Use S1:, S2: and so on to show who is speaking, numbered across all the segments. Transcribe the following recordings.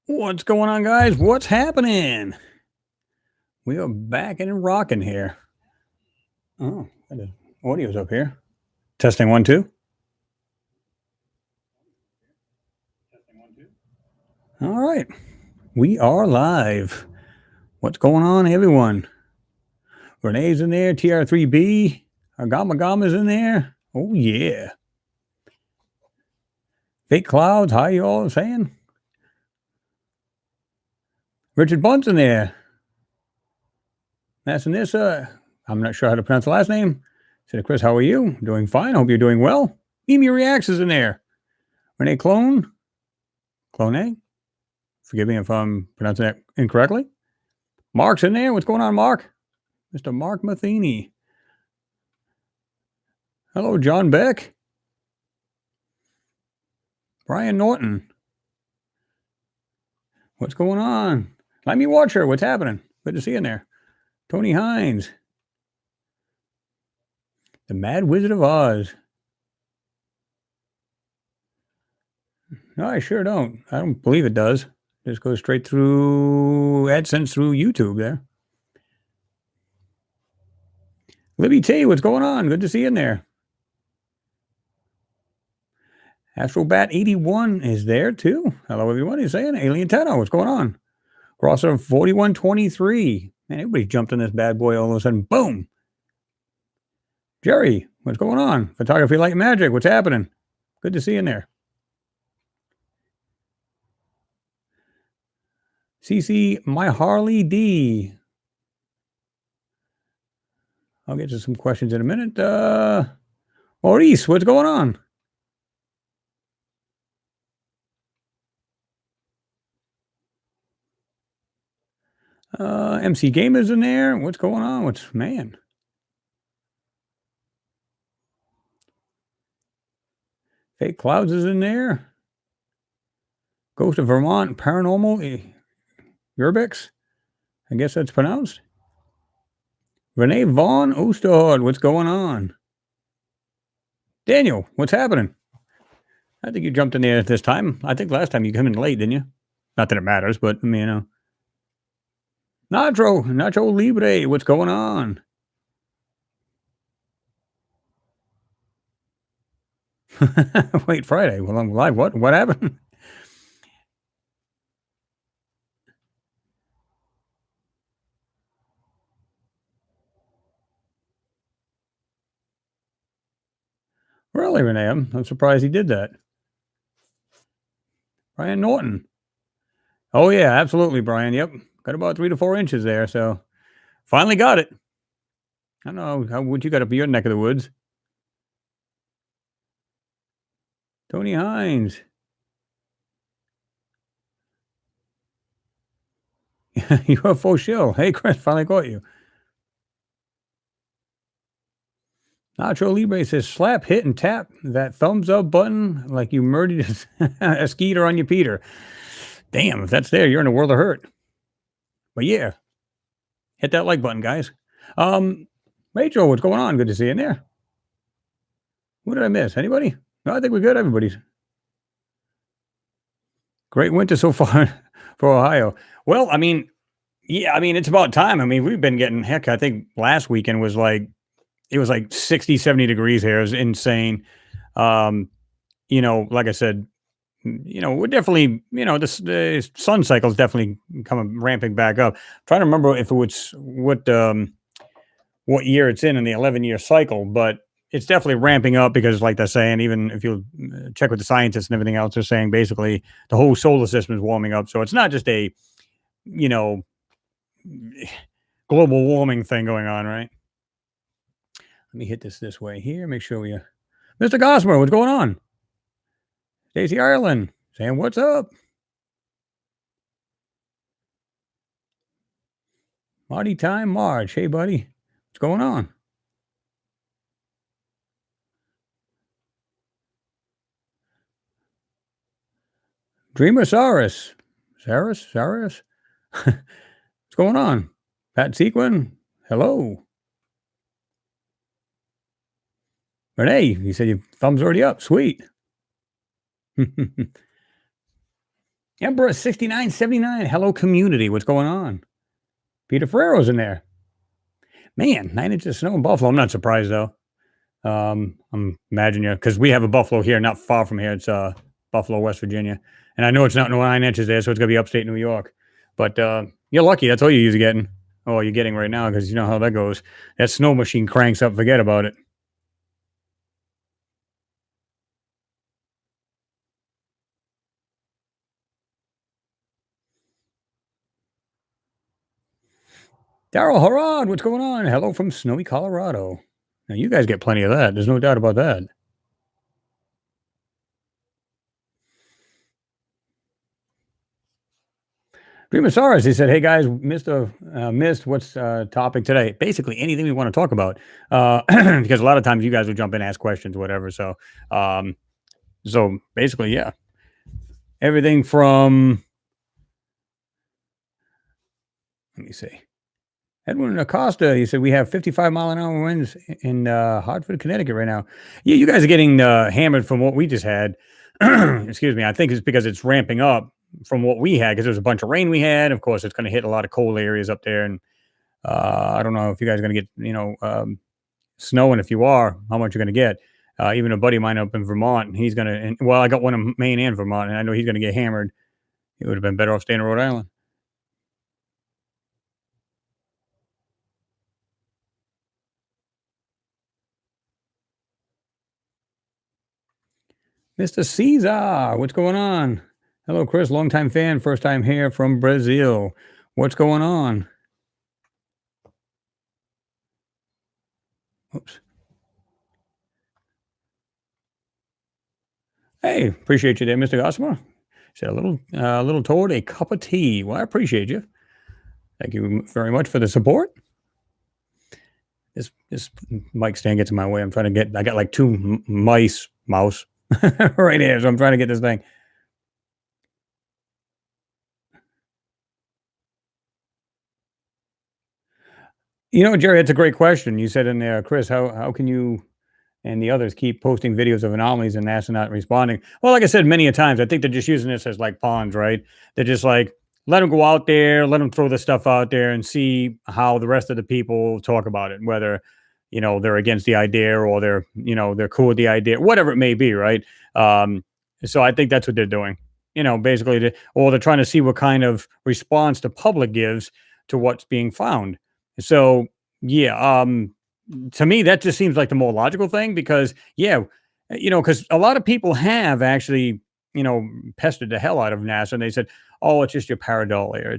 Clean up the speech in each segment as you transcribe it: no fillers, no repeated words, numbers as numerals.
S1: What's going on, guys? What's happening? We are back and rocking here. Oh, the audio's up here. Testing one, two. All right. We are live. What's going on, everyone? Renee's in there. TR3B. Our Gamma Gamma's in there. Oh, yeah. Fake Clouds. How you all saying? Richard Bunt's in there. Massanissa. I'm not sure how to pronounce the last name. Said Chris, how are you? Doing fine. Hope you're doing well. Emu Reacts is in there. Renee Clone. Clone. Forgive me if I'm pronouncing that incorrectly. Mark's in there. What's going on, Mark? Mr. Mark Matheny. Hello, John Beck. Brian Norton. What's going on? Let me watch her. What's happening? Good to see you in there. Tony Hines. The Mad Wizard of Oz. No, I sure don't. I don't believe it does. Just goes straight through AdSense through YouTube there. Libby T, what's going on? Good to see you in there. Astrobat81 is there too. Hello, everyone. He's saying Alien Tenno, what's going on? Crosser 4123. Man, everybody jumped on this bad boy all of a sudden. Boom. Jerry, what's going on? Photography Light Magic, what's happening? Good to see you in there. CC My Harley D. I'll get to some questions in a minute. Maurice, what's going on? MC Gamers in there. What's going on? Man? Fake Clouds is in there. Ghost of Vermont Paranormal Urbex. I guess that's pronounced. Renee Vaughn Osterhard, what's going on? Daniel, what's happening? I think you jumped in there this time. I think last time you came in late, didn't you? Not that it matters, but I mean, you know. Nacho Libre, what's going on? Wait, Friday. Well, I'm live. What happened? Really, Renee? I'm surprised he did that. Brian Norton. Oh, yeah, absolutely, Brian. Yep. Got about 3 to 4 inches there. So finally got it. I don't know what you got up your neck of the woods. Tony Hines. UFO shill. Hey, Chris, finally caught you. Nacho Libre says, slap, hit, and tap that thumbs up button like you murdered a skeeter on your Peter. Damn, if that's there, you're in a world of hurt. But yeah, hit that like button, guys. Rachel, what's going on? Good to see you in there. What did I miss? Anybody? No, I think we're good. Everybody's great winter so far for Ohio. Well, I mean, yeah, I mean, it's about time. I mean, we've been getting, heck, I think last weekend was like, it was like 60, 70 degrees here. It was insane. Like I said, we're definitely, the sun cycle is definitely coming ramping back up. I'm trying to remember if it was what year it's in the 11-year cycle, but it's definitely ramping up because, like they're saying, even if you check with the scientists and everything else, they're saying basically the whole solar system is warming up. So it's not just a, global warming thing going on, right? Let me hit this way here. Make sure we, Mr. Gosmer, what's going on? Stacey Ireland saying, what's up? Marty Time March. Hey, buddy. What's going on? Dreamosaurus. Saris? What's going on? Pat Sequin. Hello. Renee, you said your thumb's already up. Sweet. Emperor 6979. Hello, community. What's going on? Peter Ferrero's in there. Man, 9 inches of snow in Buffalo. I'm not surprised though. I'm imagining you because we have a buffalo here, not far from here. It's Buffalo, West Virginia, and I know it's not no 9 inches there, so it's gonna be upstate New York. But you're lucky. That's all you're usually getting. Oh, you're getting right now because you know how that goes. That snow machine cranks up. Forget about it. Daryl Harrod, what's going on? Hello from snowy Colorado. Now you guys get plenty of that. There's no doubt about that. Dreamosaurus, he said, "Hey guys, missed what's topic today? Basically anything we want to talk about, because a lot of times you guys will jump in, ask questions, whatever. Um, so basically, yeah, everything from let me see. Edwin Acosta, he said we have 55-mile-an-hour winds in Hartford, Connecticut right now. Yeah, you guys are getting hammered from what we just had. Excuse me. I think it's because it's ramping up from what we had because there was a bunch of rain we had. Of course, it's going to hit a lot of cold areas up there, and I don't know if you guys are going to get snow, and if you are, how much you're going to get. Even a buddy of mine up in Vermont, he's going to. Well, I got one in Maine and Vermont, and I know he's going to get hammered. He would have been better off staying in Rhode Island. Mr. Caesar, what's going on? Hello, Chris, longtime fan, first time here from Brazil. What's going on? Oops. Hey, appreciate you there, Mr. Gossamer. Said a little toward a cup of tea. Well, I appreciate you. Thank you very much for the support. This mic stand gets in my way. I'm trying to get. I got like two mouse right here, so I'm trying to get this thing. You know, Jerry, that's a great question. You said in there, Chris, how can you and the others keep posting videos of anomalies and NASA not responding? Well, like I said many a times, I think they're just using this as like pawns, right? They're just like, let them go out there, let them throw the stuff out there and see how the rest of the people talk about it, whether, they're against the idea or they're cool with the idea, whatever it may be, right? Um, so I think that's what they're doing, basically, or they're trying to see what kind of response the public gives to what's being found. So, yeah, to me, that just seems like the more logical thing because, yeah, because a lot of people have actually, pestered the hell out of NASA and they said, "Oh, it's just your pareidolia.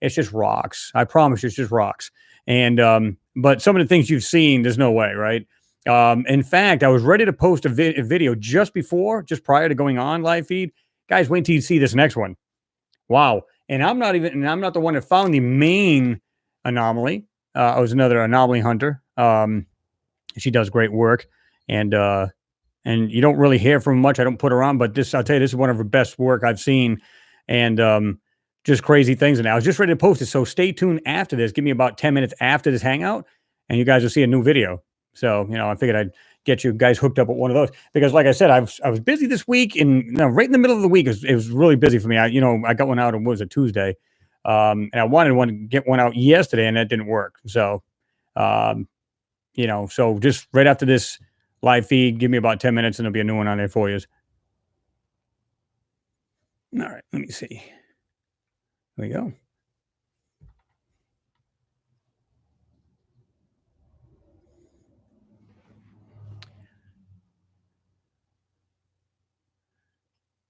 S1: It's just rocks. I promise you, it's just rocks." And but some of the things you've seen, there's no way, right? In fact, I was ready to post a video just prior to going on live feed. Guys, wait till you see this next one. Wow. And I'm not the one that found the main anomaly. I was another anomaly hunter. She does great work, and you don't really hear from much. I don't put her on, but I'll tell you, this is one of her best work I've seen, and just crazy things. And I was just ready to post it, so stay tuned after this. Give me about 10 minutes after this hangout, and you guys will see a new video. So I figured I'd get you guys hooked up with one of those because, like I said, I was busy this week, and right in the middle of the week, it was really busy for me. I got one out on, what was it, Tuesday, and I wanted to get one out yesterday, and that didn't work. So. Um, so just right after this live feed, give me about 10 minutes and there'll be a new one on there for you. All right, let me see. Here we go.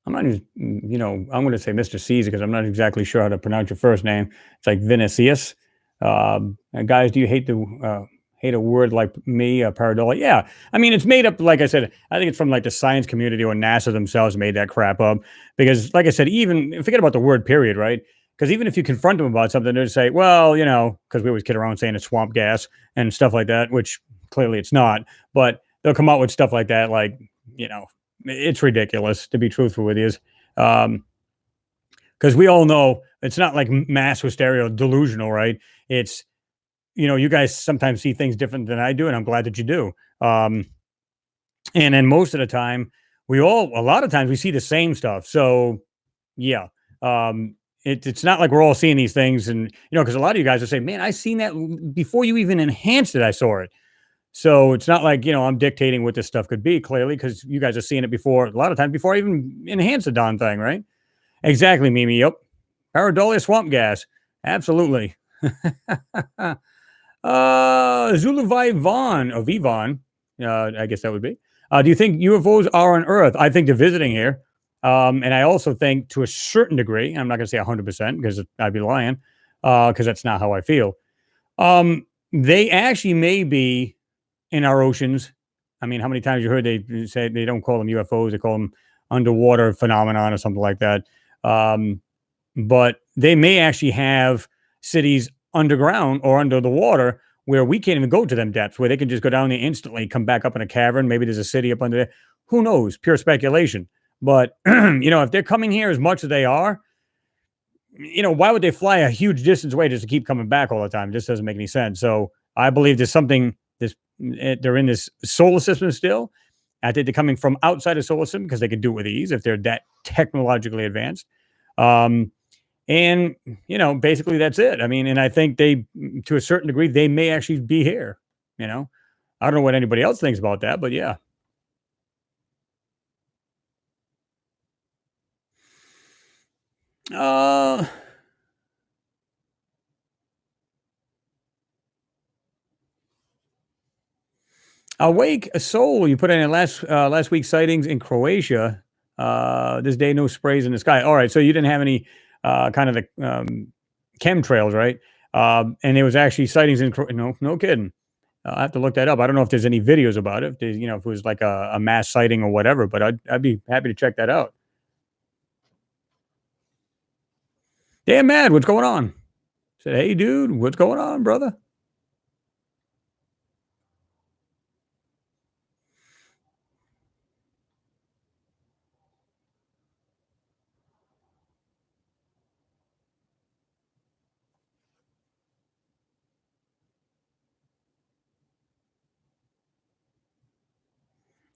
S1: I'm not just, I'm going to say Mr. Caesar because I'm not exactly sure how to pronounce your first name. It's like Vinicius. Guys, do you hate a word like me, pareidolia? Yeah. I mean, it's made up, like I said, I think it's from like the science community or NASA themselves made that crap up. Because, like I said, even forget about the word period, right? Because even if you confront them about something, they'll say, well, because we always kid around saying it's swamp gas and stuff like that, which clearly it's not. But they'll come out with stuff like that, like, it's ridiculous to be truthful with you. Because we all know it's not like mass hysteria, delusional, right? It's you guys sometimes see things different than I do, and I'm glad that you do. And then most of the time, a lot of times we see the same stuff. So, yeah, It's not like we're all seeing these things, and because a lot of you guys are saying, "Man, I seen that before you even enhanced it. I saw it." So it's not like I'm dictating what this stuff could be clearly because you guys are seeing it before a lot of times before I even enhance the darn thing, right? Exactly, Mimi. Yep, pareidolia swamp gas. Absolutely. Zuluvai Vaughn of Yvonne, I guess that would be. Do you think UFOs are on Earth? I think they're visiting here. And I also think to a certain degree, I'm not going to say 100% because I'd be lying, because that's not how I feel. They actually may be in our oceans. I mean, how many times you heard they say they don't call them UFOs, they call them underwater phenomenon or something like that. Um, but they may actually have cities underground or under the water where we can't even go to them depths, where they can just go down there instantly, come back up in a cavern. Maybe there's a city up under there. Who knows? Pure speculation. But if they're coming here as much as they are, why would they fly a huge distance away just to keep coming back all the time? It just doesn't make any sense. So I believe there's something. They're in this solar system still. I think they're coming from outside the solar system because they can do it with ease if they're that technologically advanced. And basically that's it. I mean, and I think they, to a certain degree, they may actually be here. I don't know what anybody else thinks about that, but yeah. Uh, Awake a soul. You put in last week's sightings in Croatia. This day, no sprays in the sky. All right, so you didn't have any kind of the chemtrails, right? And there was actually sightings in no kidding. I have to look that up. I don't know if there's any videos about it. If there's, if it was like a mass sighting or whatever, but I'd be happy to check that out. Damn mad, what's going on? Said, hey dude, what's going on, brother?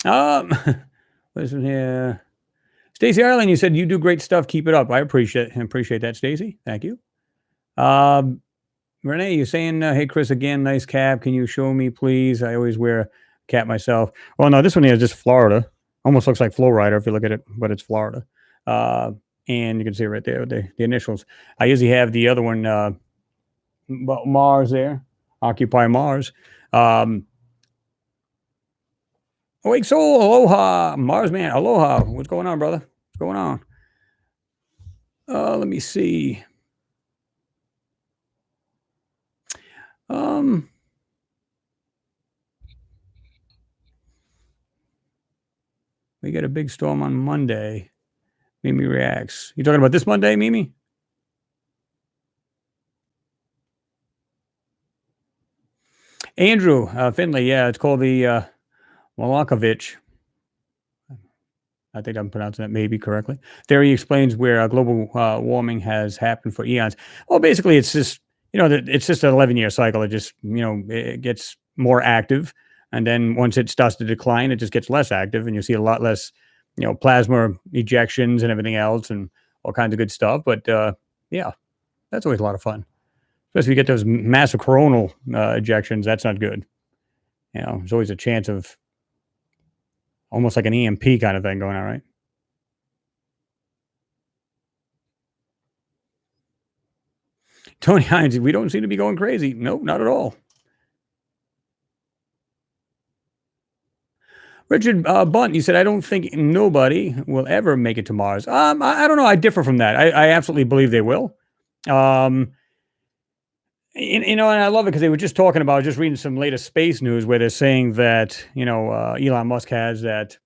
S1: Um, listen here. Stacey Ireland, you said you do great stuff. Keep it up. I appreciate that, Stacey. Thank you. Um, Renee, you're saying, hey, Chris, again, nice cap. Can you show me, please? I always wear a cap myself. Well, no, this one here is just Florida. Almost looks like Flow Rider if you look at it, but it's Florida. And you can see it right there with the initials. I usually have the other one, Mars there, Occupy Mars. Awake Soul, aloha, Mars man, aloha. What's going on, brother? What's going on? Let me see. We get a big storm on Monday. Mimi reacts. You talking about this Monday, Mimi? Andrew Finley. Yeah, it's called the Malakovich. I think I'm pronouncing that maybe correctly. There he explains where global warming has happened for eons. Well, basically, it's just it's just an 11-year cycle. It just it gets more active, and then once it starts to decline, it just gets less active, and you see a lot less plasma ejections and everything else, and all kinds of good stuff. But yeah, that's always a lot of fun, especially if you get those massive coronal ejections. That's not good. There's always a chance of almost like an EMP kind of thing going on, right? Tony Hines, we don't seem to be going crazy. Nope, not at all. Richard Bunt, you said, I don't think nobody will ever make it to Mars. I don't know. I differ from that. I absolutely believe they will. And I love it because they were just talking about, just reading some latest space news where they're saying that, Elon Musk has that,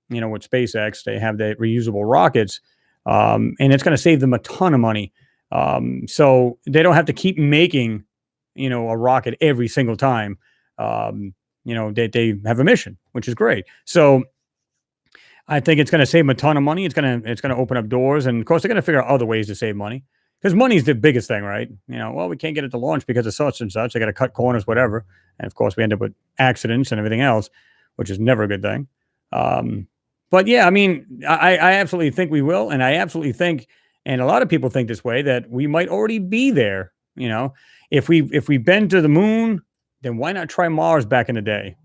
S1: with SpaceX, they have the reusable rockets, and it's going to save them a ton of money. So they don't have to keep making, a rocket every single time. They have a mission, which is great. So I think it's going to save them a ton of money. It's going to open up doors, and of course they're going to figure out other ways to save money because money is the biggest thing, right? Well, we can't get it to launch because of such and such. They got to cut corners, whatever, and of course we end up with accidents and everything else, which is never a good thing. But yeah, I mean, I absolutely think we will, and I absolutely think And a lot of people think this way that we might already be there. You know, if we've been to the moon, then why not try Mars back in the day?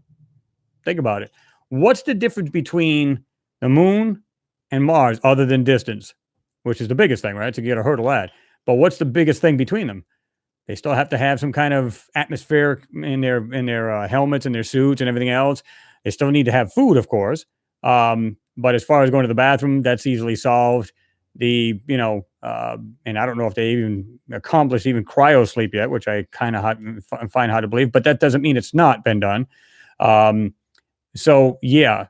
S1: Think about it. What's the difference between the moon and Mars other than distance, which is the biggest thing, right? To get a hurdle at. But what's the biggest thing between them? They still have to have some kind of atmosphere in their helmets and their suits and everything else. They still need to have food, of course. But as far as going to the bathroom, that's easily solved. And I don't know if they even accomplished even cryo sleep yet, which I kind of find hard to believe. But that doesn't mean it's not been done. Um, so yeah,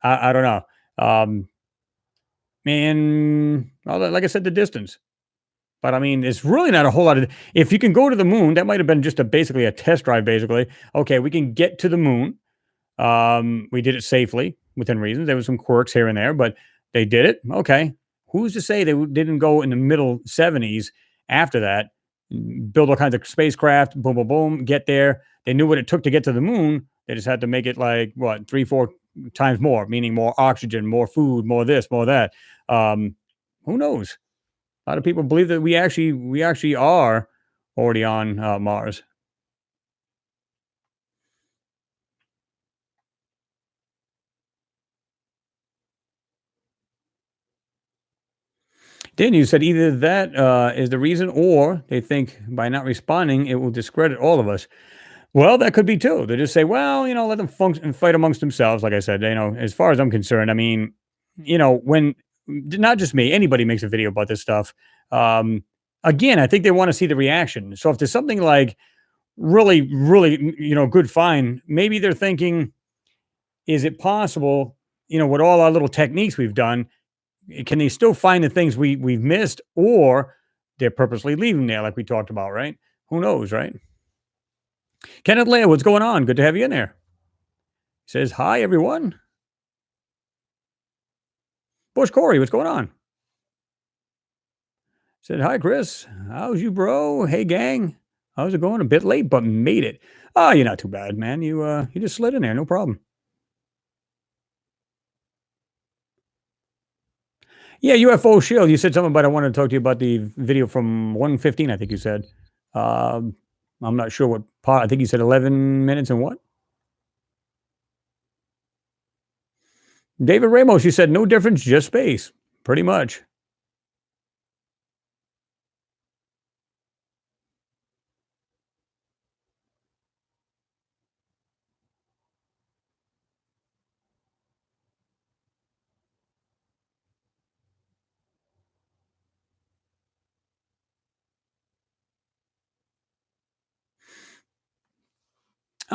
S1: I don't know. And well, like I said, the distance. But I mean, it's really not a whole lot of. If you can go to the moon, that might have been just basically a test drive. Basically, okay, we can get to the moon. We did it safely within reason. There was some quirks here and there, but they did it. Okay, who's to say they didn't go in the middle '70s after that, build all kinds of spacecraft, boom, boom, boom, get there. They knew what it took to get to the moon. They just had to make it like what 3, 4 times more, meaning more oxygen, more food, more this, more that. Who knows? A lot of people believe that we actually are already on Mars. Then you said either that is the reason, or they think by not responding it will discredit all of us. Well, that could be too. They just say, well, let them function and fight amongst themselves. Like I said, as far as I'm concerned, I mean, when not just me, anybody makes a video about this stuff. Um, Again, I think they want to see the reaction. So if there's something like really, really, good find, maybe they're thinking, is it possible, with all our little techniques we've done, can they still find the things we've missed, or they're purposely leaving there, like we talked about, right? Who knows, right? Kenneth Lair, what's going on? Good to have you in there. He says, hi, everyone. Bush Corey, what's going on? Said, hi, Chris. How's you, bro? Hey, gang. How's it going? A bit late, but made it. Oh, you're not too bad, man. You just slid in there, no problem. Yeah, UFO Shield. You said something about I wanted to talk to you about the video from 115, I think you said. Um, I'm not sure what part. I think you said 11 minutes and what? David Ramos, you said no difference, just space. Pretty much.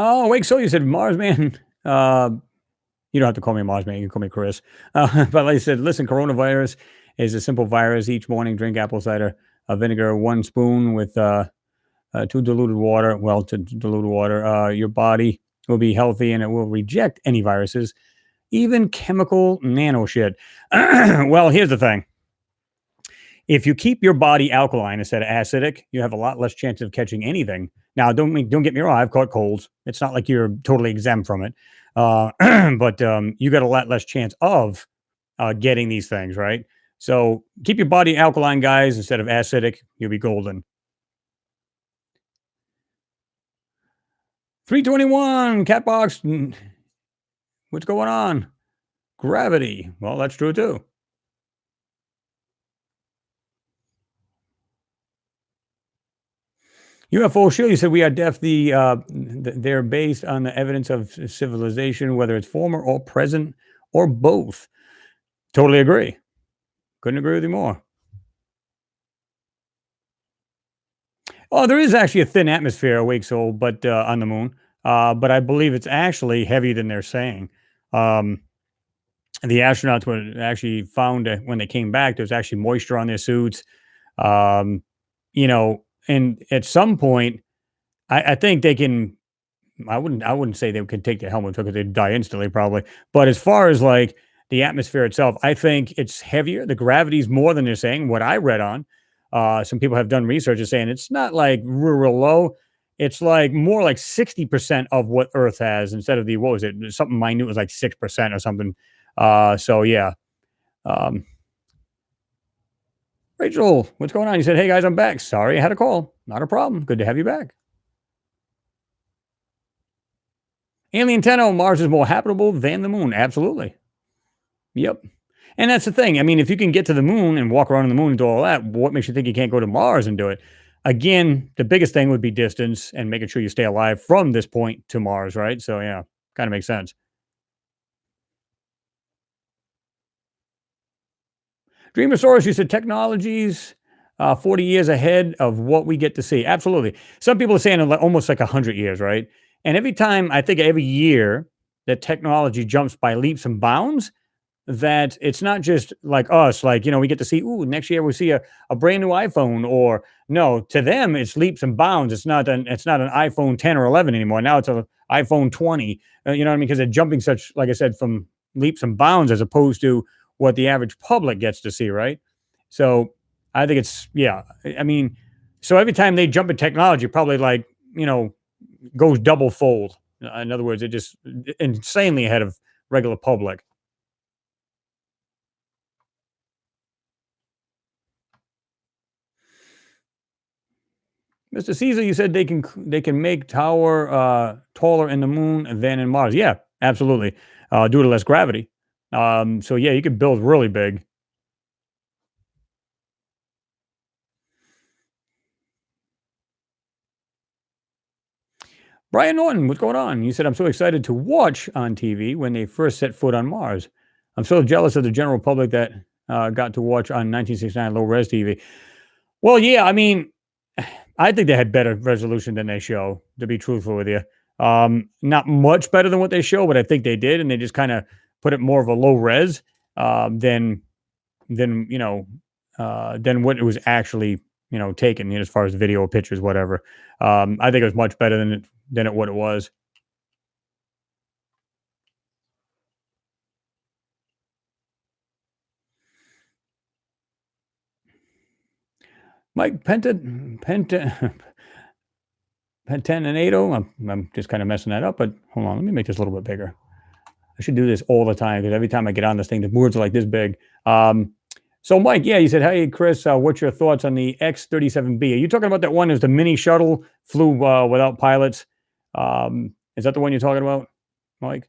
S1: Oh, wait. So you said Mars Man. You don't have to call me Mars Man. You can call me Chris. But like I said, listen, coronavirus is a simple virus. Each morning, drink apple cider vinegar, 1 spoon with 2 diluted water. Well, to diluted water, your body will be healthy and it will reject any viruses, even chemical nano shit. Well, here's the thing. If you keep your body alkaline instead of acidic, you have a lot less chance of catching anything. Now, don't get me wrong. I've caught colds. It's not like you're totally exempt from it, uh, but you got a lot less chance of getting these things, right? So keep your body alkaline, guys, instead of acidic. You'll be golden. 321 Catbox. What's going on? Gravity. Well, that's true too. UFO show. You said we are deaf. They're based on the evidence of civilization, whether it's former or present or both. Totally agree. Couldn't agree with you more. Oh, there is actually a thin atmosphere, awake soul, but on the moon. But I believe it's actually heavier than they're saying. Um, the astronauts were actually found when they came back. There's actually moisture on their suits. Um, and at some point, I think they can. I wouldn't say they could take the helmet because they'd die instantly probably. But as far as like the atmosphere itself, I think it's heavier. The gravity's more than they're saying. What I read on, some people have done research is saying it's not like real low. It's like more like 60% of what Earth has instead of the what was it? Something minute was like 6% or something. So yeah. Um, Rachel, what's going on? You said, hey guys, I'm back. Sorry, I had a call. Not a problem. Good to have you back. Alien Tenno, Mars is more habitable than the moon. Absolutely. Yep. And that's the thing. I mean, if you can get to the moon and walk around on the moon and do all that, what makes you think you can't go to Mars and do it? Again, the biggest thing would be distance and making sure you stay alive from this point to Mars, right? So, yeah, kind of makes sense. Dreamosaurus, you said technologies 40 years ahead of what we get to see. Absolutely. Some people are saying almost like 100 years, right? And every time, I think every year that technology jumps by leaps and bounds, that it's not just like us, like, we get to see, ooh, next year we see a brand new iPhone, or no, to them, it's leaps and bounds. It's not an iPhone 10 or 11 anymore. Now it's an iPhone 20. You know what I mean? Because they're jumping such, like I said, from leaps and bounds as opposed to what the average public gets to see, right? So I think it's, yeah. I mean, so every time they jump in technology, probably like, goes double fold. In other words, it just insanely ahead of regular public. Mr. Caesar, you said they can make tower taller in the moon than in Mars. Yeah, absolutely. Due to less gravity. So yeah, you could build really big. Brian Norton, what's going on? You said I'm so excited to watch on TV when they first set foot on Mars. I'm so jealous of the general public that got to watch on 1969 low res TV. Well, yeah, I mean, I think they had better resolution than they show, to be truthful with you. Not much better than what they show, but I think they did, and they just kind of put it more of a low res than than you know than what it was actually taken, as far as video, pictures, whatever. I think it was much better than what it was. Mike Penta Pentaninato. I'm just kind of messing that up, but hold on, let me make this a little bit bigger. I should do this all the time because every time I get on this thing, the words are like this big. So, Mike, yeah, you said, hey, Chris, what's your thoughts on the X-37B? Are you talking about that one? Is the mini shuttle flew without pilots? Is that the one you're talking about, Mike?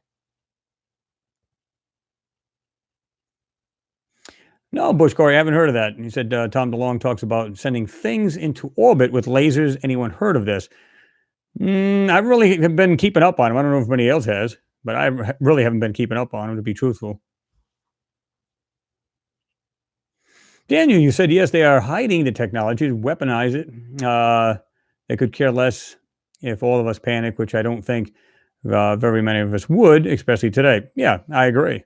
S1: No, Bush Corey, I haven't heard of that. And he said Tom DeLong talks about sending things into orbit with lasers. Anyone heard of this? I really have been keeping up on him. I don't know if anybody else has, but I really haven't been keeping up on him, to be truthful. Daniel, you said yes, they are hiding the technology to weaponize it. They could care less if all of us panic, which I don't think very many of us would, especially today. Yeah, I agree.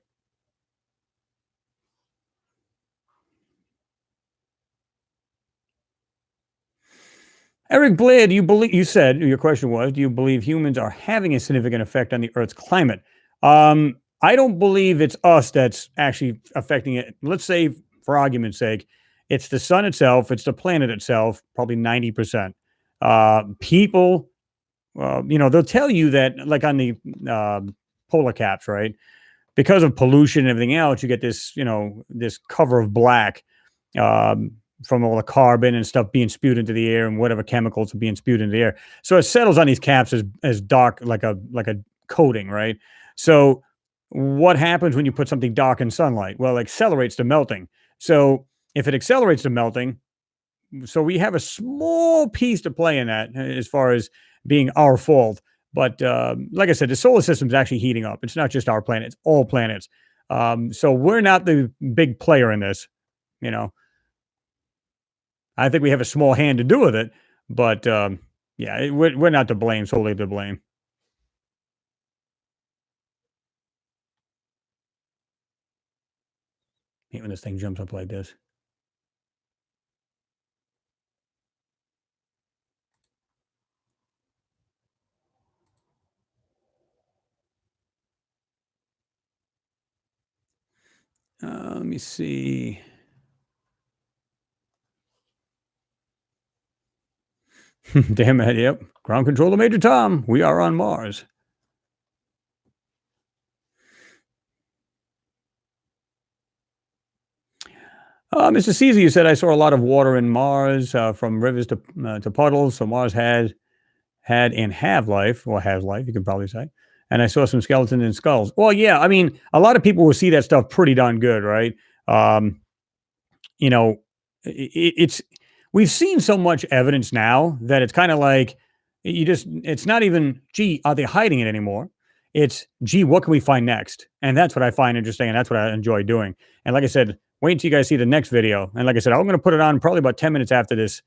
S1: Eric Blair, do you believe? You said your question was, do you believe humans are having a significant effect on the Earth's climate? I don't believe it's us that's actually affecting it. Let's say, for argument's sake, it's the sun itself, it's the planet itself, probably 90%. People, they'll tell you that, like on the polar caps, right? Because of pollution and everything else, you get this cover of black um, from all the carbon and stuff being spewed into the air and whatever chemicals are being spewed into the air. So it settles on these caps as dark, like a coating, right? So what happens when you put something dark in sunlight? Well, it accelerates the melting. So if it accelerates the melting, so we have a small piece to play in that as far as being our fault. But like I said, the solar system is actually heating up. It's not just our planet; it's all planets. So we're not the big player in this. You know, I think we have a small hand to do with it, but yeah, we're not to blame, solely to blame. Hate when this thing jumps up like this. Let me see. Damn it! Yep, ground control to Major Tom. We are on Mars. Mr. Caesar, you said I saw a lot of water in Mars from rivers to puddles. So Mars had and have life, or has life, you could probably say. And I saw some skeletons and skulls. Well, yeah, I mean, a lot of people will see that stuff pretty darn good, right? Um, you know, it's we've seen so much evidence now that it's kind of like it's not even, gee, are they hiding it anymore? It's, gee, what can we find next? And that's what I find interesting, and that's what I enjoy doing. And like I said, wait until you guys see the next video. And like I said, I'm going to put it on probably about 10 minutes after this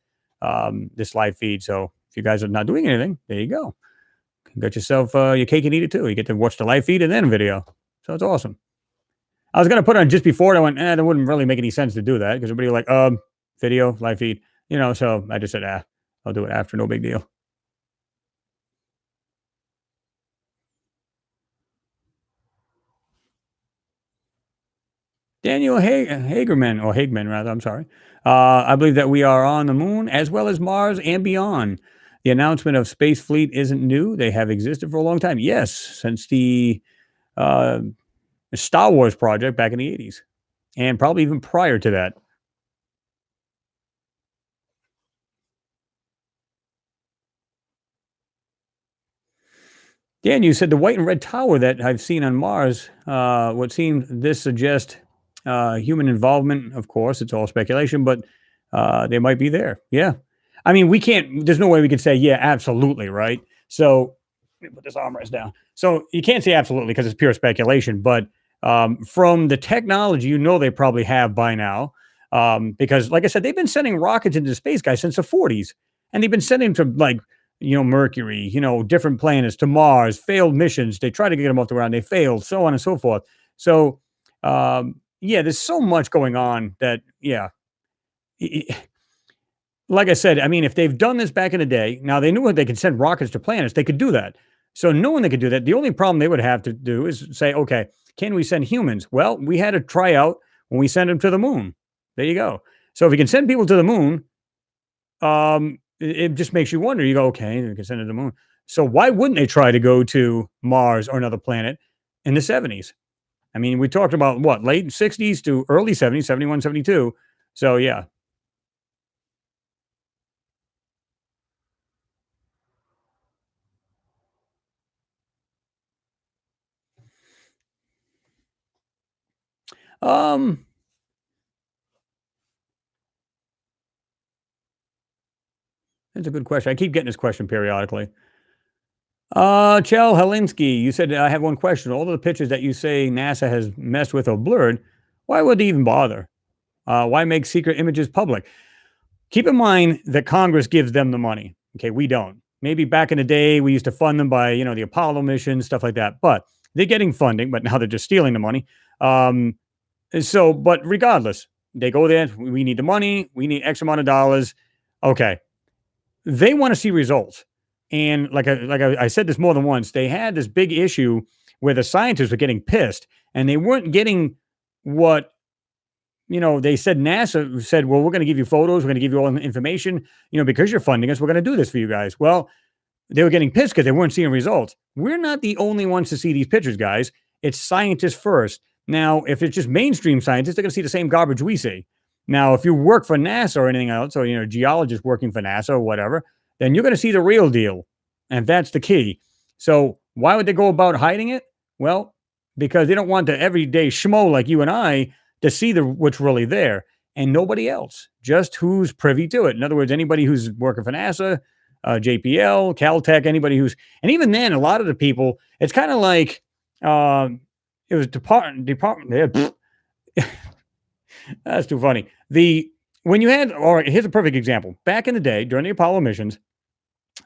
S1: live feed. So if you guys are not doing anything, there you go. Got yourself your cake and eat it too. You get to watch the live feed and then a video. So it's awesome. I was gonna put it on just before, and I went, that wouldn't really make any sense to do that because everybody like, video, live feed, so I just said, I'll do it after, no big deal. Daniel Hagerman, or Hagman rather, I'm sorry. I believe that we are on the moon as well as Mars and beyond. The announcement of Space Fleet isn't new. They have existed for a long time. Yes, since the uh, Star Wars project back in the 80s, and probably even prior to that. Dan, you said the white and red tower that I've seen on Mars. What seemed this suggest human involvement? Of course, it's all speculation, but they might be there. Yeah, I mean, we can't. There's no way we could say, yeah, absolutely, right? So let me put this armrest down. So you can't say absolutely because it's pure speculation. But from the technology, they probably have by now. Because, like I said, they've been sending rockets into space, guys, since the 40s, and they've been sending to like Mercury, different planets, to Mars, failed missions. They tried to get them off the ground, they failed, so on and so forth. So, yeah, there's so much going on that, yeah. Like I said, I mean, if they've done this back in the day, now they knew they could send rockets to planets, they could do that. So, knowing they could do that, the only problem they would have to do is say, okay, can we send humans? Well, we had a tryout when we sent them to the moon. There you go. So, if we can send people to the moon, it just makes you wonder. You go, okay, we can send it to the moon. So why wouldn't they try to go to Mars or another planet in the 70s? I mean, we talked about what, late 60s to early 70s, 71, 72. So yeah. Um, that's a good question. I keep getting this question periodically. Chel Helinsky, you said, I have one question. All of the pictures that you say NASA has messed with or blurred, why would they even bother? Why make secret images public? Keep in mind that Congress gives them the money. Okay, we don't. Maybe back in the day, we used to fund them by, the Apollo missions, stuff like that. But they're getting funding, but now they're just stealing the money. But regardless, they go there. We need the money. We need X amount of dollars. Okay, they want to see results. And I said this more than once, they had this big issue where the scientists were getting pissed and they weren't getting what they said. NASA said, well, we're going to give you photos. We're going to give you all the information, because you're funding us. We're going to do this for you guys. Well, they were getting pissed because they weren't seeing results. We're not the only ones to see these pictures, guys. It's scientists first. Now, if it's just mainstream scientists, they're going to see the same garbage we see. Now, if you work for NASA or anything else, or, geologists working for NASA or whatever, then you're going to see the real deal. And that's the key. So why would they go about hiding it? Well, because they don't want the everyday schmo like you and I to see what's really there, and nobody else, just who's privy to it. In other words, anybody who's working for NASA, JPL, Caltech, anybody and even then, a lot of the people, it's kind of like, it was department. That's too funny. When you had, all right, here's a perfect example. Back in the day, during the Apollo missions,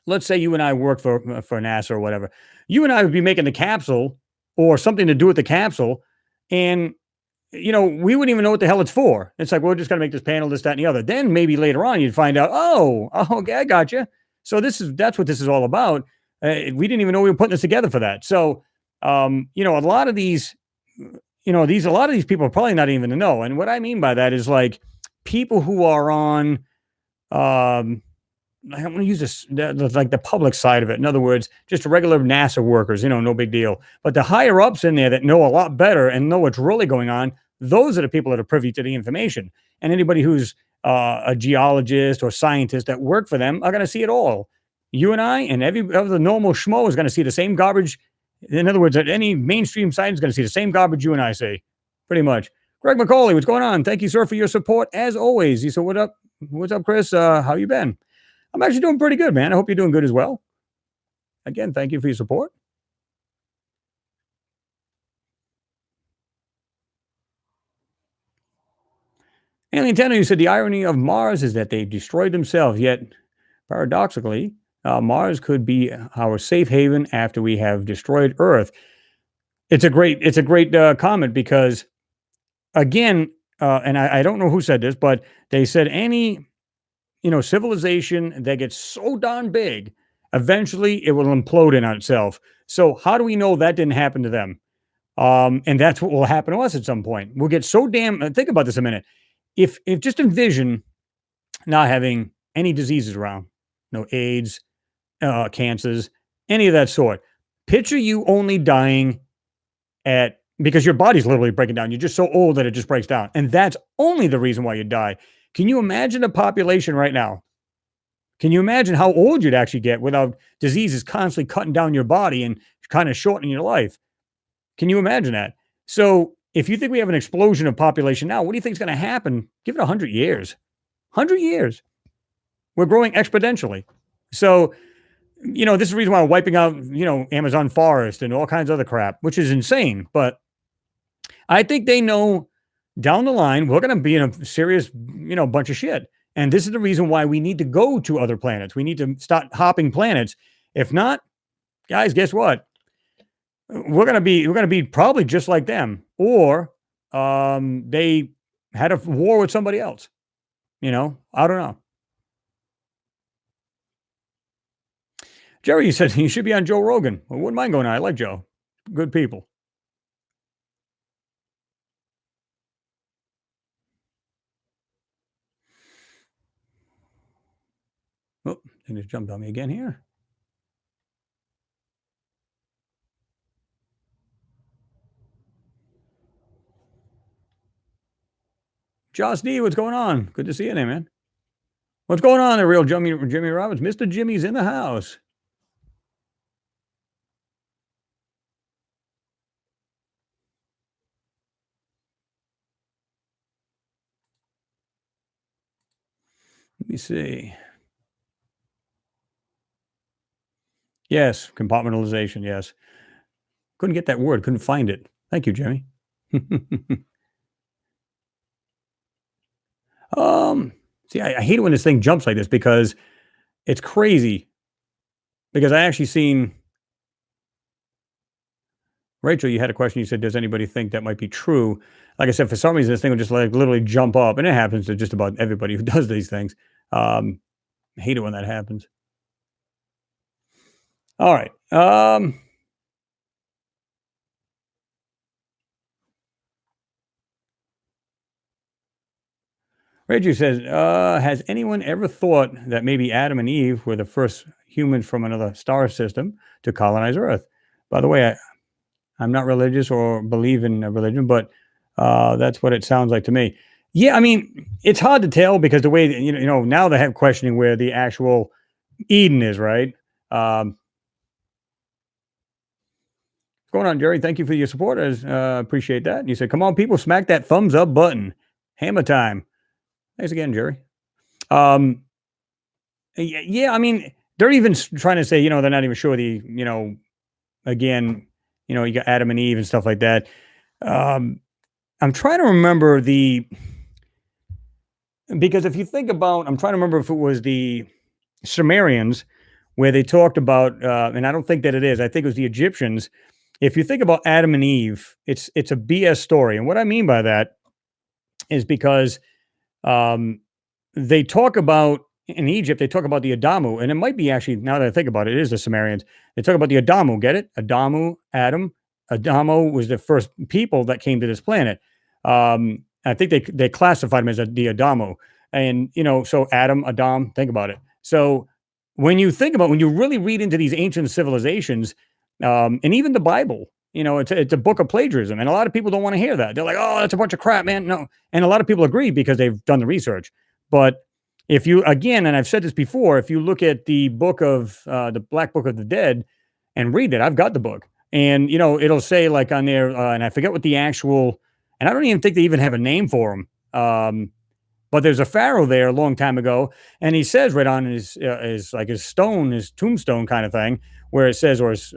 S1: let's say you and I worked for NASA or whatever. You and I would be making the capsule or something to do with the capsule, and we wouldn't even know what the hell it's for. It's like, we're just going to make this panel, this, that, and the other. Then maybe later on, you'd find out, okay, I got you. So that's what this is all about. We didn't even know we were putting this together for that. So, a lot of these, a lot of these people are probably not even to know. And what I mean by that is like people who are on, I'm going to use this, like the public side of it. In other words, just regular NASA workers, no big deal. But the higher ups in there that know a lot better and know what's really going on, Those are the people that are privy to the information. And anybody who's a geologist or scientist that work for them are going to see it all. You and I and every other normal schmo is going to see the same garbage. In other words, any mainstream site is going to see the same garbage you and I see, pretty much. Greg McCauley, what's going on? Thank you, sir, for your support as always. He said, "What up? What's up, Chris? How you been?" I'm actually doing pretty good, man. I hope you're doing good as well. Again, thank you for your support. Alien Tenor, you said the irony of Mars is that they destroyed themselves, yet paradoxically, Mars could be our safe haven after we have destroyed Earth. It's a great comment because again, and I don't know who said this, but they said any civilization that gets so darn big, eventually it will implode in on itself. So how do we know that didn't happen to them? And that's what will happen to us at some point. We'll get so damn. Think about this a minute. If just envision not having any diseases around, no AIDS, cancers, any of that sort. Picture you only dying at because your body's literally breaking down. You're just so old that it just breaks down, and that's only the reason why you die. Can you imagine the population right now? Can you imagine how old you'd actually get without diseases constantly cutting down your body and kind of shortening your life? Can you imagine that? So if you think we have an explosion of population now, what do you think is going to happen? Give it 100 years. 100 years. We're growing exponentially. So, this is the reason why we're wiping out, Amazon forest and all kinds of other crap, which is insane. But I think they know down the line, we're going to be in a serious, bunch of shit. And this is the reason why we need to go to other planets. We need to start hopping planets. If not, guys, guess what? We're going to be probably just like them. Or they had a war with somebody else. I don't know. Jerry, you said you should be on Joe Rogan. I wouldn't mind going on. I like Joe. Good people. Oh, they just jumped on me again here. Josh D, what's going on? Good to see you there, man. What's going on there, real Jimmy Roberts? Mr. Jimmy's in the house. Let me see. Yes, compartmentalization. Yes. Couldn't get that word. Couldn't find it. Thank you, Jimmy. See, I hate it when this thing jumps like this because it's crazy. Because I actually seen Rachel, you had a question. You said, does anybody think that might be true? Like I said, for some reason, this thing will just like literally jump up, and it happens to just about everybody who does these things. I hate it when that happens. All right. Rachel says, has anyone ever thought that maybe Adam and Eve were the first humans from another star system to colonize Earth? By the way, I'm not religious or believe in a religion, but that's what it sounds like to me. Yeah, I mean, it's hard to tell because the way that, now they have questioning where the actual Eden is, right? What's going on, Jerry? Thank you for your support. I appreciate that. And you said, come on, people, smack that thumbs up button. Hammer time. Thanks again, Jerry. Yeah, I mean, they're even trying to say, they're not even sure again, you got Adam and Eve and stuff like that. I'm trying to remember because if you think about, I'm trying to remember if it was the Sumerians where they talked about, and I don't think that it is. I think it was the Egyptians. If you think about Adam and Eve, it's a BS story. And what I mean by that is because they talk about, in Egypt, they talk about the Adamu, and it might be actually, now that I think about it, it is the Sumerians. They talk about the Adamu, get it? Adamu, Adam. Adamu was the first people that came to this planet. I think they classified them as the Adamu. And, so Adam, Adam, think about it. So when you really read into these ancient civilizations, and even the Bible, it's a book of plagiarism, and a lot of people don't want to hear that. They're like, "Oh, that's a bunch of crap, man." No, and a lot of people agree because they've done the research. But if you again, and I've said this before, if you look at the book of the Black Book of the Dead and read it, I've got the book, and it'll say like on there, and I forget what the actual, and I don't even think they even have a name for him. But there's a pharaoh there a long time ago, and he says right on his stone, his tombstone kind of thing, where it says, or his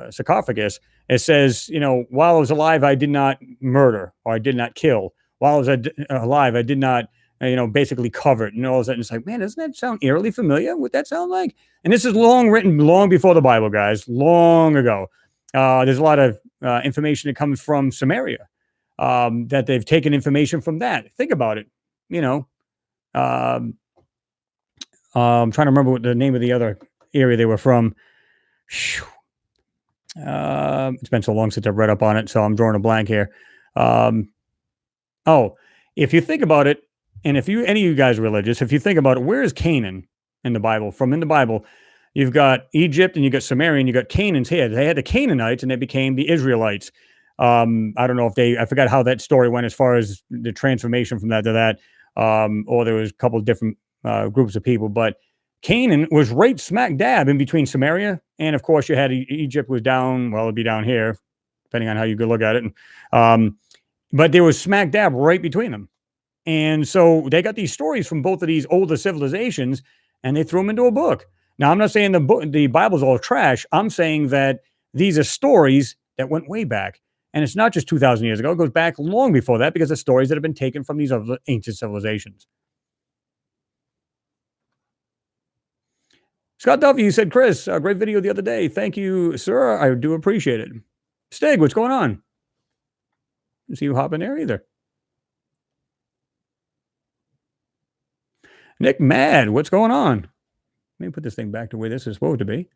S1: sarcophagus, it says, while I was alive, I did not murder or I did not kill. While I was alive, I did not, basically cover it. And all of a sudden, it's like, man, doesn't that sound eerily familiar? What that sound like? And this is written long before the Bible, guys, long ago. There's a lot of information that comes from Samaria, that they've taken information from that. Think about it. I'm trying to remember what the name of the other area they were from. It's been so long since I've read up on it, so I'm drawing a blank here. If you think about it, and if any of you guys are religious, if you think about it, where is Canaan in the Bible? From in the Bible, you've got Egypt and you got Samaria and you got Canaan's here. They had the Canaanites and they became the Israelites. I don't know if I forgot how that story went as far as the transformation from that to that. Or there was a couple of different groups of people, but Canaan was right smack dab in between Samaria. And of course you had Egypt was down, well, it'd be down here, depending on how you could look at it. But there was smack dab right between them. And so they got these stories from both of these older civilizations and they threw them into a book. Now, I'm not saying the Bible's all trash. I'm saying that these are stories that went way back. And it's not just 2,000 years ago. It goes back long before that because it's stories that have been taken from these other ancient civilizations. Scott Duffy, you said, Chris, a great video the other day. Thank you, sir. I do appreciate it. Stig, what's going on? Didn't see you hop in there either. Nick Mad, what's going on? Let me put this thing back to where this is supposed to be.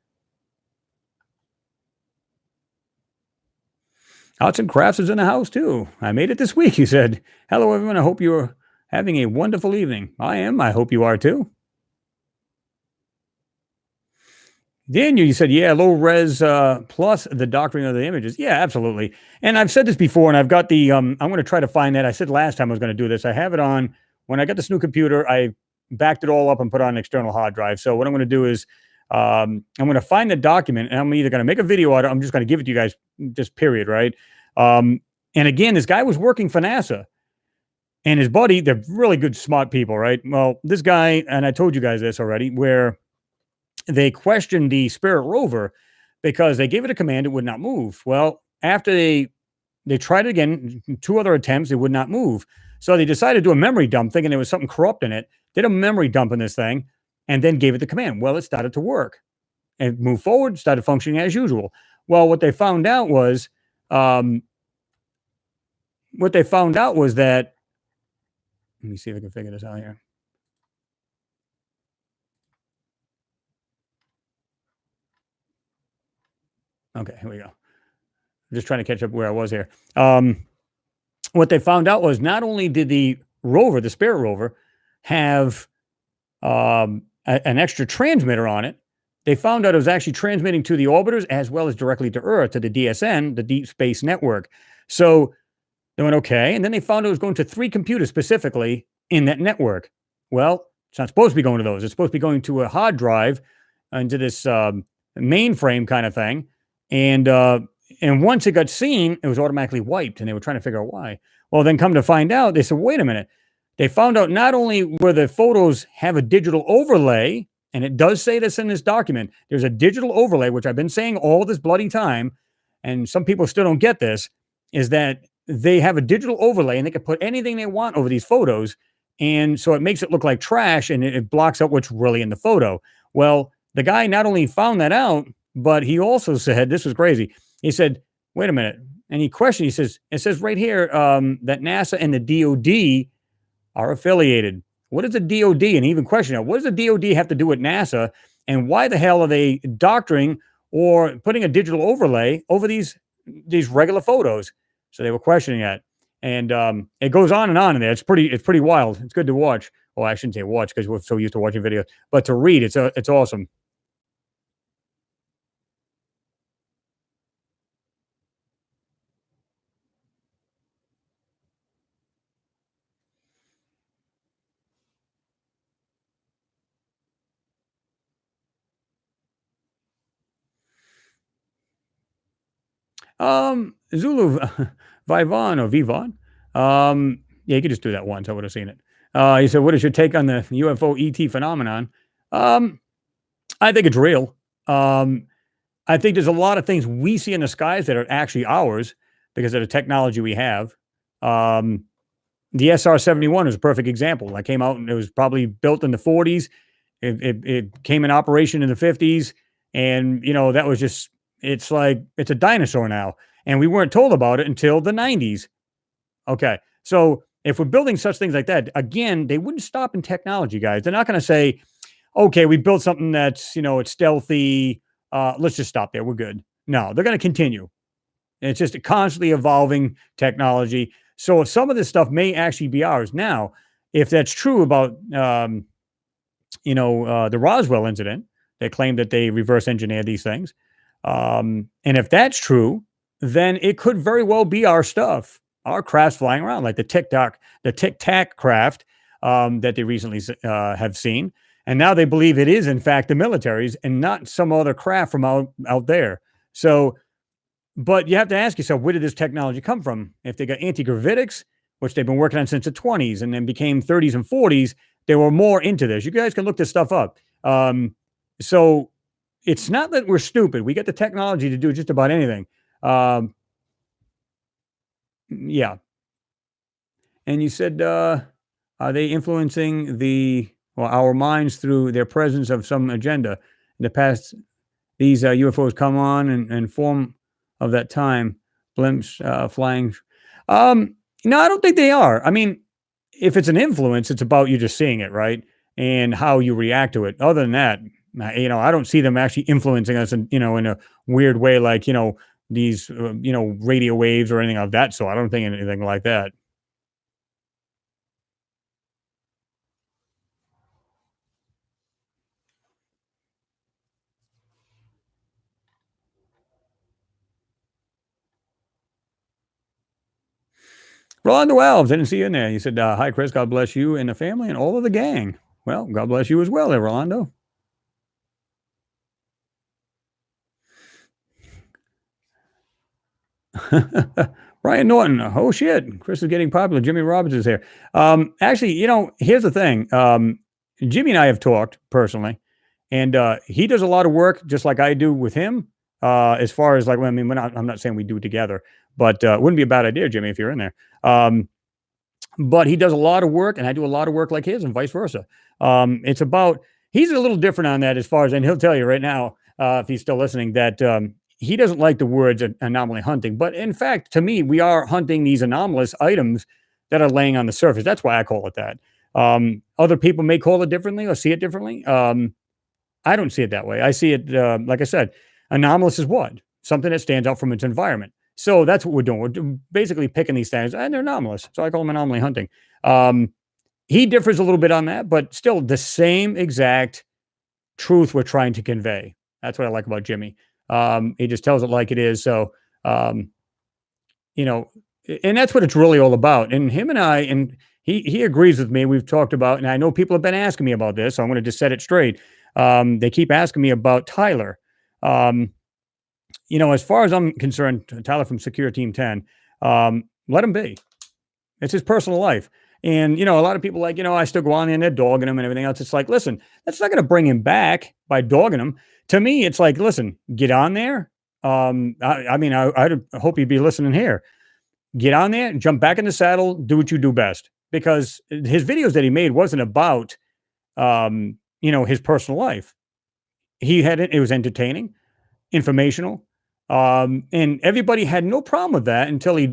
S1: Arts and Crafts is in the house too. I made it this week, he said. Hello, everyone. I hope you're having a wonderful evening. I am. I hope you are too. Daniel, you said, yeah, low res plus the doctoring of the images. Yeah, absolutely. And I've said this before, and I've got the, I'm going to try to find that. I said last time I was going to do this. I have it on, when I got this new computer, I backed it all up and put on an external hard drive. So what I'm going to do is, I'm going to find the document, and I'm either going to make a video out of it, I'm just going to give it to you guys, just period, right? And again, this guy was working for NASA. And his buddy, they're really good, smart people, right? Well, this guy, and I told you guys this already, where they questioned the Spirit rover because they gave it a command, it would not move. Well, after they tried it again, 2 other attempts, it would not move. So they decided to do a memory dump, thinking there was something corrupt in it, did a memory dump in this thing, and then gave it the command. Well, it started to work and moved forward, started functioning as usual. Well, what they found out was that, let me see if I can figure this out here. Okay, here we go. I'm just trying to catch up where I was here. What they found out was not only did the rover, the Spirit rover, have an extra transmitter on it, they found out it was actually transmitting to the orbiters as well as directly to Earth, to the DSN, the Deep Space Network. So they went, okay. And then they found it was going to 3 computers specifically in that network. Well, it's not supposed to be going to those. It's supposed to be going to a hard drive into this mainframe kind of thing. And once it got seen, it was automatically wiped, and they were trying to figure out why. Well, then come to find out, they said, wait a minute. They found out not only where the photos have a digital overlay, and it does say this in this document, there's a digital overlay, which I've been saying all this bloody time, and some people still don't get this, is that they have a digital overlay, and they can put anything they want over these photos, and so it makes it look like trash, and it blocks out what's really in the photo. Well, the guy not only found that out, but he also said, this was crazy. He said, wait a minute. And he questioned, he says, it says right here that NASA and the DOD are affiliated. What is the DOD? And he even questioned, what does the DOD have to do with NASA? And why the hell are they doctoring or putting a digital overlay over these regular photos? So they were questioning that. And it goes on in there. It's pretty wild. It's good to watch. Well, I shouldn't say watch because we're so used to watching videos, but to read, it's awesome. Zulu Vivon or Vivon. Yeah, you could just do that once. I would have seen it. He said, "What is your take on the UFO ET phenomenon?" Um, I think it's real. Um, I think there's a lot of things we see in the skies that are actually ours because of the technology we have. Um, the SR-71 is a perfect example. That came out and it was probably built in the 40s. It came in operation in the 50s, and that was just it's like it's a dinosaur now, and we weren't told about it until the 90s. Okay, so if we're building such things like that again, they wouldn't stop in technology, guys. They're not going to say, okay, we built something that's it's stealthy. Let's just stop there. We're good. No, they're going to continue. And it's just a constantly evolving technology. So some of this stuff may actually be ours. Now, if that's true about the Roswell incident, they claim that they reverse engineered these things. And if that's true, then it could very well be our stuff, our crafts flying around, like the Tic Tac craft that they recently have seen. And now they believe it is, in fact, the military's and not some other craft from out there. So, but you have to ask yourself, where did this technology come from? If they got anti-gravitics, which they've been working on since the 20s and then became 30s and 40s, they were more into this. You guys can look this stuff up. So it's not that we're stupid. We get the technology to do just about anything. Um, yeah. And you said, are they influencing our minds through their presence of some agenda? In the past, these UFOs come on and form of that time, blimps flying. No, I don't think they are. I mean, if it's an influence, it's about you just seeing it, right? And how you react to it. Other than that, I don't see them actually influencing us in a weird way, like, these, radio waves or anything of that sort. I don't think anything like that. Rolando Alves, I didn't see you in there. You said, hi, Chris. God bless you and the family and all of the gang. Well, God bless you as well, there, Rolando. Brian Norton. Oh, shit. Chris is getting popular. Jimmy Roberts is here. Actually, here's the thing. Jimmy and I have talked personally, and he does a lot of work just like I do with him. As far as like, I mean, I'm not saying we do it together, but it wouldn't be a bad idea, Jimmy, if you're in there. But he does a lot of work, and I do a lot of work like his, and vice versa. It's about he's a little different on that as far as, and he'll tell you right now if he's still listening that he doesn't like the words anomaly hunting. But in fact, to me, we are hunting these anomalous items that are laying on the surface. That's why I call it that. Other people may call it differently or see it differently. I don't see it that way. I see it, like I said, anomalous is what? Something that stands out from its environment. So that's what we're doing. We're basically picking these things, and they're anomalous. So I call them anomaly hunting. He differs a little bit on that, but still the same exact truth we're trying to convey. That's what I like about Jimmy. He just tells it like it is. So, um, you know, and that's what it's really all about. And him and I, and he agrees with me. We've talked about, and I know people have been asking me about this, so I'm going to just set it straight. They keep asking me about Tyler. Um, as far as I'm concerned, Tyler from Secure Team 10, let him be. It's his personal life. And, a lot of people like, I still go on there and they're dogging him and everything else. It's like, listen, that's not going to bring him back by dogging him. To me, it's like, listen, get on there. I hope you'd be listening here. Get on there, jump back in the saddle, do what you do best. Because his videos that he made wasn't about, his personal life. It was entertaining, informational. And everybody had no problem with that until he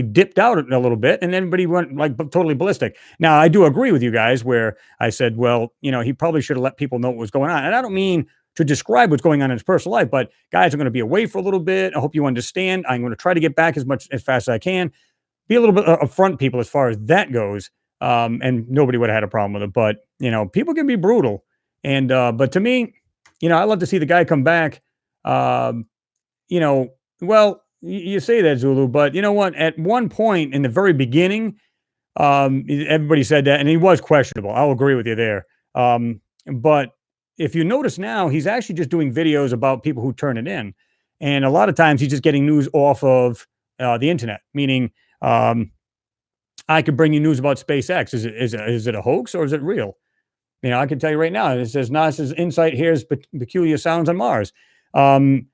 S1: dipped out a little bit, and everybody went like totally ballistic. Now, I do agree with you guys where I said, well, he probably should have let people know what was going on. And I don't mean to describe what's going on in his personal life, but guys, I'm going to be away for a little bit. I hope you understand. I'm going to try to get back as fast as I can. Be a little bit upfront, people, as far as that goes. And nobody would have had a problem with it. But people can be brutal. And but to me, I love to see the guy come back. Well, you say that, Zulu, but you know what? At one point in the very beginning, everybody said that, and he was questionable. I'll agree with you there. But if you notice now, he's actually just doing videos about people who turn it in. And a lot of times he's just getting news off of the internet, meaning I could bring you news about SpaceX. Is it a hoax or is it real? I can tell you right now. It says NASA's insight hears peculiar sounds on Mars, and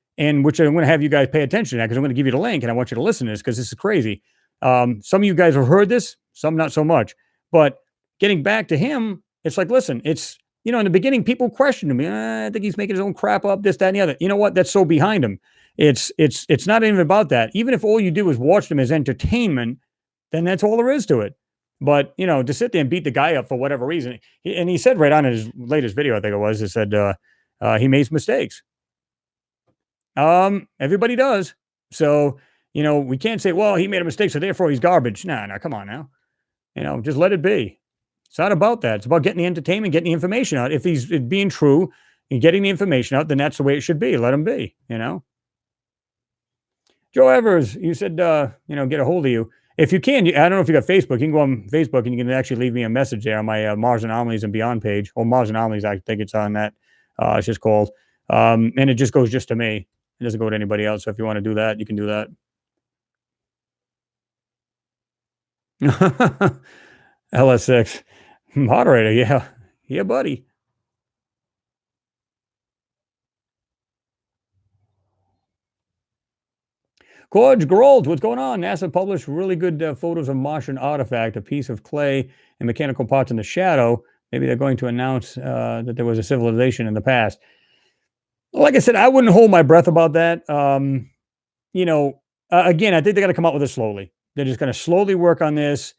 S1: which I'm going to have you guys pay attention to because I'm going to give you the link and I want you to listen to this because this is crazy. Some of you guys have heard this, some not so much. But getting back to him, it's like, listen, it's in the beginning, people questioned him. I think he's making his own crap up, this, that, and the other. You know what? That's so behind him. It's not even about that. Even if all you do is watch them as entertainment, then that's all there is to it. But to sit there and beat the guy up for whatever reason, and he said right on in his latest video, I think it was, he said he makes mistakes. Everybody does. So we can't say, well, he made a mistake, so therefore he's garbage. Nah, come on now. Just let it be. It's not about that. It's about getting the entertainment, getting the information out. If he's being true and getting the information out, then that's the way it should be. Let him be. Joe Evers, you said get a hold of you. If you can, I don't know if you got Facebook. You can go on Facebook and you can actually leave me a message there on my Mars Anomalies and Beyond page. Or Mars Anomalies, I think it's on that. It's just called. And it just goes just to me. It doesn't go to anybody else. So if you want to do that, you can do that. LS6. Moderator, yeah. Yeah, buddy. Gorge Grold, what's going on? NASA published really good photos of Martian artifact, a piece of clay and mechanical parts in the shadow. Maybe they're going to announce that there was a civilization in the past. Like I said, I wouldn't hold my breath about that. Again, I think they got to come out with it slowly. They're just going to slowly work on this,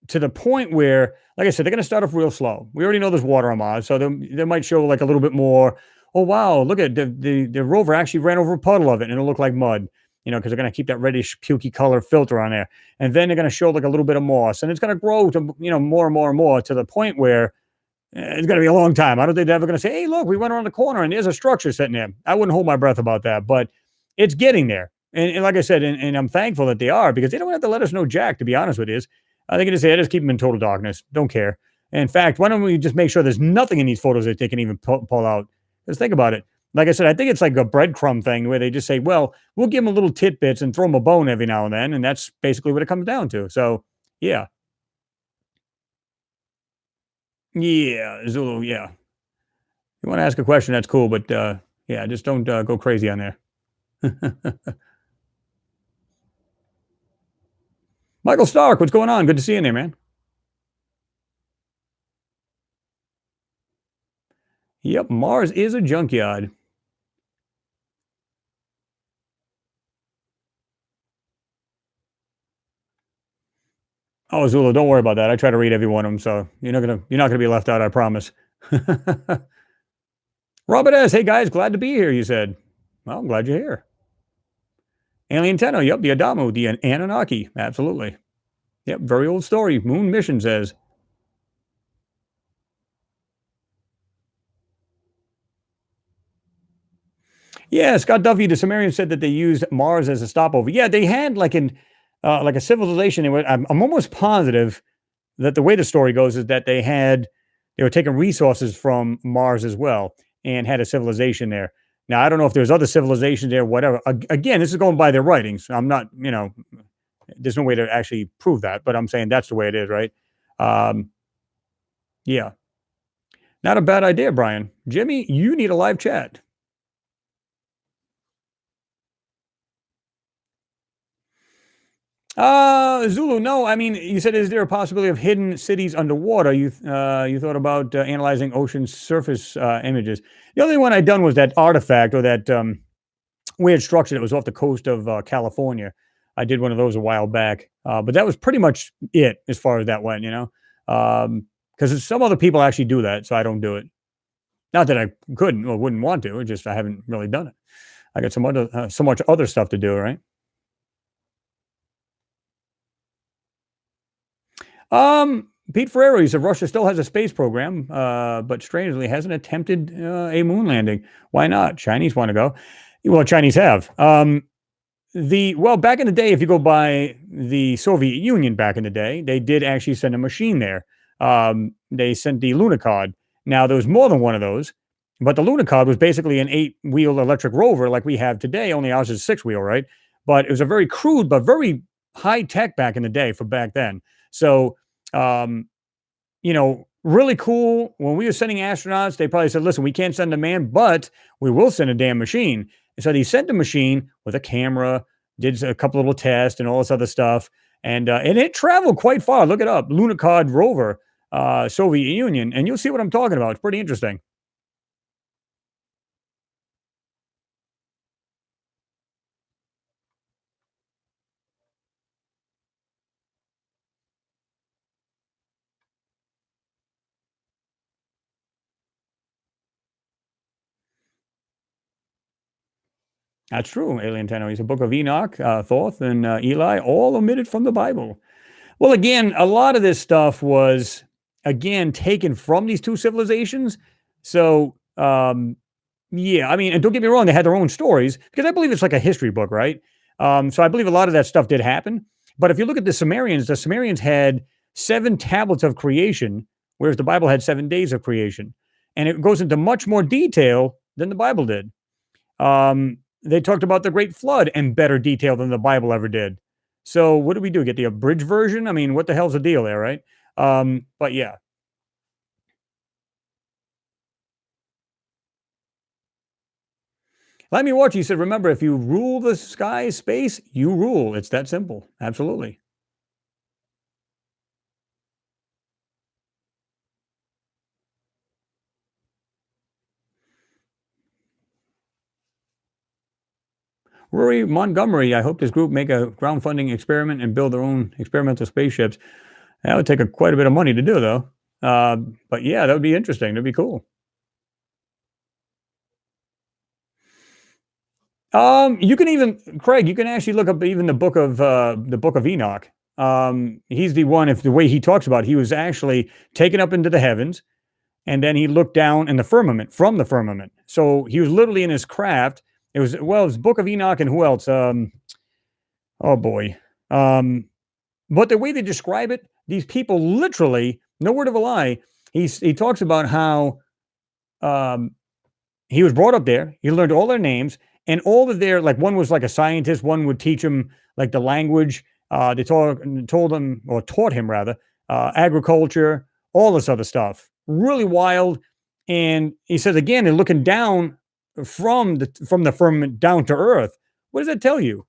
S1: to the point where, like I said, they're going to start off real slow. We already know there's water on Mars, so they might show like a little bit more. Oh, wow, look at the rover actually ran over a puddle of it and it'll look like mud, because they're going to keep that reddish, pukey color filter on there. And then they're going to show like a little bit of moss and it's going to grow to, more and more and more to the point where it's going to be a long time. I don't think they're ever going to say, hey, look, we went around the corner and there's a structure sitting there. I wouldn't hold my breath about that, but it's getting there. And like I said, and I'm thankful that they are because they don't have to let us know jack, to be honest with you. I think it is, just keep them in total darkness. Don't care. In fact, why don't we just make sure there's nothing in these photos that they can even pull out? Just think about it. Like I said, I think it's like a breadcrumb thing where they just say, well, we'll give them a little tidbits and throw them a bone every now and then. And that's basically what it comes down to. So, yeah. Yeah, Zulu, yeah. You want to ask a question, that's cool. But, yeah, just don't go crazy on there. Michael Stark, what's going on? Good to see you in there, man. Yep, Mars is a junkyard. Oh, Zulu, don't worry about that. I try to read every one of them, so you're not gonna be left out, I promise. Robert S. Hey guys, glad to be here, you said. Well, I'm glad you're here. Alien Tenno, yep, the Adamu, the Anunnaki, absolutely. Yep, very old story. Moon Mission says. Yeah, Scott Duffy, the Sumerian said that they used Mars as a stopover. Yeah, they had like a civilization. I'm almost positive that the way the story goes is that they were taking resources from Mars as well and had a civilization there. Now, I don't know if there's other civilizations there, whatever. Again, this is going by their writings. I'm not, there's no way to actually prove that, but I'm saying that's the way it is, right? Yeah. Not a bad idea, Brian. Jimmy, you need a live chat. Zulu, no. I mean, you said, is there a possibility of hidden cities underwater? You thought about analyzing ocean surface images. The only one I'd done was that artifact or that weird structure that was off the coast of California. I did one of those a while back, but that was pretty much it as far as that went, because some other people actually do that, so I don't do it. Not that I couldn't or wouldn't want to, just I haven't really done it. I got so much other stuff to do, right? Pete Ferrero, he said Russia still has a space program, but strangely hasn't attempted a moon landing. Why not? Chinese want to go. Well, Chinese have. Back in the day, if you go by the Soviet Union back in the day, they did actually send a machine there. They sent the Lunicard. Now, there was more than one of those. But the Lunicod was basically an eight-wheel electric rover like we have today, only ours is six-wheel, right? But it was a very crude, but very high tech back in the day for back then. So, um, really cool. When we were sending astronauts, they probably said, listen, we can't send a man, but we will send a damn machine. And so they sent a machine with a camera, did a couple little tests and all this other stuff. And it traveled quite far. Look it up, Lunicod rover, Soviet Union, and you'll see what I'm talking about. It's pretty interesting. That's true. Alien Tenor. A book of Enoch, Thoth, and Eli, all omitted from the Bible. Well, again, a lot of this stuff was again taken from these two civilizations. So, yeah, I mean, and don't get me wrong, they had their own stories because I believe it's like a history book, right? So I believe a lot of that stuff did happen. But if you look at the Sumerians had seven tablets of creation, whereas the Bible had 7 days of creation, and it goes into much more detail than the Bible did. They talked about the Great Flood in better detail than the Bible ever did. So what do we do? Get the abridged version? I mean, what the hell's the deal there, right? But yeah, let me watch. You said, remember, if you rule the sky, space, you rule. It's that simple. Absolutely. Rory Montgomery, I hope this group make a ground funding experiment and build their own experimental spaceships. That would take quite a bit of money to do, though. But yeah, that would be interesting. That'd be cool. You can even Craig, you can actually look up even the book of Enoch. He's the one, if the way he talks about it, he was actually taken up into the heavens, and then he looked down in the firmament from the firmament. So he was literally in his craft. It was Book of Enoch and who else? Oh boy. Um, but the way they describe it, these people literally, no word of a lie, he talks about how um he was brought up there. He learned all their names and all of their like one was like a scientist. One would teach him like the language. Told him or taught him rather agriculture, all this other stuff. Really wild. And he says again, and looking down from the firmament down to earth. What does that tell you?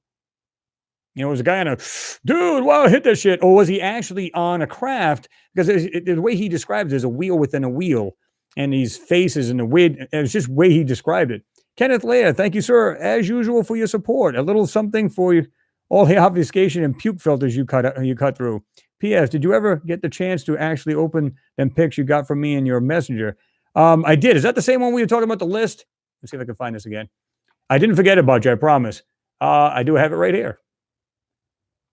S1: Was a guy on a dude, wow, hit that shit. Or was he actually on a craft? Because the way he describes it is a wheel within a wheel and these faces and the weird, it's just the way he described it. Kenneth Lair, thank you, sir, as usual, for your support. A little something for you, all the obfuscation and puke filters you cut through. P.S. Did you ever get the chance to actually open them pics you got from me in your messenger? I did. Is that the same one we were talking about the list? Let's see if I can find this again. I didn't forget about you, I promise. I do have it right here.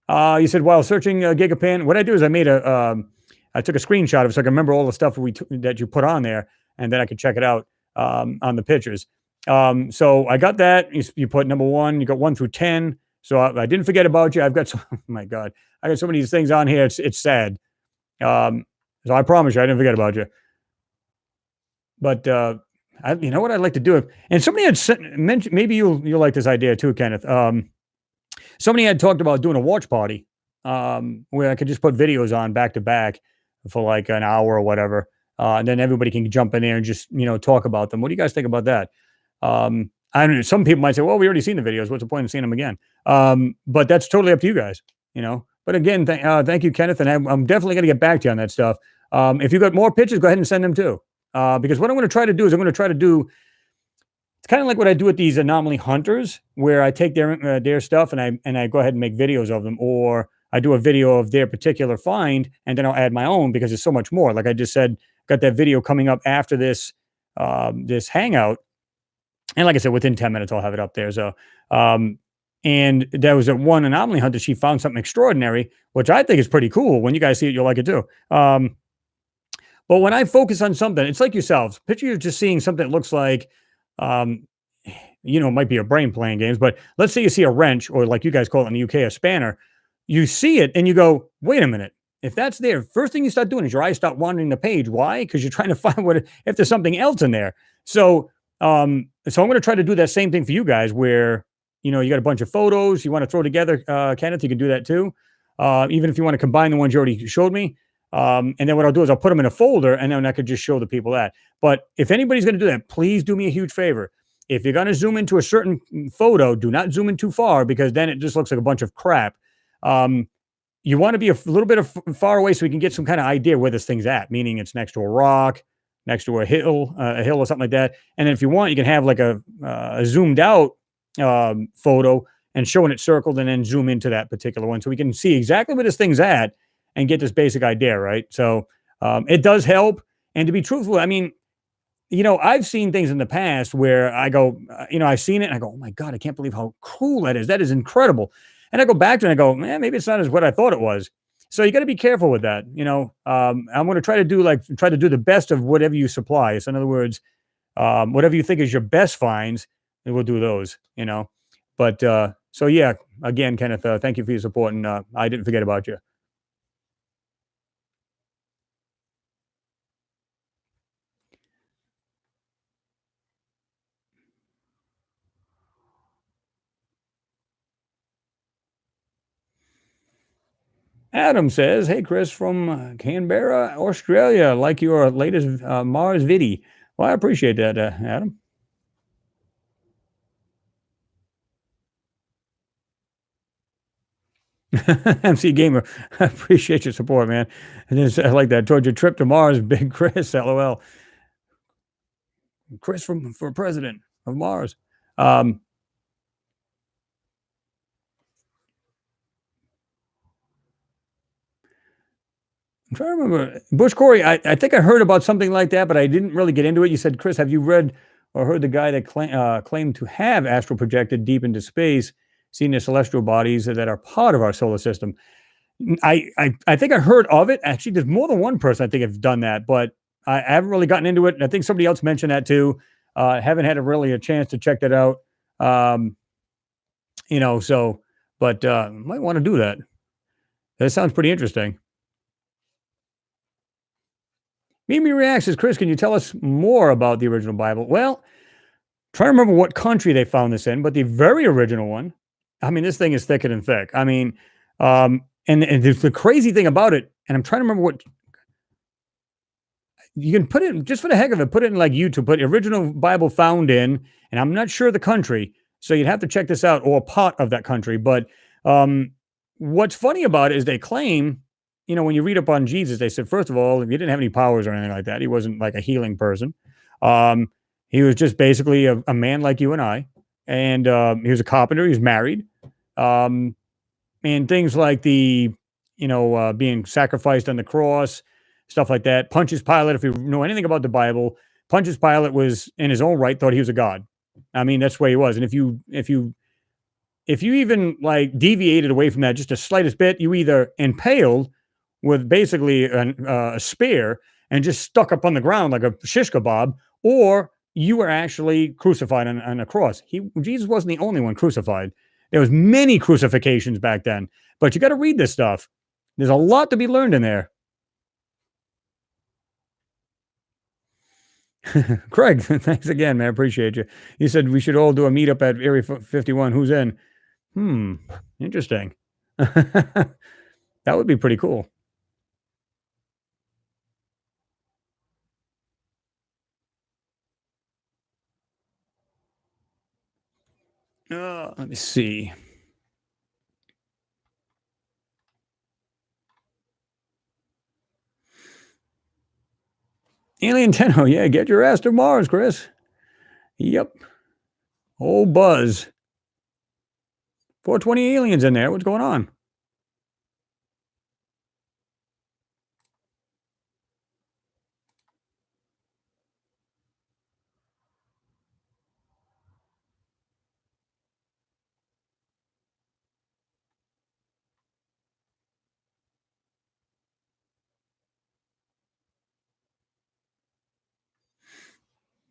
S1: You said while searching Gigapan, what I do is I took a screenshot of it so I can remember all the stuff that you put on there, and then I could check it out on the pictures. So I got that. You put number one. You got 1 through 10. So I didn't forget about you. I've got oh my God, I got so many of these things on here. It's sad. So I promise you, I didn't forget about you. But you know what I'd like to do? And somebody had mentioned, maybe you'll like this idea too, Kenneth. Somebody had talked about doing a watch party where I could just put videos on back to back for like an hour or whatever. And then everybody can jump in there and just, talk about them. What do you guys think about that? I don't know. Some people might say, well, we already seen the videos. What's the point of seeing them again? But that's totally up to you guys. But again, thank you, Kenneth. And I'm definitely going to get back to you on that stuff. If you got more pictures, go ahead and send them too. Because what I'm going to try to do is I'm going to try to do it's kind of like what I do with these anomaly hunters, where I take their stuff and I go ahead and make videos of them, or I do a video of their particular find and then I'll add my own because there's so much more. Like I just said, got that video coming up after this hangout, and like I said, within 10 minutes I'll have it up there. So, and there was a one anomaly hunter. She found something extraordinary, which I think is pretty cool. When you guys see it, you'll like it too. But when I focus on something, it's like yourselves. Picture you just seeing something that looks like um, it might be your brain playing games, but let's say you see a wrench, or like you guys call it in the UK, a spanner. You see it and you go, wait a minute. If that's there, first thing you start doing is your eyes start wandering the page. Why? Because you're trying to find if there's something else in there. So I'm going to try to do that same thing for you guys, where you got a bunch of photos you want to throw together, Kenneth. You can do that too, even if you want to combine the ones you already showed me. And then what I'll do is I'll put them in a folder, and then I could just show the people that. But if anybody's going to do that, please do me a huge favor. If you're going to zoom into a certain photo, do not zoom in too far, because then it just looks like a bunch of crap. Um, you want to be a little bit of far away so we can get some kind of idea where this thing's at, meaning it's next to a rock, next to a hill or something like that. And then if you want, you can have like a zoomed out photo and showing it circled, and then zoom into that particular one so we can see exactly where this thing's at and get this basic idea, right? So it does help. And to be truthful, I mean, I've seen things in the past where I go, I've seen it and I go, oh my God, I can't believe how cool that is. That is incredible. And I go back to it and I go, man, maybe it's not as what I thought it was. So you got to be careful with that. I'm going to try to do the best of whatever you supply. So in other words, whatever you think is your best finds, we'll do those. But so yeah, again, Kenneth, thank you for your support. And I didn't forget about you. Adam says, "Hey Chris from Canberra, Australia. Like your latest Mars vidi." Well, I appreciate that, Adam. MC Gamer, I appreciate your support, man. I like that. Towards your trip to Mars, Big Chris, LOL. Chris for president of Mars. Um, I'm trying to remember. Bush Corey, I think I heard about something like that, but I didn't really get into it. You said, Chris, have you read or heard the guy that claimed to have astral projected deep into space, seen the celestial bodies that are part of our solar system? I think I heard of it. Actually, there's more than one person I think have done that, but I haven't really gotten into it. And I think somebody else mentioned that too. Haven't had a chance to check that out. Um, so but might want to do that. That sounds pretty interesting. Mimi reacts says, Chris, can you tell us more about the original Bible? Well, try to remember what country they found this in, but the very original one, I mean, this thing is thicker than thick. I mean, and the crazy thing about it, and I'm trying to remember what you can put it just for the heck of it, put it in like YouTube, put original Bible found in, and I'm not sure the country, so you'd have to check this out or part of that country. But what's funny about it is they claim, when you read up on Jesus, they said first of all, he didn't have any powers or anything like that. He wasn't like a healing person. Um, he was just basically a man like you and I, and he was a carpenter. He was married. Um, and things like being sacrificed on the cross, stuff like that. Pontius Pilate, if you know anything about the Bible, Pontius Pilate was in his own right thought he was a god. I mean, that's where he was. And if you even like deviated away from that just the slightest bit, you either impaled with basically a spear and just stuck up on the ground like a shish kebab, or you were actually crucified on a cross. Jesus wasn't the only one crucified. There was many crucifixions back then, but you got to read this stuff. There's a lot to be learned in there. Craig, thanks again, man. Appreciate you. You said we should all do a meetup at Area 51. Who's in? Interesting. That would be pretty cool. Let me see. Alien Tenno, yeah, get your ass to Mars, Chris. Yep. Oh, Buzz. 420 aliens in there. What's going on?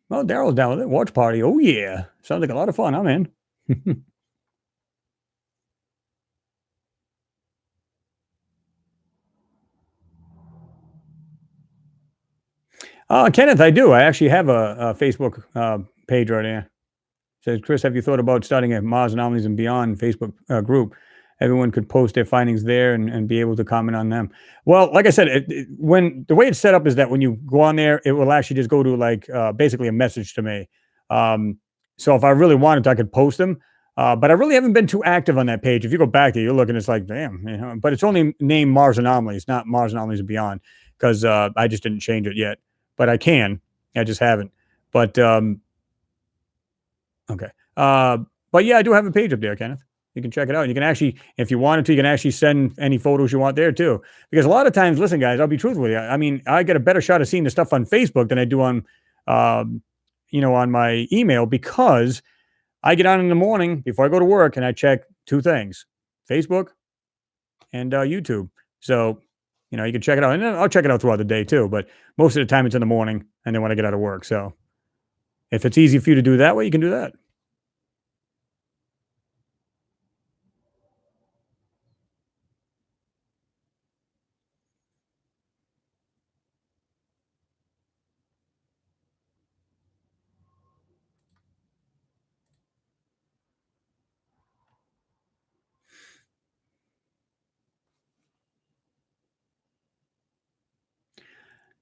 S1: Well, Daryl's down with it. Watch party. Oh, yeah. Sounds like a lot of fun. I'm in. Kenneth, I do. I actually have a Facebook page right there. Says, Chris, have you thought about starting a Mars Anomalies and Beyond Facebook group? Everyone could post their findings there and be able to comment on them. Well, like I said, when the way it's set up is that when you go on there, it will actually just go to like basically a message to me. Um, so if I really wanted to, I could post them. But I really haven't been too active on that page. If you go back there, you're looking, it's like, damn, but it's only named Mars Anomalies, not Mars Anomalies and Beyond, because I just didn't change it yet. But I can. I just haven't. But okay. But yeah, I do have a page up there, Kenneth. You can check it out. You can actually, if you wanted to, you can actually send any photos you want there too. Because a lot of times, listen, guys, I'll be truthful with you. I mean, I get a better shot of seeing the stuff on Facebook than I do on, um, on my email, because I get on in the morning before I go to work and I check two things: Facebook and YouTube. So, you can check it out, and then I'll check it out throughout the day too. But most of the time, it's in the morning and then when I get out of work. So, if it's easy for you to do that way, you can do that.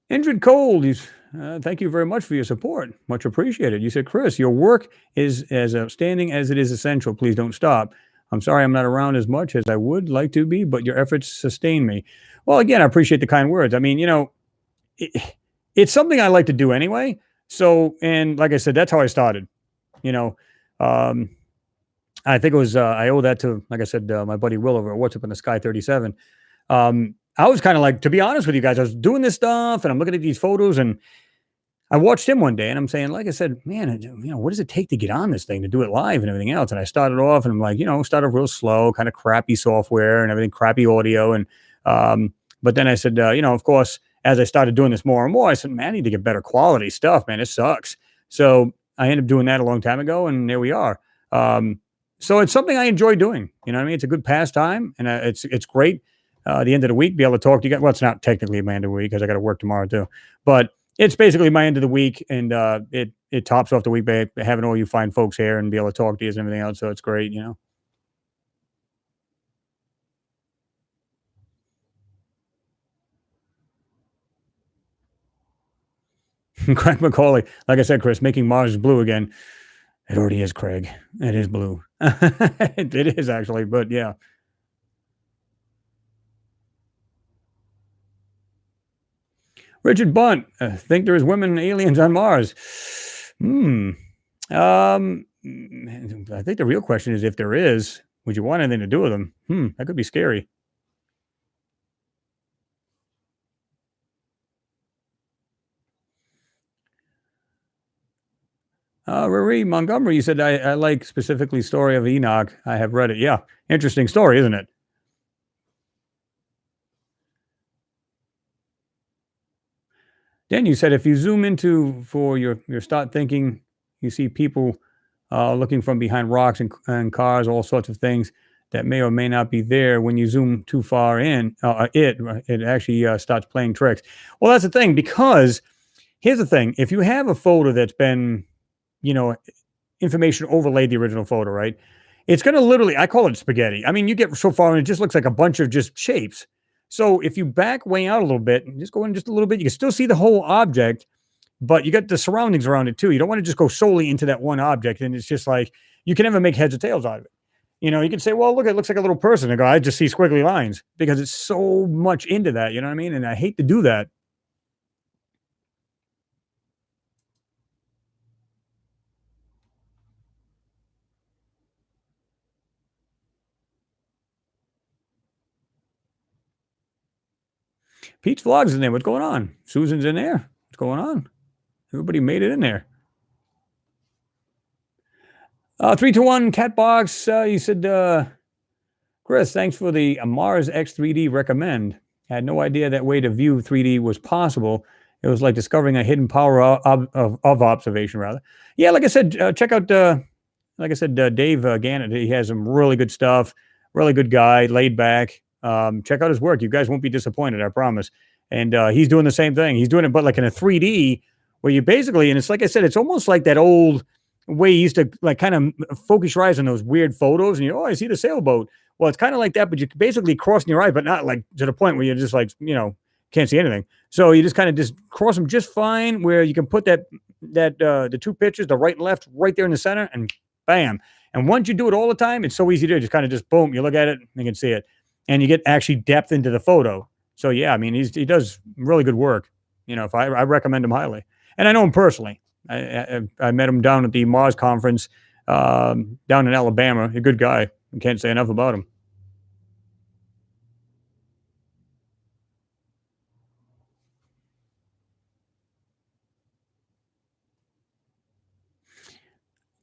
S1: Injured Cold, thank you very much for your support. Much appreciated. You said, Chris, your work is as outstanding as it is essential. Please don't stop. I'm sorry I'm not around as much as I would like to be, but your efforts sustain me. Well, again, I appreciate the kind words. I mean, it, it's something I like to do anyway. So, and like I said, that's how I started. You know, um, I think it was, I owe that to, like I said, my buddy Will over at What's Up in the Sky 37. I was kind of like, to be honest with you guys, I was doing this stuff and I'm looking at these photos, and I watched him one day and I'm saying, like I said, man, what does it take to get on this thing, to do it live and everything else? And I started off and I'm like, started real slow, kind of crappy software and everything, crappy audio. And, but then I said, of course, as I started doing this more and more, I said, man, I need to get better quality stuff, man. It sucks. So I ended up doing that a long time ago, and there we are. So it's something I enjoy doing. You know what I mean? It's a good pastime, and it's great. The end of the week, be able to talk to you guys. Well, it's not technically my end of the week because I got to work tomorrow too, but it's basically my end of the week, and it tops off the week by having all you fine folks here and be able to talk to you and everything else. So it's great, Craig Macaulay, like I said, Chris, making Mars blue again. It already is, Craig. It is blue. It is actually, but yeah. Richard Bunt, think there's women and aliens on Mars. Hmm. Um, I think the real question is, if there is, would you want anything to do with them? That could be scary. Marie Montgomery, you said, I like specifically Story of Enoch. I have read it. Yeah. Interesting story, isn't it? Dan, you said if you zoom into for your start thinking, you see people looking from behind rocks and cars, all sorts of things that may or may not be there. When you zoom too far in, it actually starts playing tricks. Well, that's the thing, because here's the thing: if you have a photo that's been, you know, information overlaid the original photo, right? It's going to literally, I call it spaghetti. I mean, you get so far and it just looks like a bunch of just shapes. So if you back way out a little bit and just go in just a little bit, you can still see the whole object, but you got the surroundings around it too. You don't want to just go solely into that one object. And it's just like, you can never make heads or tails out of it. You can say, well, look, it looks like a little person. And go, I just see squiggly lines, because it's so much into that. You know what I mean? And I hate to do that. Pete's Vlogs in there. What's going on? Susan's in there. What's going on? Everybody made it in there. 321 Catbox. You said, Chris, thanks for the Mars X3D recommend. I had no idea that way to view 3D was possible. It was like discovering a hidden power of observation, rather. Yeah, like I said, check out, like I said, Dave Gannett. He has some really good stuff. Really good guy, laid back. Check out his work. You guys won't be disappointed, I promise. and he's doing the same thing. He's doing it, but like in a 3D, where you basically, and it's like I said, it's almost like that old way you used to like kind of focus your eyes on those weird photos, and I see the sailboat. Well, it's kind of like that, but you're basically crossing your eyes, but not like to the point where you're just like can't see anything. So you just kind of just cross them just fine, where you can put the two pictures, the right and left, right there in the center, and bam. And once you do it all the time, it's so easy to do. Just kind of just boom, you look at it, you can see it, and you get actually depth into the photo. So yeah, I mean, he does really good work. If I recommend him highly, and I know him personally. I met him down at the Mars conference down in Alabama. A good guy. I can't say enough about him.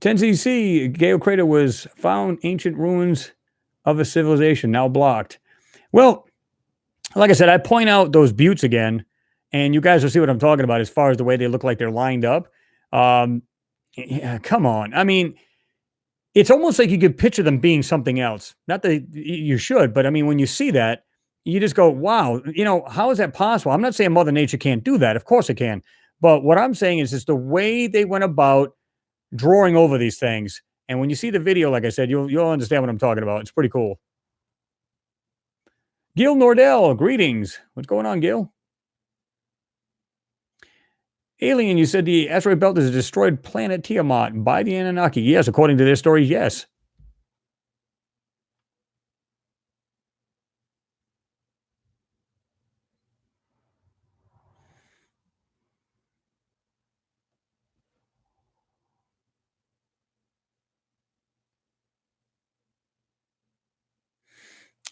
S1: Tennessee Gale Crater was found ancient ruins of a civilization now blocked. Well, like I said, I point out those buttes again, and you guys will see what I'm talking about as far as the way they look like they're lined up. Um, yeah, come on. I mean, it's almost like you could picture them being something else. Not that you should, but I mean, when you see that, you just go, wow, how is that possible? I'm not saying Mother Nature can't do that. Of course it can. But what I'm saying is the way they went about drawing over these things. And when you see the video, like I said, you'll understand what I'm talking about. It's pretty cool. Gil Nordell, greetings. What's going on, Gil? Alien, you said the asteroid belt is a destroyed planet Tiamat by the Anunnaki. Yes, according to their story, yes.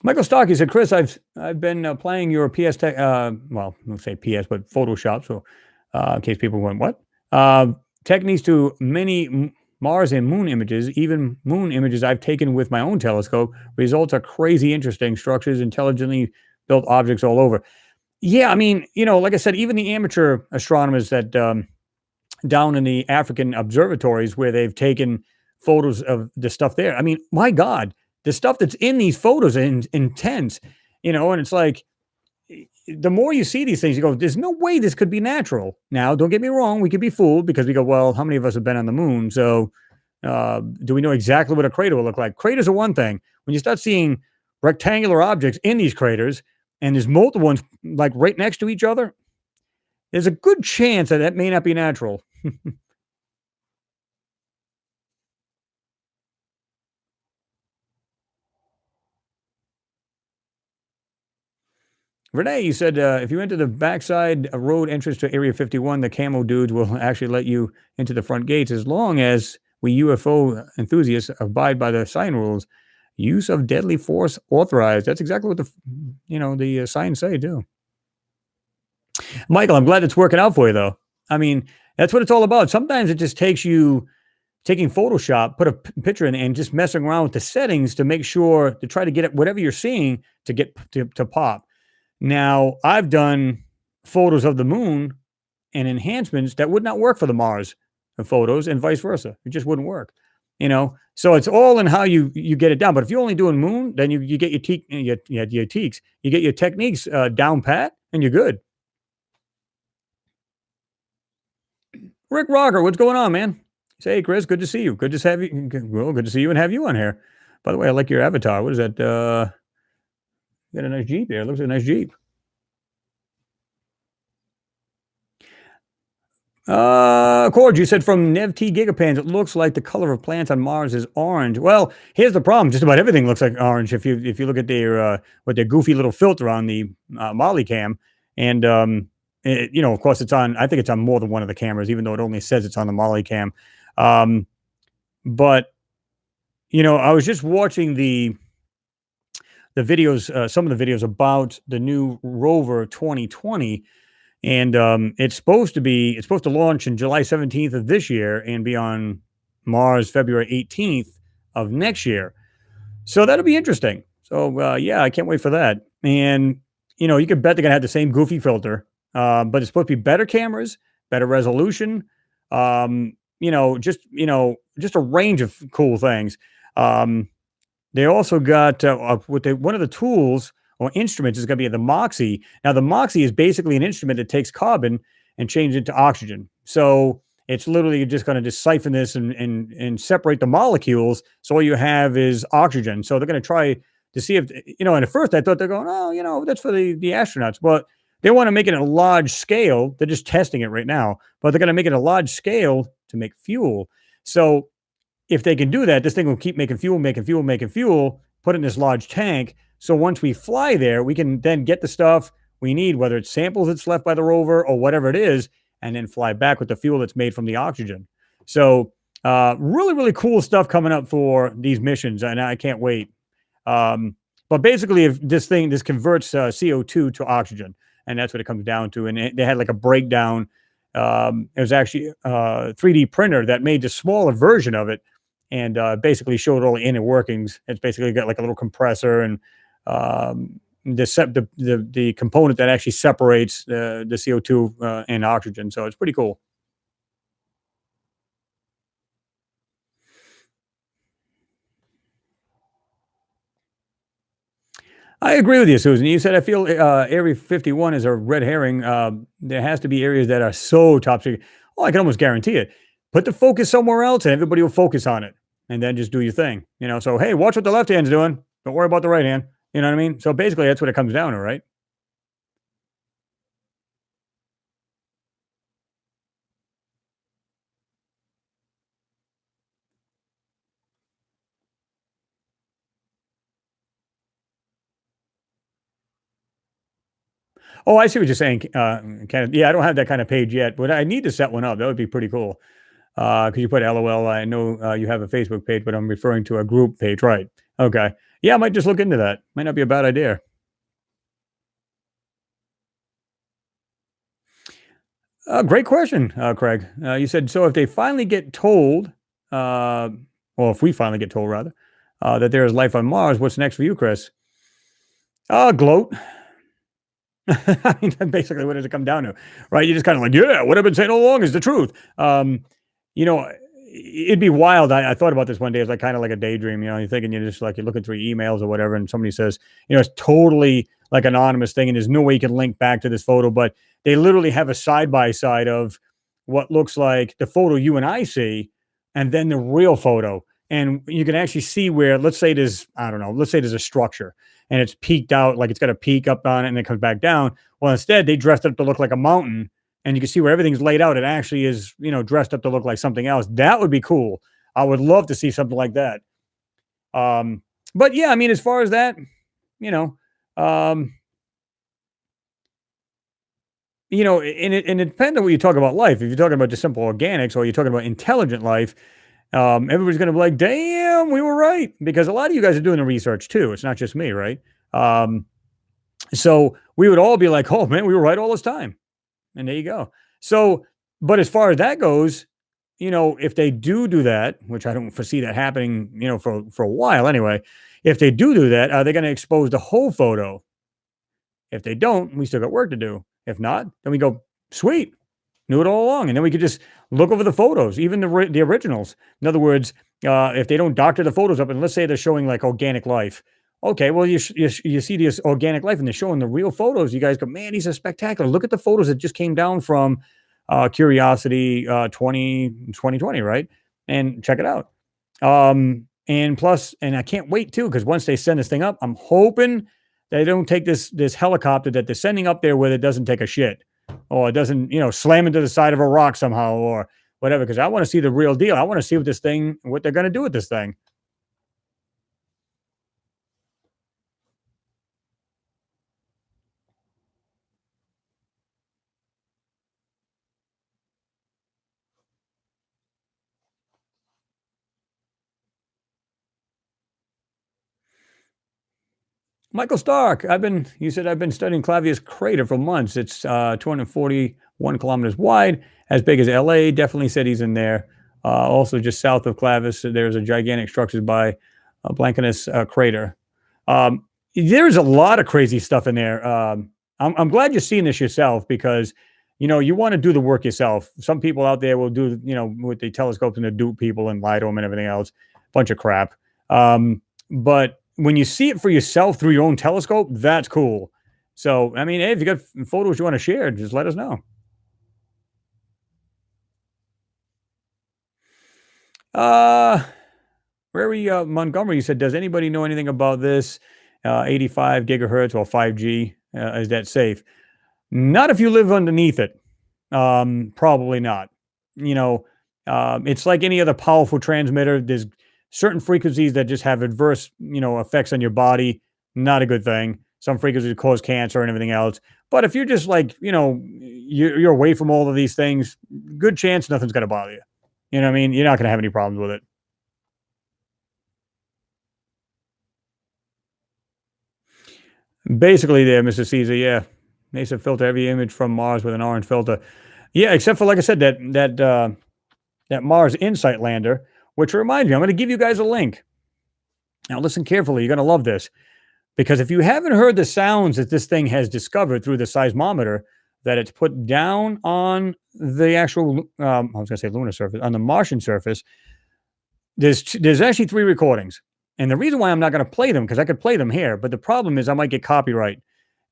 S1: Michael Stocky said, Chris, I've been playing your PS Tech, let's say PS, but Photoshop. So, in case people went, what? Techniques to many Mars and moon images, even moon images I've taken with my own telescope. Results are crazy interesting. Structures, intelligently built objects all over. Yeah, I mean, like I said, even the amateur astronomers that down in the African observatories where they've taken photos of the stuff there. I mean, my God, the stuff that's in these photos is intense, and it's like the more you see these things, you go, there's no way this could be natural. Now, don't get me wrong, we could be fooled because we go, well, how many of us have been on the moon? So do we know exactly what a crater will look like? Craters are one thing. When you start seeing rectangular objects in these craters and there's multiple ones like right next to each other, there's a good chance that may not be natural. Renee, you said if you enter the backside road entrance to Area 51, the camo dudes will actually let you into the front gates as long as we UFO enthusiasts abide by the sign rules. Use of deadly force authorized. That's exactly what the signs say too. Michael, I'm glad it's working out for you though. I mean, that's what it's all about. Sometimes it just takes you taking Photoshop, put a picture in, and just messing around with the settings to make sure to try to get it whatever you're seeing to get to pop. Now, I've done photos of the moon and enhancements that would not work for the Mars photos and vice versa. It just wouldn't work, So it's all in how you get it down. But if you're only doing moon, then you get your teaks, you get your techniques down pat, and you're good. Rick Rocker, what's going on, man? Say, hey, Chris, good to see you. Good to have you. Well, good to see you and have you on here. By the way, I like your avatar. What is that? You got a nice Jeep there. Looks like a nice Jeep. Cord, you said from NevT Gigapans, it looks like the color of plants on Mars is orange. Well, here's the problem: just about everything looks like orange if you look at their with their goofy little filter on the Molly cam, and of course, it's on. I think it's on more than one of the cameras, even though it only says it's on the Molly cam. But I was just watching the videos, some of the videos about the new rover 2020. And it's supposed to launch in July 17th of this year and be on Mars February 18th of next year. So that'll be interesting. So yeah, I can't wait for that. And you could bet they're gonna have the same goofy filter, but it's supposed to be better cameras, better resolution. Just a range of cool things. They also got one of the tools or instruments is going to be the Moxie. Now, the Moxie is basically an instrument that takes carbon and changes it to oxygen. So it's literally just going to just siphon this and separate the molecules. So all you have is oxygen. So they're going to try to see if, and at first I thought they're going, oh, that's for the astronauts. But they want to make it at a large scale. They're just testing it right now, but they're going to make it a large scale to make fuel. So if they can do that, this thing will keep making fuel, making fuel, making fuel, put it in this large tank. So once we fly there, we can then get the stuff we need, whether it's samples that's left by the rover or whatever it is, and then fly back with the fuel that's made from the oxygen. So really, really cool stuff coming up for these missions, and I can't wait. But basically, if this converts CO2 to oxygen, and that's what it comes down to. And they had like a breakdown. It was actually a 3D printer that made the smaller version of it, and basically showed all the inner workings. It's basically got like a little compressor and the component that actually separates the CO2 and oxygen. So it's pretty cool. I agree with you, Susan. You said I feel Area 51 is a red herring. There has to be areas that are so top secret. Oh, I can almost guarantee it. Put the focus somewhere else, and everybody will focus on it, and then just do your thing. So hey, watch what the left hand's doing. Don't worry about the right hand. You know what I mean? So basically, that's what it comes down to, right? Oh, I see what you're saying. Yeah, I don't have that kind of page yet, but I need to set one up. That would be pretty cool. Could you put LOL? I know you have a Facebook page, but I'm referring to a group page, right? Okay. Yeah, I might just look into that. Might not be a bad idea. Great question, Craig. You said, so if they finally get told, or if we finally get told, rather, that there is life on Mars, what's next for you, Chris? Gloat. I mean, that's basically what does it come down to, right? You're just kind of like, yeah, what I've been saying all along is the truth. You know, it'd be wild. I thought about this one day. It's like kind of like a daydream. You're thinking you're looking through emails or whatever, and somebody says, it's totally like anonymous thing, and there's no way you can link back to this photo, but they literally have a side by side of what looks like the photo you and I see, and then the real photo, and you can actually see where, let's say there's, I don't know, let's say there's a structure and it's peaked out, like it's got a peak up on it and it comes back down. Well, instead they dressed it up to look like a mountain, and you can see where everything's laid out. It actually is, dressed up to look like something else. That would be cool. I would love to see something like that. But yeah, I mean, as far as that, you know, um, and it depends on what you talk about life. If you're talking about just simple organics or you're talking about intelligent life, everybody's going to be like, damn, we were right. Because a lot of you guys are doing the research too. It's not just me, right? So we would all be like, oh man, we were right all this time. And there you go. So, but as far as that goes, if they do that, which I don't foresee that happening, for a while anyway, if they do that, are they going to expose the whole photo? If they don't, we still got work to do. If not, then we go, sweet, knew it all along. And then we could just look over the photos, even the originals. In other words, if they don't doctor the photos up, and let's say they're showing like organic life. Okay, well, you see this organic life and they're showing the real photos. You guys go, man, these are spectacular. Look at the photos that just came down from Curiosity 2020, right? And check it out. And plus, and I can't wait too, because once they send this thing up, I'm hoping they don't take this helicopter that they're sending up there where it doesn't take a shit, or it doesn't, slam into the side of a rock somehow or whatever, because I want to see the real deal. I want to see what they're going to do with this thing. Michael Stark, you said I've been studying Clavius crater for months. It's 241 kilometers wide, as big as LA. Definitely said he's in there. Also, just south of Clavis, there's a gigantic structure by Blancanus crater. There's a lot of crazy stuff in there. I'm glad you're seeing this yourself, because, you want to do the work yourself. Some people out there will do, with the telescopes and to dupe people and lie to them and everything else. Bunch of crap. But when you see it for yourself through your own telescope, that's cool. So, I mean, hey, if you got photos you want to share, just let us know. Uh, Prairie Montgomery said, "Does anybody know anything about this 85 gigahertz or 5G? Is that safe? Not if you live underneath it. Probably not. You know, it's like any other powerful transmitter. There's certain frequencies that just have adverse, effects on your body. Not a good thing. Some frequencies cause cancer and everything else. But if you're just like, you're away from all of these things, good chance nothing's going to bother you. You know what I mean? You're not going to have any problems with it. Basically, there, Mr. Caesar. Yeah, NASA filter every image from Mars with an orange filter. Yeah, except for like I said, that Mars Insight lander, which reminds me, I'm going to give you guys a link. Now, listen carefully. You're going to love this because if you haven't heard the sounds that this thing has discovered through the seismometer that it's put down on the actual, I was going to say lunar surface, on the Martian surface, there's actually three recordings. And the reason why I'm not going to play them, because I could play them here, but the problem is I might get copyright,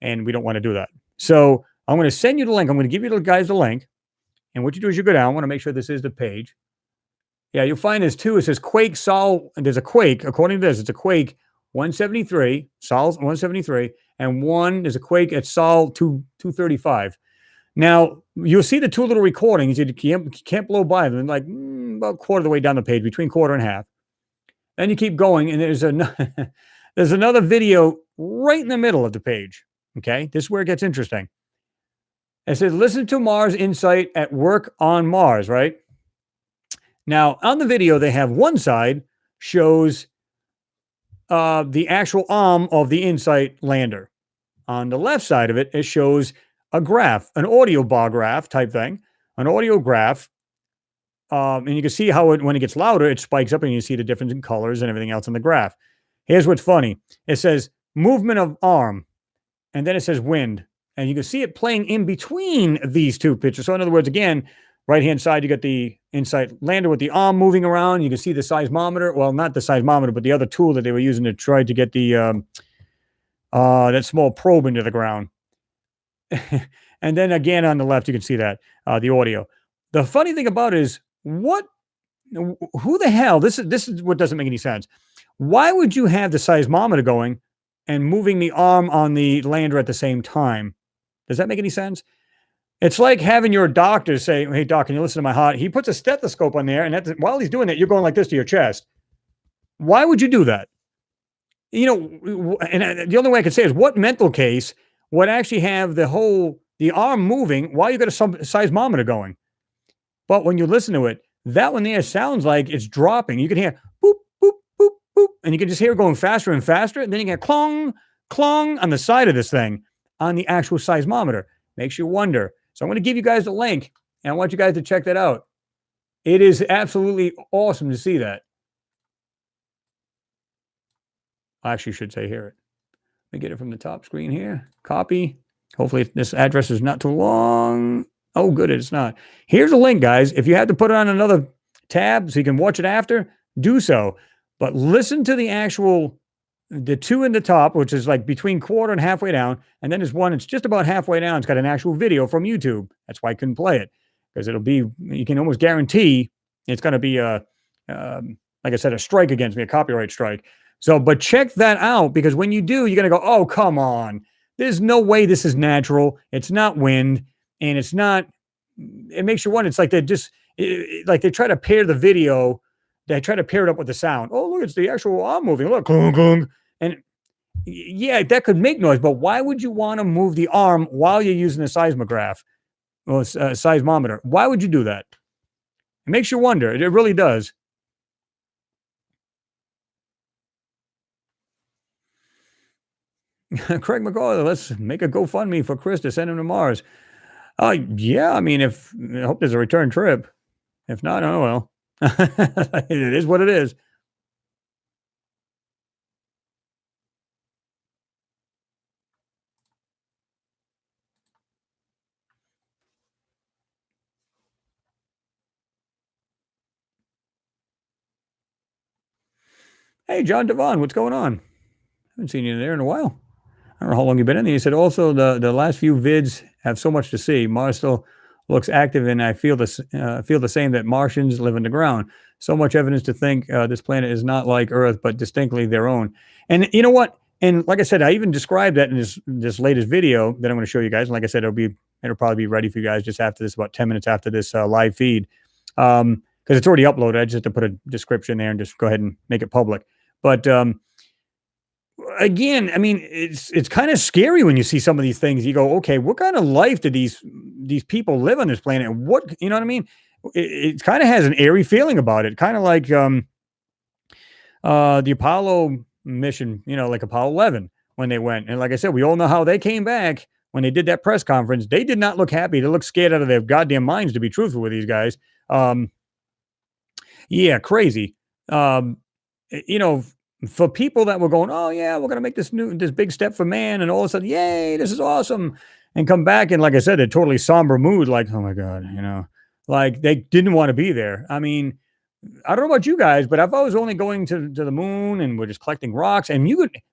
S1: and we don't want to do that. So I'm going to send you the link. I'm going to give you guys the link. And what you do is you go down. I want to make sure this is the page. Yeah, you'll find this too. It says Quake Sol. There's a Quake. According to this, it's a Quake 173, Sol 173, and there's a Quake at Sol 235. Now, you'll see the two little recordings. You can't blow by them. Like about quarter of the way down the page, between quarter and half. Then you keep going, and there's another video right in the middle of the page. Okay, this is where it gets interesting. It says, "Listen to Mars Insight at work on Mars." Right now, on the video, they have one side shows the actual arm of the Insight lander. On the left side of it, it shows a graph, an audio bar graph type thing, an audio graph. And you can see how when it gets louder, it spikes up and you see the difference in colors and everything else on the graph. Here's what's funny. It says movement of arm, and then it says wind. And you can see it playing in between these two pictures. So in other words, again, right-hand side, you got the Insight lander with the arm moving around. You can see the seismometer. Well, not the seismometer, but the other tool that they were using to try to get the that small probe into the ground. And then again on the left, you can see that the audio. The funny thing about it is who the hell? This is what doesn't make any sense. Why would you have the seismometer going and moving the arm on the lander at the same time? Does that make any sense? It's like having your doctor say, "Hey, doc, can you listen to my heart?" He puts a stethoscope on there, and while he's doing that, you're going like this to your chest. Why would you do that? And the only way I could say is what mental case would actually have the arm moving while you got a seismometer going? But when you listen to it, that one there sounds like it's dropping. You can hear boop, boop, boop, boop, and you can just hear it going faster and faster. And then you get clong, clong on the side of this thing on the actual seismometer. Makes you wonder. So I'm going to give you guys the link, and I want you guys to check that out. It is absolutely awesome to see that. I actually should say hear it. Let me get it from the top screen here. Copy. Hopefully this address is not too long. Oh, good, it's not. Here's a link, guys. If you had to put it on another tab so you can watch it after, do so. But listen to the two in the top, which is like between quarter and halfway down. And then there's one, it's just about halfway down. It's got an actual video from YouTube. That's why I couldn't play it. Because you can almost guarantee it's going to be like I said, a strike against me, a copyright strike. So, but check that out because when you do, you're going to go, oh, come on. There's no way this is natural. It's not wind. And it's not, it makes you wonder. It's like like they try to pair the video. They try to pair it up with the sound. Oh, look, it's the actual arm moving. Look, glung, glung. And yeah, that could make noise, but why would you want to move the arm while you're using a seismograph or a seismometer? Why would you do that? It makes you wonder. It really does. Craig McCauley, let's make a GoFundMe for Chris to send him to Mars. Yeah, I mean, I hope there's a return trip. If not, oh well. It is what it is. Hey, John Devon, what's going on? Haven't seen you there in a while. I don't know how long you've been in there. He said also the last few vids have so much to see. Mars still looks active, and I feel the same that Martians live underground. So much evidence to think this planet is not like Earth, but distinctly their own. And you know what? And like I said, I even described that in this latest video that I'm going to show you guys. And like I said, it'll probably be ready for you guys just after this, about 10 minutes after this live feed, because it's already uploaded. I just have to put a description there and just go ahead and make it public. But again, I mean, it's kind of scary when you see some of these things. You go, okay, what kind of life do these people live on this planet? And what, you know what I mean? It kind of has an airy feeling about it, kind of like the Apollo mission, like Apollo 11 when they went. And like I said, we all know how they came back when they did that press conference. They did not look happy. They looked scared out of their goddamn minds, to be truthful with these guys. Yeah, crazy. Um, you know, for people that were going, oh yeah, we're gonna make this big step for man, and all of a sudden, yay, this is awesome, and come back and like I said, a totally somber mood, like, oh my god, like they didn't want to be there. I mean, I don't know about you guys, but if I was only going to the moon and we're just collecting rocks, and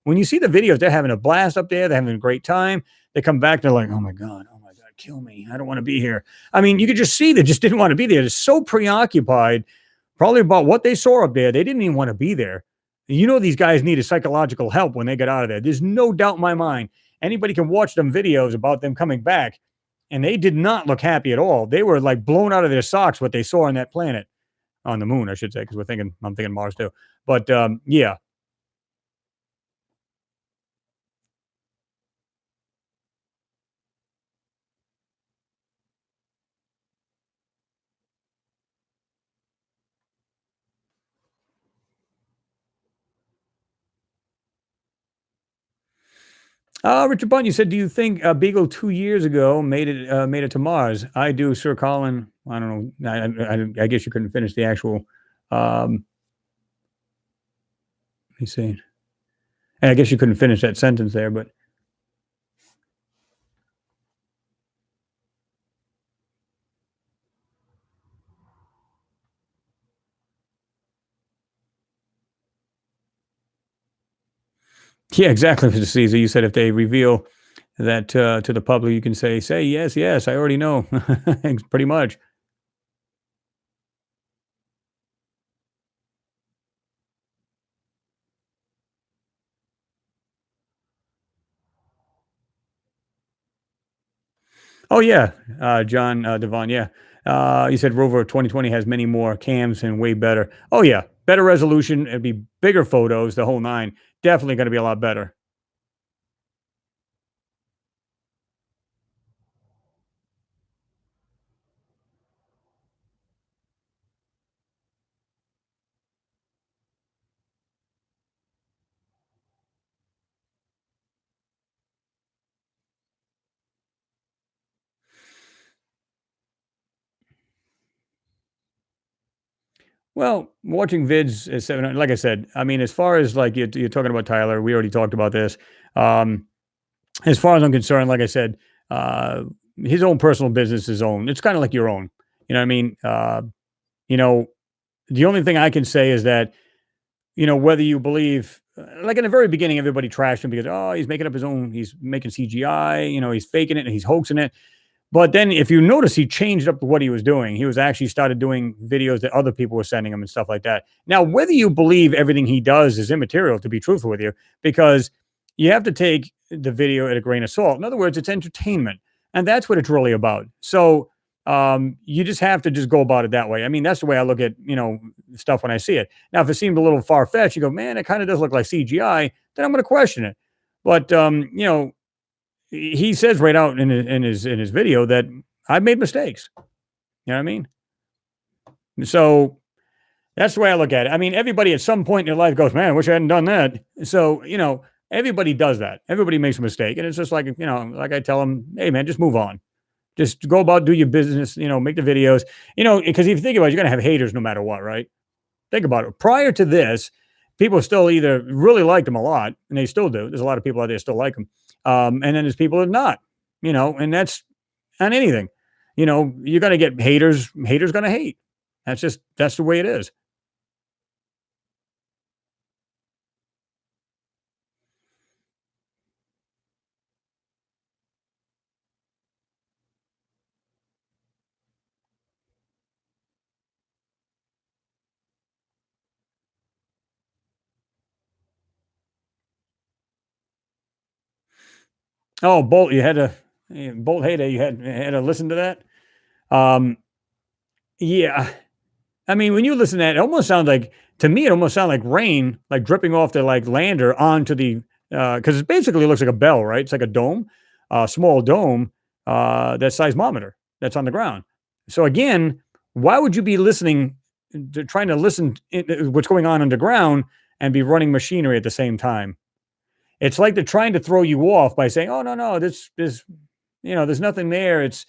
S1: when you see the videos, they're having a blast up there, they're having a great time. They come back, they're like, oh my god, kill me, I don't want to be here. I mean, you could just see they just didn't want to be there. They're so preoccupied, probably about what they saw up there. They didn't even want to be there. These guys needed psychological help when they got out of there. There's no doubt in my mind. Anybody can watch them videos about them coming back, and they did not look happy at all. They were like blown out of their socks what they saw on that planet, on the moon, I should say, because I'm thinking Mars too. But yeah. Richard Bunt, you said, do you think Beagle 2 years ago made it to Mars? I do, Sir Colin. I don't know. I guess you couldn't finish the actual. Let me see. I guess you couldn't finish that sentence there, but yeah, exactly, Mr. Caesar. You said if they reveal that to the public, you can say yes, yes. I already know, pretty much. Oh yeah, John Devon. Yeah, you said Rover 2020 has many more cams and way better. Oh yeah, better resolution. It'd be bigger photos. The whole nine. Definitely going to be a lot better. Well, watching vids is 700. Like I said, I mean, as far as like you're talking about Tyler, we already talked about this. Um, as far as I'm concerned, like I said, uh, his own personal business is own. It's kind of like your own. You know what I mean? You know, the only thing I can say is that, whether you believe, like in the very beginning, everybody trashed him because, oh, he's making up his own, he's making CGI, he's faking it and he's hoaxing it. But then if you notice, he changed up what he was doing. He was actually started doing videos that other people were sending him and stuff like that. Now, whether you believe everything he does is immaterial, to be truthful with you, because you have to take the video at a grain of salt. In other words, it's entertainment. And that's what it's really about. So you just have to just go about it that way. I mean, that's the way I look at, stuff when I see it. Now, if it seemed a little far fetched, you go, man, it kind of does look like CGI, then I'm going to question it. But, he says right out in his video that I've made mistakes. You know what I mean? So that's the way I look at it. I mean, everybody at some point in their life goes, man, I wish I hadn't done that. So, everybody does that. Everybody makes a mistake. And it's just like, like I tell them, hey man, just move on. Just go about, do your business, make the videos, because if you think about it, you're going to have haters no matter what, right? Think about it. Prior to this, people still either really liked him a lot, and they still do. There's a lot of people out there still like him. And then there's people that not, and that's on anything. You're going to get haters going to hate. That's the way it is. Oh, Bolt, you had to Bolt Heyday, you had to listen to that? Um, yeah. I mean, when you listen to that, it almost sounds like to me, it almost sounds like rain, like dripping off the like lander onto the because it basically looks like a bell, right? It's like a dome, a small dome, that seismometer that's on the ground. So again, why would you be listening to trying to listen what's going on underground and be running machinery at the same time? It's like they're trying to throw you off by saying, "Oh, no, no, this there's nothing there. This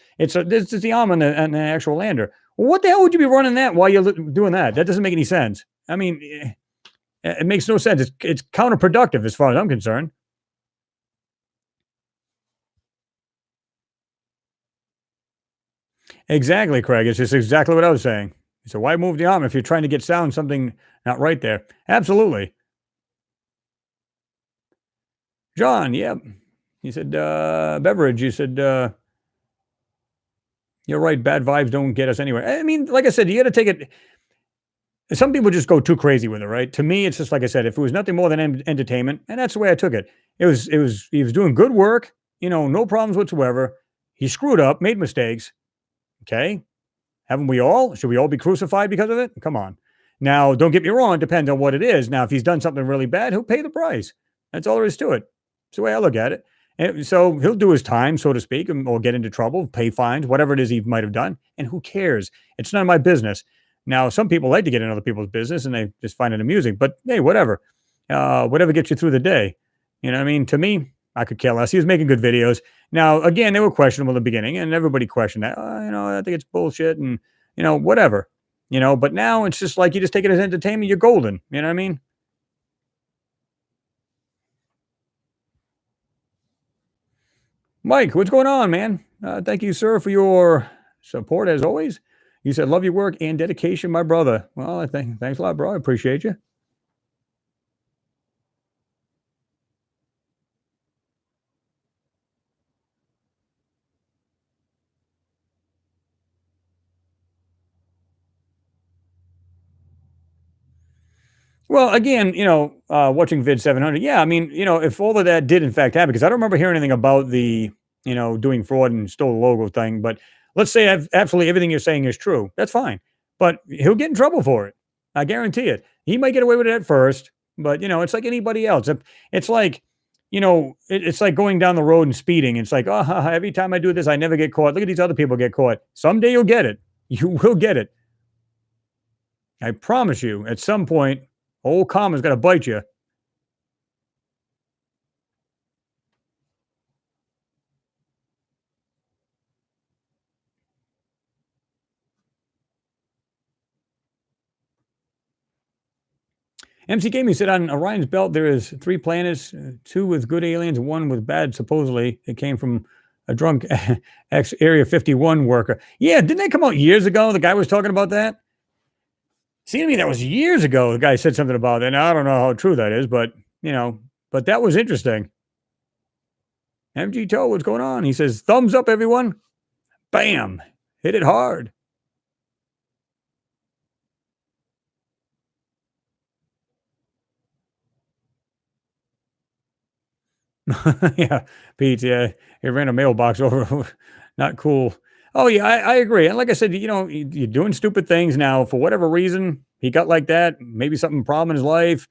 S1: is the arm on the actual lander." Well, what the hell would you be running that while you're doing that? That doesn't make any sense. I mean, it makes no sense. It's counterproductive as far as I'm concerned. Exactly, Craig. It's just exactly what I was saying. So why move the arm if you're trying to get sound something not right there? Absolutely. John, yeah. He said, beverage. You said, you're right. Bad vibes don't get us anywhere. I mean, like I said, you got to take it. Some people just go too crazy with it, right? To me, it's just like I said, if it was nothing more than entertainment, and that's the way I took it. He was doing good work, no problems whatsoever. He screwed up, made mistakes. Okay, haven't we all? Should we all be crucified because of it? Come on. Now, don't get me wrong. It depends on what it is. Now, if he's done something really bad, he'll pay the price. That's all there is to it. It's the way I look at it. And so he'll do his time, so to speak, or get into trouble, pay fines, whatever it is he might have done. And who cares? It's none of my business. Now, some people like to get in other people's business and they just find it amusing. But hey, whatever. Whatever gets you through the day. You know what I mean? To me, I could care less. He was making good videos. Now, again, they were questionable in the beginning, and everybody questioned that. Oh, I think it's bullshit and, whatever. But now it's just like you just take it as entertainment, you're golden. You know what I mean? Mike, what's going on, man? Thank you, sir, for your support as always. You said, love your work and dedication, my brother. Well, I think, thanks a lot, bro. I appreciate you. Well, again, watching Vid 700, yeah, I mean, if all of that did in fact happen, because I don't remember hearing anything about the, doing fraud and stole the logo thing, but let's say absolutely everything you're saying is true. That's fine. But he'll get in trouble for it. I guarantee it. He might get away with it at first, but, it's like anybody else. It's like, it's like going down the road and speeding. It's like, oh, every time I do this, I never get caught. Look at these other people get caught. Someday you'll get it. You will get it. I promise you, at some point, old karma's gonna bite you. MC Gaming said on Orion's belt there is three planets, two with good aliens, and one with bad. Supposedly, it came from a drunk ex Area 51 worker. Yeah, didn't that come out years ago? The guy was talking about that. Seemed to me that was years ago. The guy said something about it, and I don't know how true that is, but but that was interesting. MG Toe, what's going on? He says, thumbs up, everyone. Bam, hit it hard. Yeah, Pete. Yeah, he ran a mailbox over. Not cool. Oh yeah, I agree. And like I said, you're doing stupid things now for whatever reason. He got like that. Maybe something problem in his life.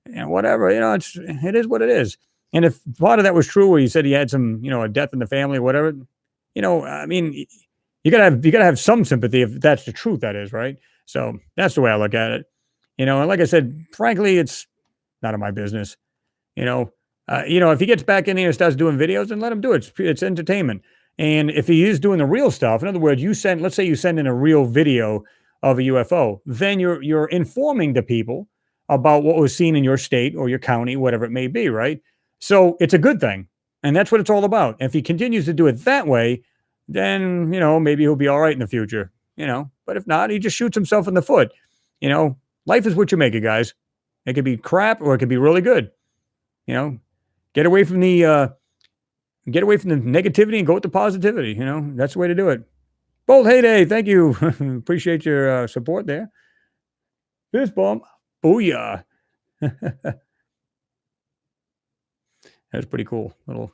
S1: Whatever. It is what it is. And if part of that was true, where he said he had some, a death in the family or whatever, I mean, you gotta have some sympathy if that's the truth. That is right. So that's the way I look at it. And like I said, frankly, it's none of my business. You know, if he gets back in there and starts doing videos, then let him do it. It's entertainment. And if he is doing the real stuff, in other words, let's say you send in a real video of a UFO, then you're informing the people about what was seen in your state or your county, whatever it may be, right? So it's a good thing, and that's what it's all about. If he continues to do it that way, then maybe he'll be all right in the future. But if not, he just shoots himself in the foot. You know, life is what you make it, guys. It could be crap or it could be really good. You know, Get away from the negativity and go with the positivity. That's the way to do it. Bold heyday, thank you. Appreciate your support there. Fist bump. Booyah. That's pretty cool. Little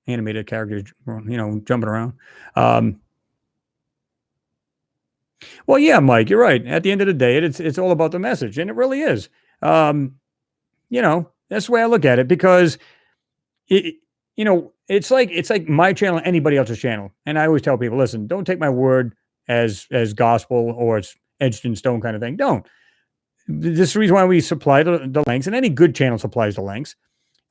S1: animated characters, jumping around. Um, well, yeah, Mike, you're right. At the end of the day, it's all about the message, and it really is. Um, that's the way I look at it because it, it's like my channel, and anybody else's channel, and I always tell people, listen, don't take my word as gospel or it's edged in stone kind of thing. Don't. This is the reason why we supply the links, and any good channel supplies the links.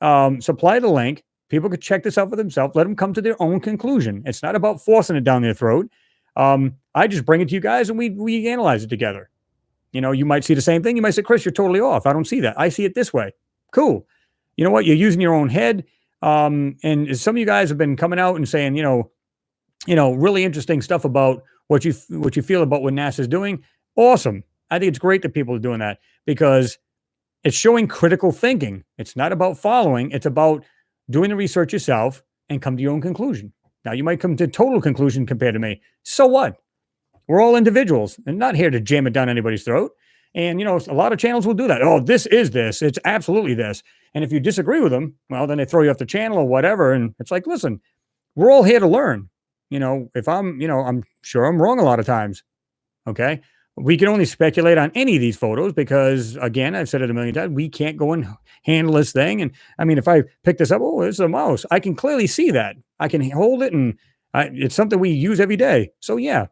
S1: Supply the link. People could check this out for themselves. Let them come to their own conclusion. It's not about forcing it down their throat. I just bring it to you guys and we analyze it together. You might see the same thing. You might say, Chris, you're totally off. I don't see that. I see it this way. Cool. You know what? You're using your own head. And some of you guys have been coming out and saying, really interesting stuff about what you feel about what NASA's doing. Awesome. I think it's great that people are doing that because it's showing critical thinking. It's not about following, it's about doing the research yourself and come to your own conclusion. Now, you might come to a total conclusion compared to me. So what? We're all individuals and not here to jam it down anybody's throat. And, a lot of channels will do that. Oh, this is this. It's absolutely this. And if you disagree with them, well, then they throw you off the channel or whatever. And it's like, listen, we're all here to learn. If I'm sure I'm wrong a lot of times. Okay. We can only speculate on any of these photos because, again, I've said it a million times, we can't go and handle this thing. And I mean, if I pick this up, oh, it's a mouse. I can clearly see that. I can hold it, and it's something we use every day. So yeah,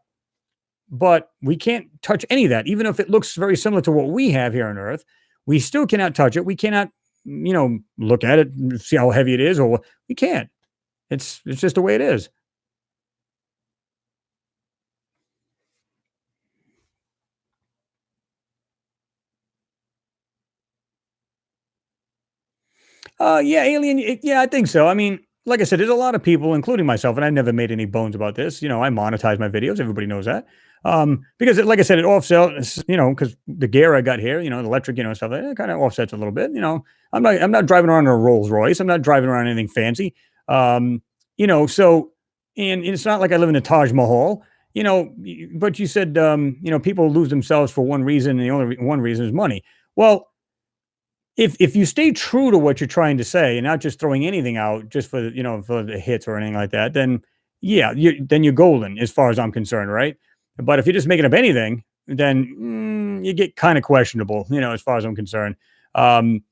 S1: but we can't touch any of that, even if it looks very similar to what we have here on Earth. We still cannot touch it. We cannot, look at it, and see how heavy it is, or we can't. It's just the way it is. Yeah, yeah, I think so. I mean, like I said, there's a lot of people, including myself, and I never made any bones about this. I monetize my videos. Everybody knows that. Because, like I said, it offsets. Because the gear I got here, the electric, stuff like that, kind of offsets a little bit. I'm not driving around in a Rolls Royce. I'm not driving around anything fancy. So, and it's not like I live in a Taj Mahal. But you said, people lose themselves for one reason, and the only one reason is money. Well, if you stay true to what you're trying to say and not just throwing anything out just for the hits or anything like that, then yeah, you're golden as far as I'm concerned, right? But if you're just making up anything, then you get kind of questionable, as far as I'm concerned. Um,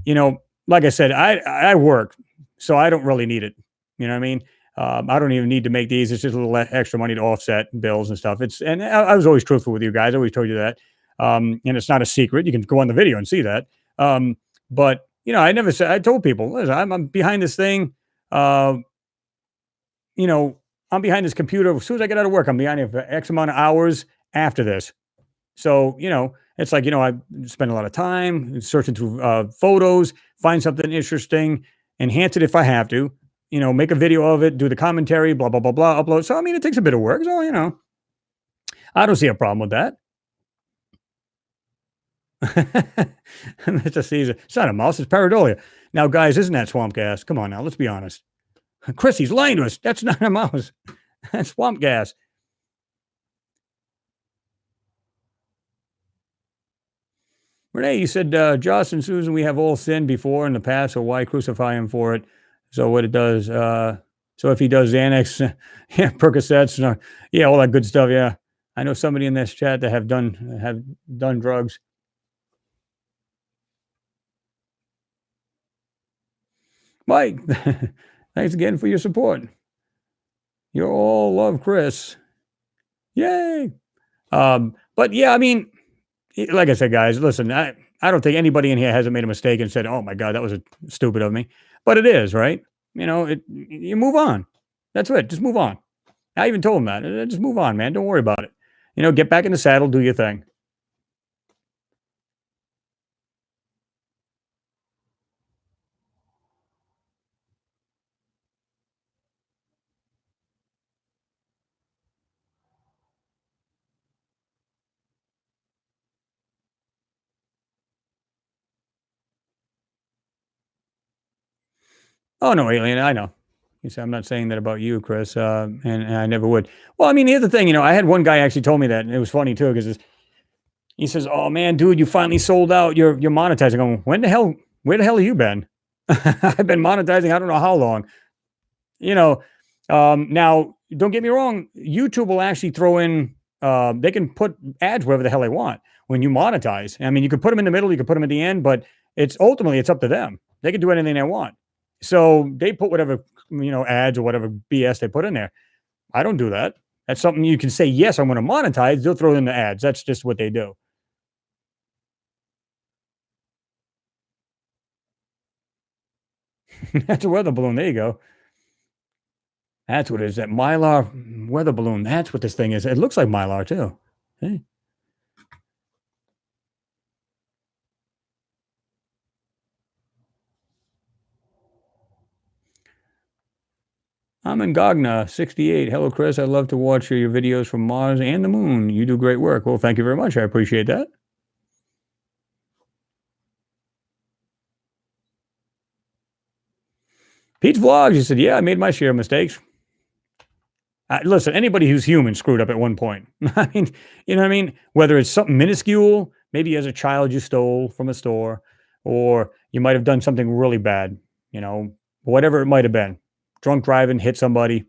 S1: like I said, I work, so I don't really need it. You know what I mean? I don't even need to make these. It's just a little extra money to offset bills and stuff. And I was always truthful with you guys. I always told you that. And it's not a secret. You can go on the video and see that. But I never said. I told people, listen, I'm behind this thing. Uh, you know, I'm behind this computer. As soon as I get out of work, I'm behind it for X amount of hours after this. So it's like I spend a lot of time searching through photos, find something interesting, enhance it if I have to. Make a video of it, do the commentary, blah blah blah blah, upload. So I mean, it takes a bit of work. So I don't see a problem with that. Mr. Caesar. It's not a mouse, it's pareidolia. Now, guys, isn't that swamp gas? Come on now, let's be honest. Chris, he's lying to us. That's not a mouse. That's swamp gas. Renee, you said, Joss and Susan, we have all sinned before in the past, so why crucify him for it? So what it does, so if he does Xanax, yeah, Percocets, yeah, all that good stuff, yeah. I know somebody in this chat that have done drugs. Mike, thanks again for your support. You all love Chris. Yay. But yeah, I mean, like I said, guys, listen, I don't think anybody in here hasn't made a mistake and said, oh my God, that was stupid of me. But it is, right? You move on. That's it. Just move on. I even told him that. Just move on, man. Don't worry about it. Get back in the saddle, do your thing. Oh, no, alien. I know. You said, I'm not saying that about you, Chris, and I never would. Well, I mean, here's the thing. I had one guy actually told me that, and it was funny too, because he says, "Oh man, dude, you finally sold out. You're monetizing." I'm going, where the hell have you been? I've been monetizing. I don't know how long. you know, now don't get me wrong. YouTube will actually throw in. They can put ads wherever the hell they want when you monetize. I mean, you could put them in the middle, you could put them at the end, but it's up to them. They can do anything they want. So they put whatever ads or whatever BS they put in there. I don't do that. That's something you can say, yes, I'm going to monetize. They'll throw in the ads. That's just what they do. That's a weather balloon. There you go. That's what it is. That Mylar weather balloon. That's what this thing is. It looks like Mylar too. Hey, I'm in Gogna, 68. Hello, Chris. I love to watch your videos from Mars and the moon. You do great work. Well, thank you very much. I appreciate that. Pete's Vlogs, he said, yeah, I made my share of mistakes. Listen, anybody who's human screwed up at one point. I mean, you know what I mean? Whether it's something minuscule, maybe as a child you stole from a store, or you might have done something really bad, whatever it might have been. Drunk driving, hit somebody,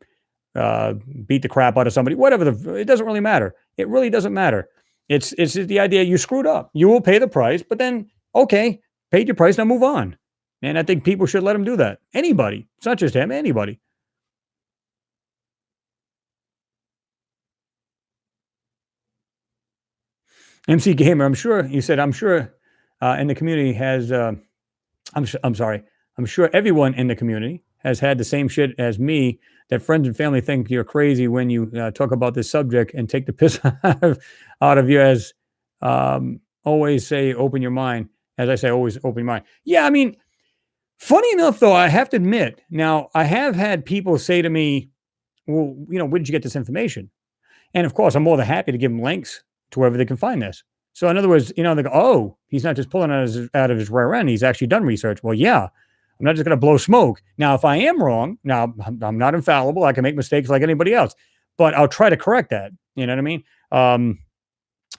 S1: uh, beat the crap out of somebody, whatever it doesn't really matter. It really doesn't matter. It's the idea you screwed up. You will pay the price, but then, okay, paid your price, now move on. And I think people should let him do that. Anybody. It's not just him, anybody. MC Gamer, I'm sure you said, I'm sure in the community has, I'm sorry, I'm sure everyone in the community has had the same shit as me that friends and family think you're crazy when you talk about this subject and take the piss out of you as always say, open your mind. As I say, always open your mind. Yeah, I mean, funny enough, though, I have to admit, now I have had people say to me, well, where did you get this information? And of course, I'm more than happy to give them links to wherever they can find this. So in other words, they go, oh, he's not just pulling out of his rear end. He's actually done research. Well, yeah, I'm not just going to blow smoke. Now, if I am wrong, now I'm not infallible. I can make mistakes like anybody else, but I'll try to correct that. You know what I mean?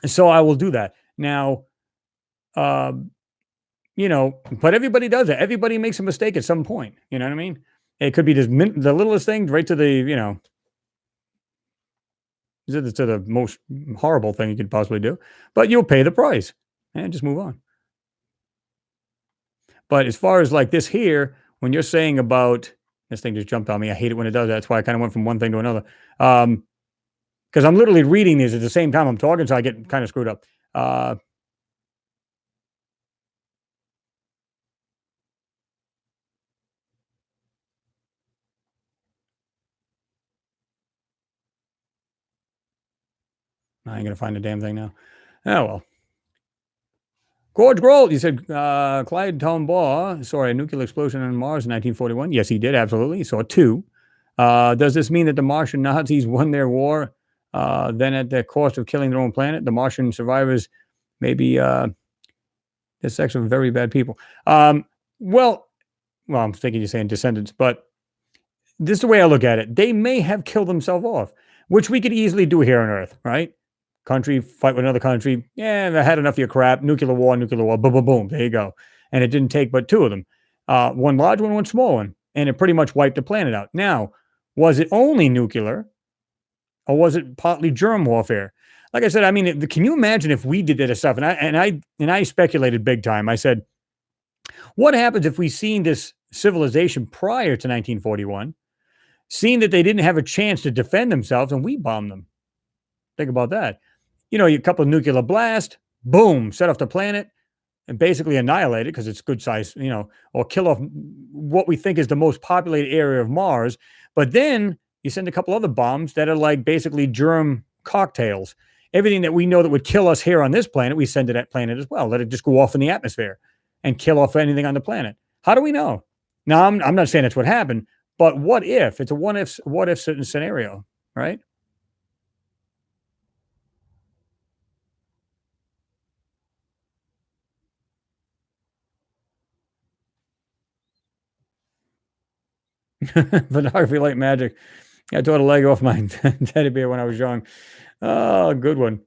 S1: So I will do that. Now, um, but everybody does it. Everybody makes a mistake at some point. You know what I mean? It could be the littlest thing right to the most horrible thing you could possibly do, but you'll pay the price and just move on. But as far as like this here, when you're saying about this thing just jumped on me, I hate it when it does that. That's why I kind of went from one thing to another. Because I'm literally reading these at the same time I'm talking, so I get kind of screwed up. I ain't gonna find the damn thing now. Oh well. George Grohl, you said Clyde Tombaugh saw a nuclear explosion on Mars in 1941. Yes, he did. Absolutely. He saw two. Does this mean that the Martian Nazis won their war then at the cost of killing their own planet? The Martian survivors maybe this section of very bad people. Well, I'm thinking you're saying descendants, but this is the way I look at it. They may have killed themselves off, which we could easily do here on Earth, right? Country fight with another country. Yeah, I had enough of your crap. Nuclear war, boom, boom, boom. There you go. And it didn't take but two of them. One large one, one small one. And it pretty much wiped the planet out. Now, was it only nuclear or was it partly germ warfare? Like I said, I mean, can you imagine if we did that stuff? And I speculated big time. I said, what happens if we seen this civilization prior to 1941, seeing that they didn't have a chance to defend themselves and we bombed them? Think about that. A couple of nuclear blast, boom, set off the planet and basically annihilate it because it's good size, or kill off what we think is the most populated area of Mars. But then you send a couple other bombs that are like basically germ cocktails. Everything that we know that would kill us here on this planet, we send to that planet as well. Let it just go off in the atmosphere and kill off anything on the planet. How do we know? Now, I'm not saying that's what happened, but what if? It's a what if scenario, right? Photography like magic. I tore a leg off my teddy bear when I was young. Oh, good one.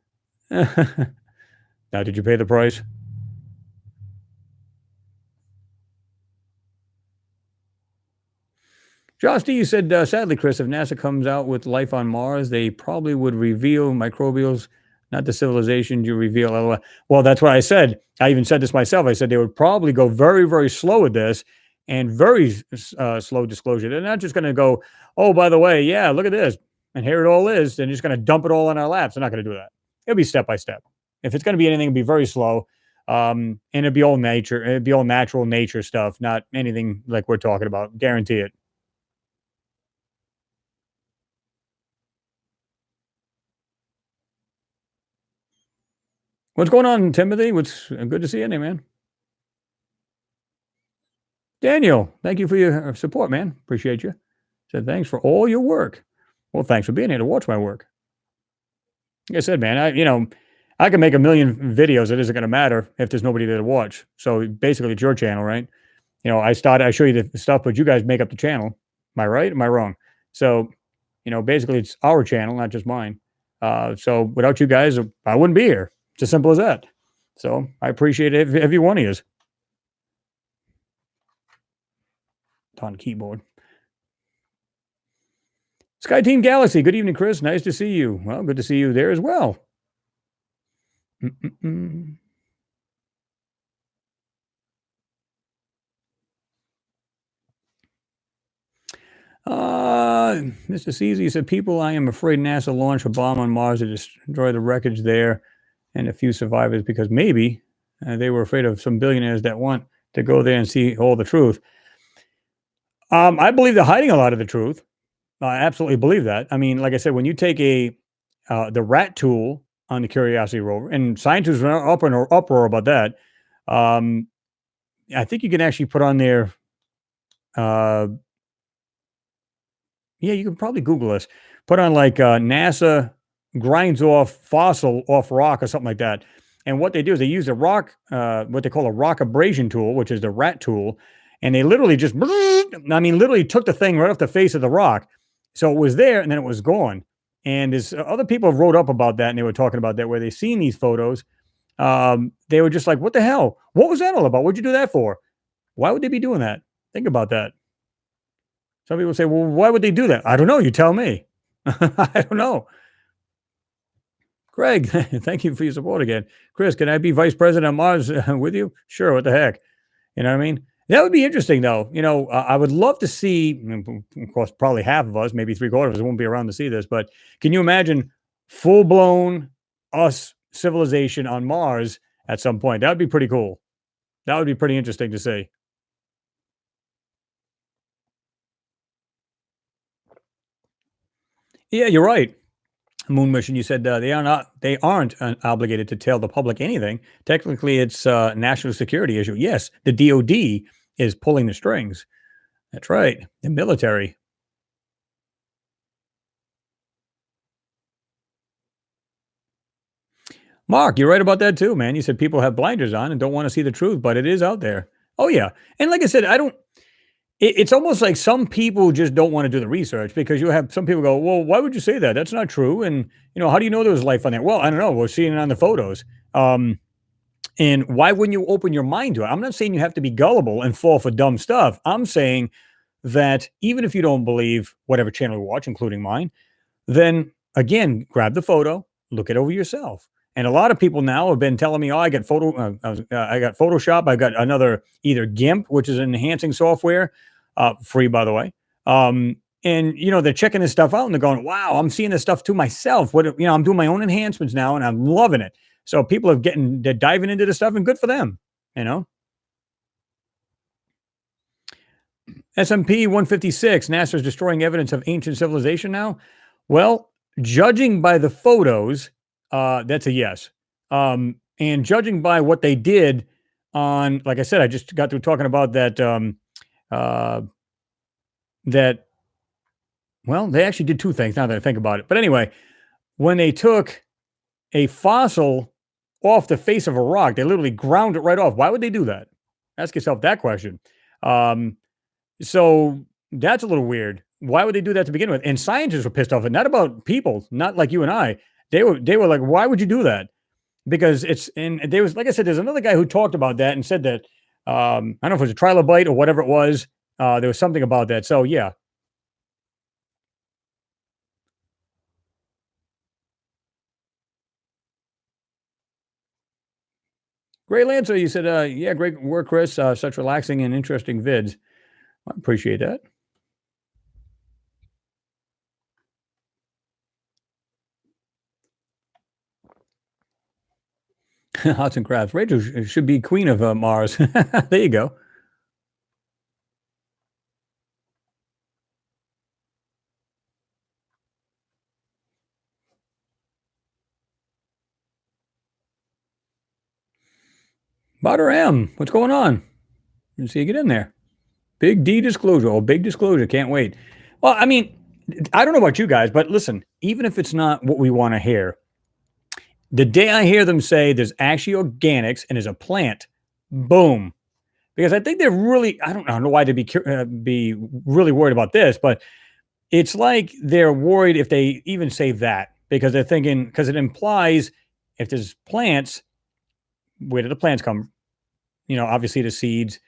S1: Now, did you pay the price? Josh D, you said, sadly, Chris, if NASA comes out with life on Mars, they probably would reveal microbials, not the civilization you reveal. Well, that's what I said. I even said this myself. I said they would probably go very, very slow with this and very slow disclosure. They're not just going to go, oh, by the way, yeah, look at this. And here it all is. They're just going to dump it all on our laps. They're not going to do that. It'll be step by step. If it's going to be anything, it'll be very slow. And it'd be all nature. It'd be all natural nature stuff, not anything like we're talking about. Guarantee it. What's going on, Timothy? What's good to see you, man. Daniel, thank you for your support, man. Appreciate you. Said thanks for all your work. Well, thanks for being here to watch my work. Like I said, man, I can make a million videos. It isn't going to matter if there's nobody there to watch. So basically, it's your channel, right? I show you the stuff, but you guys make up the channel. Am I right? Am I wrong? So, basically, it's our channel, not just mine. So without you guys, I wouldn't be here. It's as simple as that. So I appreciate every one of you. On keyboard. Sky Team Galaxy, good evening, Chris. Nice to see you. Well, good to see you there as well. Mm-mm-mm. Mr. Caesar said, people, I am afraid NASA launched a bomb on Mars to destroy the wreckage there and a few survivors because maybe they were afraid of some billionaires that want to go there and see all the truth. I believe they're hiding a lot of the truth. I absolutely believe that. I mean, like I said, when you take the rat tool on the Curiosity rover, and scientists are up in an uproar about that, I think you can actually put on there. Yeah, you can probably Google this. Put on like NASA grinds off fossil off rock or something like that. And what they do is they use a rock, what they call a rock abrasion tool, which is the rat tool, and they literally just, literally took the thing right off the face of the rock. So it was there, and then it was gone. And there's other people have wrote up about that, and they were talking about that where they seen these photos. They were just like, "What the hell? What was that all about? What'd you do that for? Why would they be doing that? Think about that." Some people say, "Well, why would they do that?" I don't know. You tell me. I don't know. Greg, thank you for your support again. Chris, can I be vice president of Mars with you? Sure. What the heck? You know what I mean? That would be interesting, though. I would love to see, of course, probably half of us, maybe three-quarters of us won't be around to see this, but can you imagine full-blown us civilization on Mars at some point? That would be pretty cool. That would be pretty interesting to see. Yeah, you're right. Moon mission, you said they aren't obligated to tell the public anything. Technically, it's a national security issue. Yes, the DoD is pulling the strings. That's right. The military. Mark, you're right about that too, man. You said people have blinders on and don't want to see the truth, but it is out there. Oh yeah, and like I said, I don't. It's almost like some people just don't want to do the research because you have some people go, well, why would you say that? That's not true. And how do you know there was life on there? Well, I don't know. We're seeing it on the photos. And why wouldn't you open your mind to it? I'm not saying you have to be gullible and fall for dumb stuff. I'm saying that even if you don't believe whatever channel you watch, including mine, then again, grab the photo, look it over yourself. And a lot of people now have been telling me, "Oh, I got I got Photoshop. I got another either GIMP, which is an enhancing software, free by the way." And they're checking this stuff out and they're going, "Wow, I'm seeing this stuff to myself. I'm doing my own enhancements now, and I'm loving it." So people they're diving into this stuff, and good for them. You know. SMP 156, NASA's destroying evidence of ancient civilization now. Well, judging by the photos, that's a yes. And judging by what they did on, like I said, I just got through talking about that, well, they actually did two things now that I think about it. But anyway, when they took a fossil off the face of a rock, they literally ground it right off. Why would they do that? Ask yourself that question. So that's a little weird. Why would they do that to begin with? And scientists were pissed off, and not about people, not like you and I. They were like, why would you do that? Because there was, like I said, there's another guy who talked about that and said that, I don't know if it was a trilobite or whatever it was. There was something about that. So yeah, Great Lancer, you said, yeah, great work, Chris. Such relaxing and interesting vids. I appreciate that. Arts and crafts. Rachel should be queen of Mars. There you go. Butter M, what's going on? Let's see you get in there. Big D disclosure. Oh, big disclosure. Can't wait. Well, I mean, I don't know about you guys, but listen, even if it's not what we want to hear, the day I hear them say there's actually organics and there's a plant, boom. Because I think they're really, I don't know why they'd be really worried about this, but it's like they're worried if they even say that because they're thinking, because it implies if there's plants, where do the plants come? Obviously the seeds.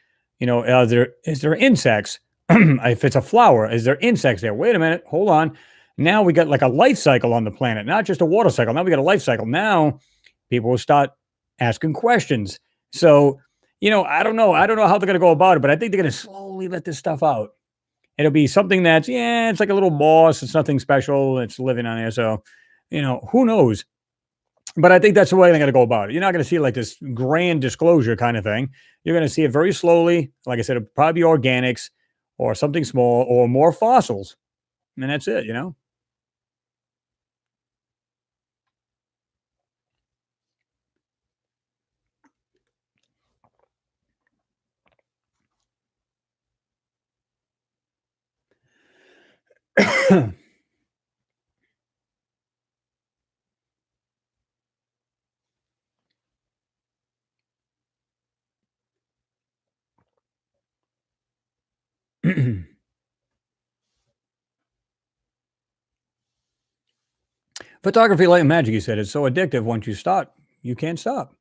S1: Is there insects? If it's a flower, is there insects there? Wait a minute, hold on. Now we got like a life cycle on the planet, not just a water cycle. Now we got a life cycle. Now people will start asking questions. So, I don't know. I don't know how they're going to go about it, but I think they're going to slowly let this stuff out. It'll be something that's, yeah, it's like a little moss. It's nothing special. It's living on there. So, who knows? But I think that's the way they're going to go about it. You're not going to see like this grand disclosure kind of thing. You're going to see it very slowly. Like I said, it'll probably be organics or something small or more fossils. And that's it. Photography, light and magic, you said, is so addictive. Once you start, you can't stop.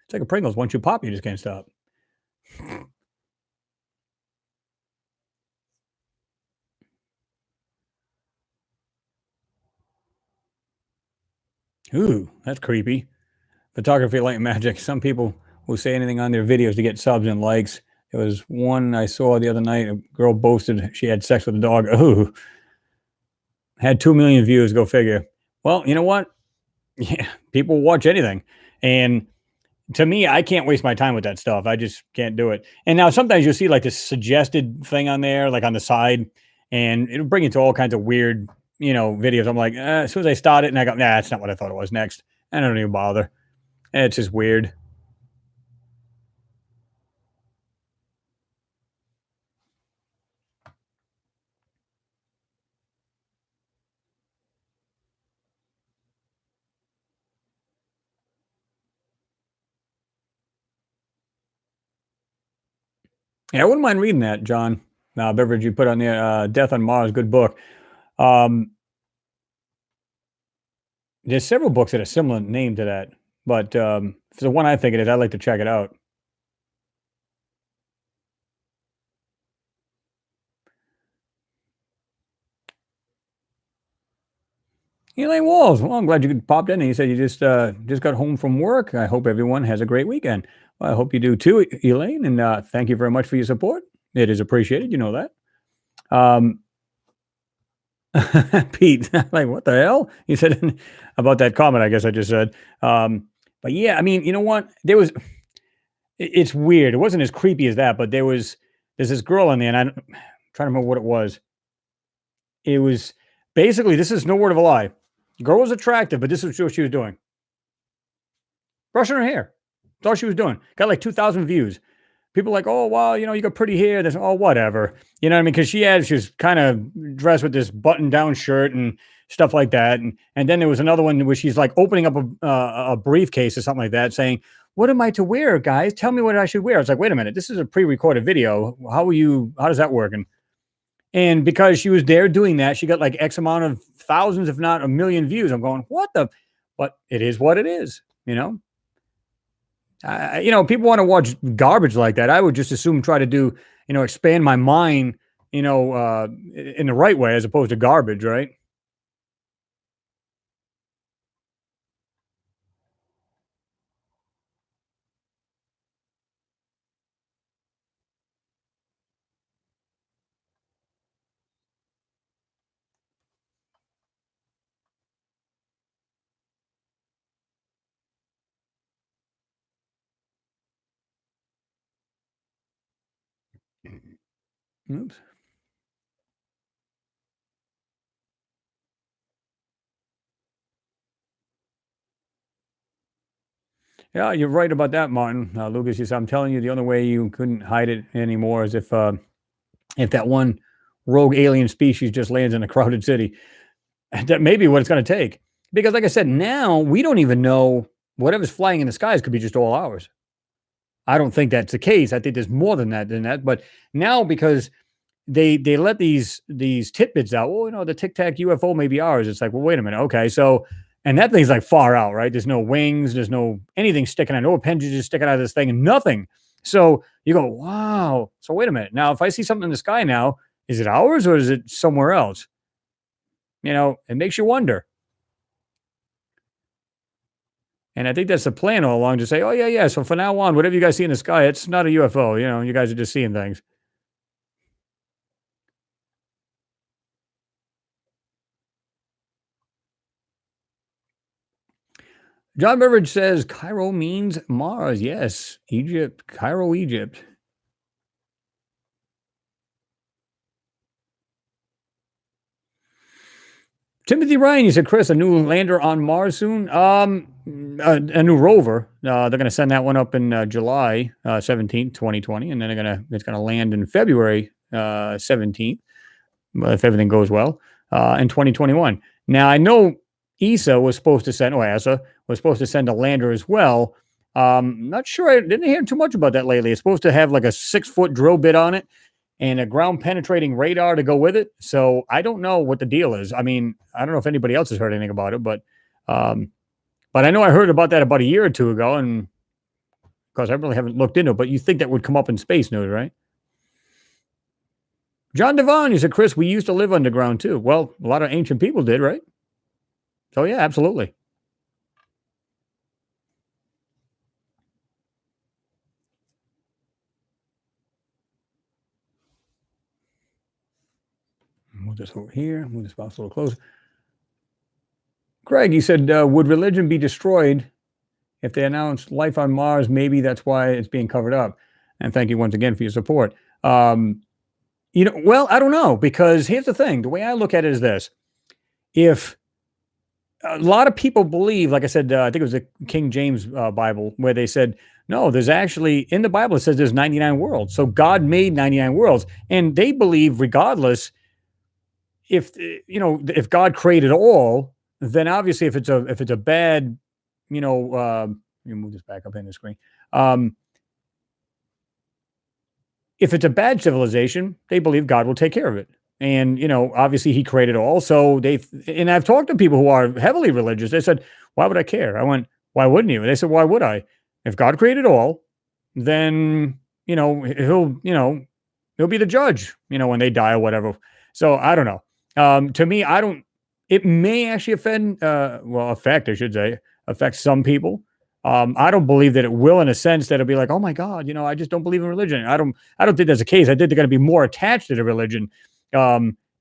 S1: It's like a Pringles. Once you pop, you just can't stop. Ooh, that's creepy. Photography, light and magic. Some people will say anything on their videos to get subs and likes. There was one I saw the other night. A girl boasted she had sex with a dog. Ooh, had 2 million views. Go figure. Well, you know what? Yeah, people watch anything. And to me, I can't waste my time with that stuff. I just can't do it. And now sometimes you'll see like this suggested thing on there, like on the side, and it'll bring you to all kinds of weird, videos. I'm like, as soon as I start it and I go, nah, that's not what I thought it was next. I don't even bother. It's just weird. Yeah, I wouldn't mind reading that, John. Beverage you put on there, Death on Mars, good book. Um, there's several books that are similar name to that, but for the one I think it is, I'd like to check it out. Elaine Walls. Well, I'm glad you popped in. And you said you just got home from work. I hope everyone has a great weekend. Well, I hope you do too, Elaine. And thank you very much for your support. It is appreciated. You know that. Um, Pete, like what the hell? You said about that comment. I guess I just said. But yeah, I mean, you know what? It's weird. It wasn't as creepy as that, but there's this girl in there, and I'm trying to remember what it was. It was basically, this is no word of a lie. The girl was attractive, but this is what she was doing. Brushing her hair. That's all she was doing. Got like 2,000 views. People like, oh, wow, you got pretty hair. This, oh, whatever. You know what I mean? Because she was kind of dressed with this button down shirt and stuff like that. And then there was another one where she's like opening up a briefcase or something like that saying, what am I to wear, guys? Tell me what I should wear. It's like, wait a minute. This is a pre-recorded video. How does that work? And because she was there doing that, she got like X amount of thousands, if not a million views. I'm going, what the? But it is what it is. People want to watch garbage like that. I would just assume try to do, expand my mind, in the right way as opposed to garbage, right? Oops. Yeah, you're right about that, Martin. Lucas, I'm telling you, the only way you couldn't hide it anymore is if that one rogue alien species just lands in a crowded city. That may be what it's going to take. Because, like I said, now we don't even know whatever's flying in the skies could be just all ours. I don't think that's the case. I think there's more than that. But now, because they let these tidbits out. Well, the Tic Tac UFO may be ours. It's like, well, wait a minute. Okay, so and that thing's like far out, right? There's no wings. There's no anything sticking out. No appendages sticking out of this thing, and nothing. So you go, wow. So wait a minute. Now, if I see something in the sky now, is it ours or is it somewhere else? It makes you wonder. And I think that's the plan all along to say, oh, yeah, yeah. So from now on, whatever you guys see in the sky, it's not a UFO. You guys are just seeing things. John Beveridge says Cairo means Mars. Yes, Egypt, Cairo, Egypt. Timothy Ryan, you said, Chris, a new lander on Mars soon? A new rover. They're going to send that one up in July 17th, 2020, and then it's going to land in February 17th, if everything goes well, in 2021. Now, I know ESA was supposed to send, or ESA was supposed to send a lander as well. Not sure. I didn't hear too much about that lately. It's supposed to have like a 6-foot drill bit on it and a ground penetrating radar to go with it. So I don't know what the deal is. I mean, I don't know if anybody else has heard anything about it, but I know I heard about that about a year or two ago, and of course I really haven't looked into it. But you think that would come up in Space News, right? John Devon, you said, Chris, we used to live underground too. Well, a lot of ancient people did, right? So yeah, absolutely. Move this over here. Move this box a little closer. Greg, you said, would religion be destroyed if they announced life on Mars? Maybe that's why it's being covered up. And thank you once again for your support. Well, I don't know, because here's the thing. The way I look at it is this. If a lot of people believe, like I said, I think it was the King James Bible, where they said, no, there's actually, in the Bible, it says there's 99 worlds. So God made 99 worlds. And they believe, regardless, if God created all, then obviously if it's a bad, let me move this back up in the screen. If it's a bad civilization, they believe God will take care of it. And, obviously he created all. So and I've talked to people who are heavily religious. They said, why would I care? I went, why wouldn't you? And they said, why would I? If God created all, then, he'll be the judge, when they die or whatever. So I don't know. To me, it may actually affect some people. I don't believe that it will, in a sense that it'll be like, oh my God, I just don't believe in religion. I don't think that's the case. I think they're going to be more attached to the religion.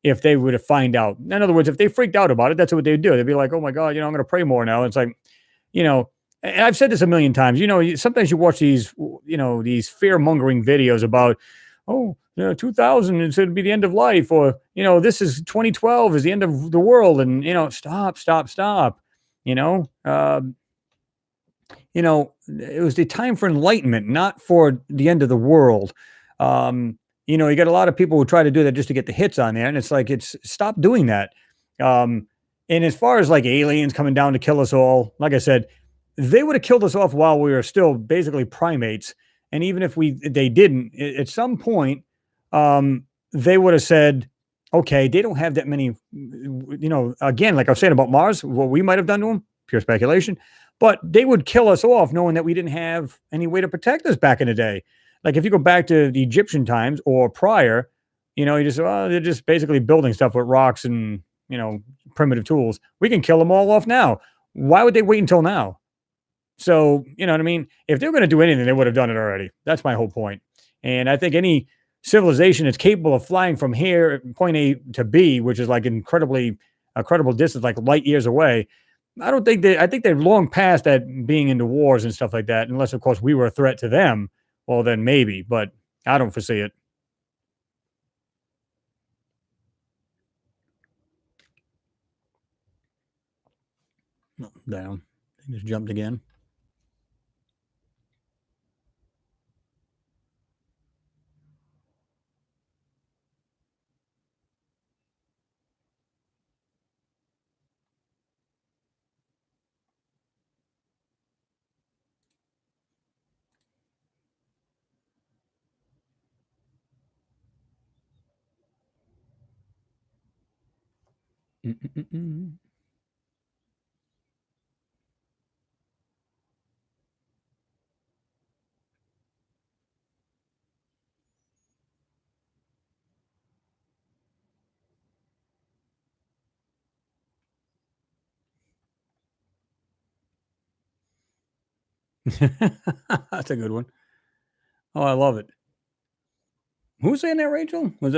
S1: If they were to find out, in other words, if they freaked out about it, that's what they'd do. They'd be like, oh my God, I'm going to pray more now. It's like, and I've said this a million times, sometimes you watch these fear mongering videos about, 2000 is going to be the end of life, or, this is 2012 is the end of the world. And, stop. It was the time for enlightenment, not for the end of the world. You got a lot of people who try to do that just to get the hits on there. And it's like, stop doing that. And as far as like aliens coming down to kill us all, like I said, they would have killed us off while we were still basically primates. And even if they didn't, at some point, they would have said, okay, they don't have that many, again, like I was saying about Mars, what we might have done to them, pure speculation, but they would kill us off knowing that we didn't have any way to protect us back in the day. Like if you go back to the Egyptian times or prior, you just, they're just basically building stuff with rocks and, primitive tools. We can kill them all off now. Why would they wait until now? So, you know what I mean? If they're going to do anything, they would have done it already. That's my whole point. And I think any civilization that's capable of flying from here, point A to B, which is like a credible distance, like light years away, I think they're long past that being into wars and stuff like that, unless, of course, we were a threat to them. Well, then maybe, but I don't foresee it. No, down. He just jumped again. Mm-mm-mm-mm. That's a good one. Oh, I love it. Who's saying that, Rachel? Was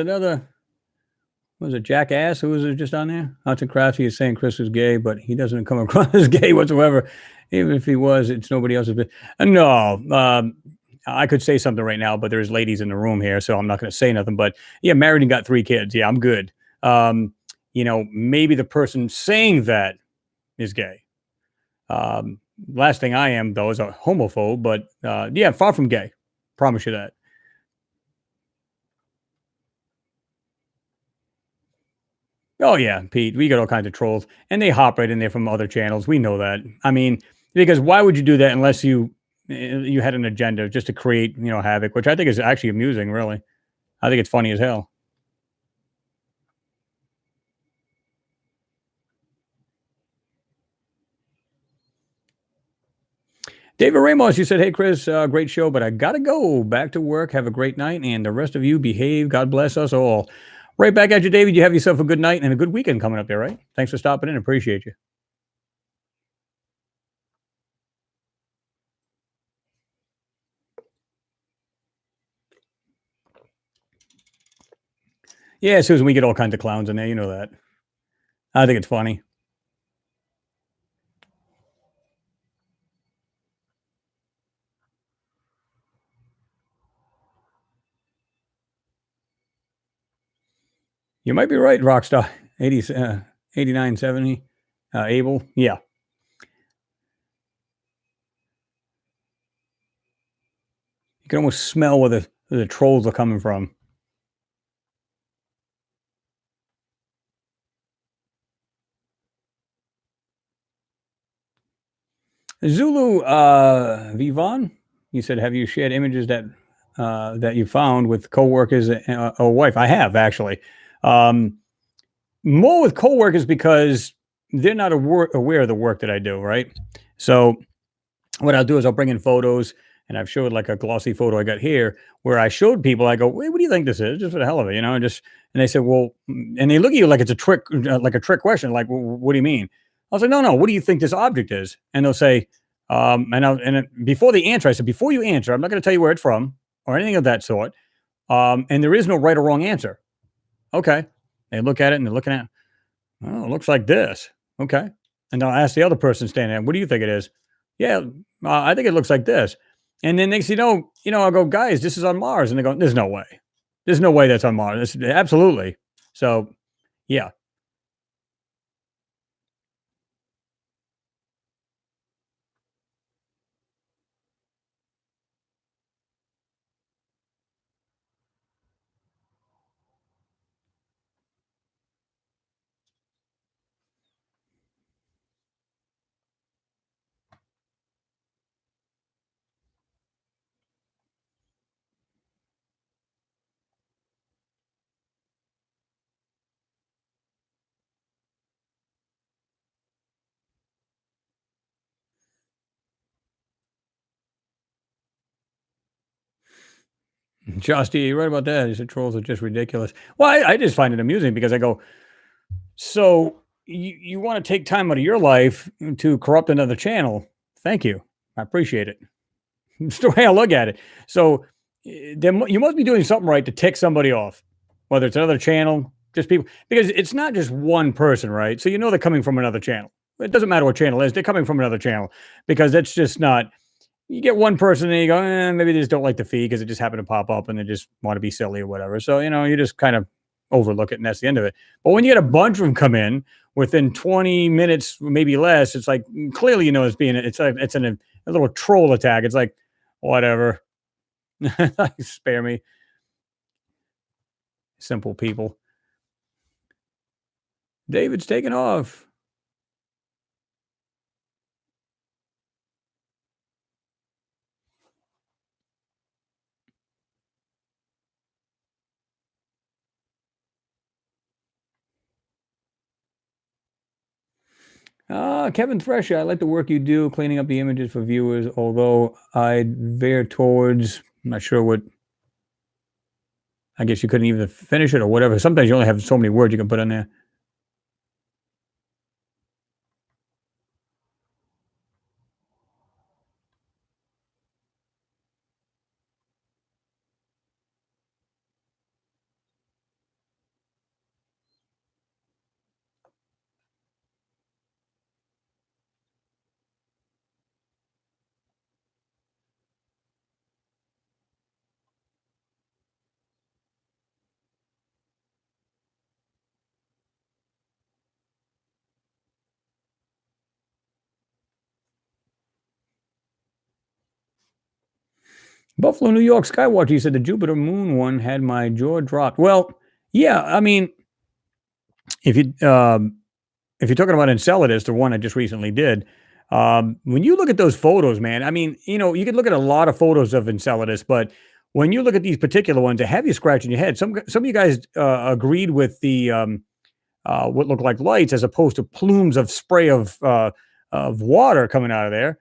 S1: it Jackass who was just on there? Hudson Crafty is saying Chris is gay, but he doesn't come across as gay whatsoever. Even if he was, it's nobody else's business. No, I could say something right now, but there's ladies in the room here, so I'm not going to say nothing. But yeah, married and got 3 kids. Yeah, I'm good. Maybe the person saying that is gay. Last thing I am though is a homophobe, but yeah, far from gay. Promise you that. Oh yeah, Pete, we got all kinds of trolls, and they hop right in there from other channels. We know that. I mean, because why would you do that unless you had an agenda just to create havoc, which I think is actually amusing. Really, I think it's funny as hell. David Ramos, you said, "Hey Chris, great show, but I gotta go back to work. Have a great night, and the rest of you behave. God bless us all." Right back at you, David. You have yourself a good night and a good weekend coming up there, right? Thanks for stopping in. Appreciate you. Yeah, Susan, we get all kinds of clowns in there. You know that. I think it's funny. You might be right, Rockstar. 80, 89, 70. Abel. Yeah. You can almost smell where the trolls are coming from. Zulu Vivon, you said, have you shared images that you found with coworkers or wife? I have actually. Um, More with coworkers because they're not aware of the work that I do, right? So what I'll do is I'll bring in photos, and I've showed like a glossy photo I got here where I showed people. I go, "Wait, what do you think this is?" Just for the hell of it, and they said, "Well," and they look at you like it's a trick, like a trick question. Like, "What do you mean?" I was like, "No, no. What do you think this object is?" And they'll say, before they answer, I said, "Before you answer, I'm not going to tell you where it's from or anything of that sort. And there is no right or wrong answer." Okay. They look at it and they're looking at, "Oh, it looks like this." Okay. And I'll ask the other person standing there, "What do you think it is?" "Yeah, I think it looks like this." And then next, I'll go, "Guys, this is on Mars." And they go, "There's no way. There's no way that's on Mars." Absolutely. So, yeah. Justy, you're right about that. He said trolls are just ridiculous. Well, I just find it amusing because I go, so you want to take time out of your life to corrupt another channel? Thank you. I appreciate it. It's the way I look at it. So you must be doing something right to tick somebody off, whether it's another channel, just people, because it's not just one person, right? So they're coming from another channel. It doesn't matter what channel it is; they're coming from another channel because that's just not. You get one person and you go, maybe they just don't like the feed because it just happened to pop up and they just want to be silly or whatever. So you just kind of overlook it and that's the end of it. But when you get a bunch of them come in within 20 minutes, maybe less, it's like clearly you know it's being a little troll attack. It's like whatever. Like, spare me, simple people. David's taking off. Kevin Thresher, I like the work you do cleaning up the images for viewers, although I'd veer towards, I'm not sure what, I guess you couldn't even finish it or whatever. Sometimes you only have so many words you can put on there. Buffalo, New York, Skywatcher, you said the Jupiter Moon one had my jaw dropped. Well, yeah, I mean, if you if you're talking about Enceladus, the one I just recently did, when you look at those photos, man, I mean, you know, you could look at a lot of photos of Enceladus, but when you look at these particular ones, they have you scratching your head. Some of you guys agreed with the what looked like lights as opposed to plumes of spray of water coming out of there.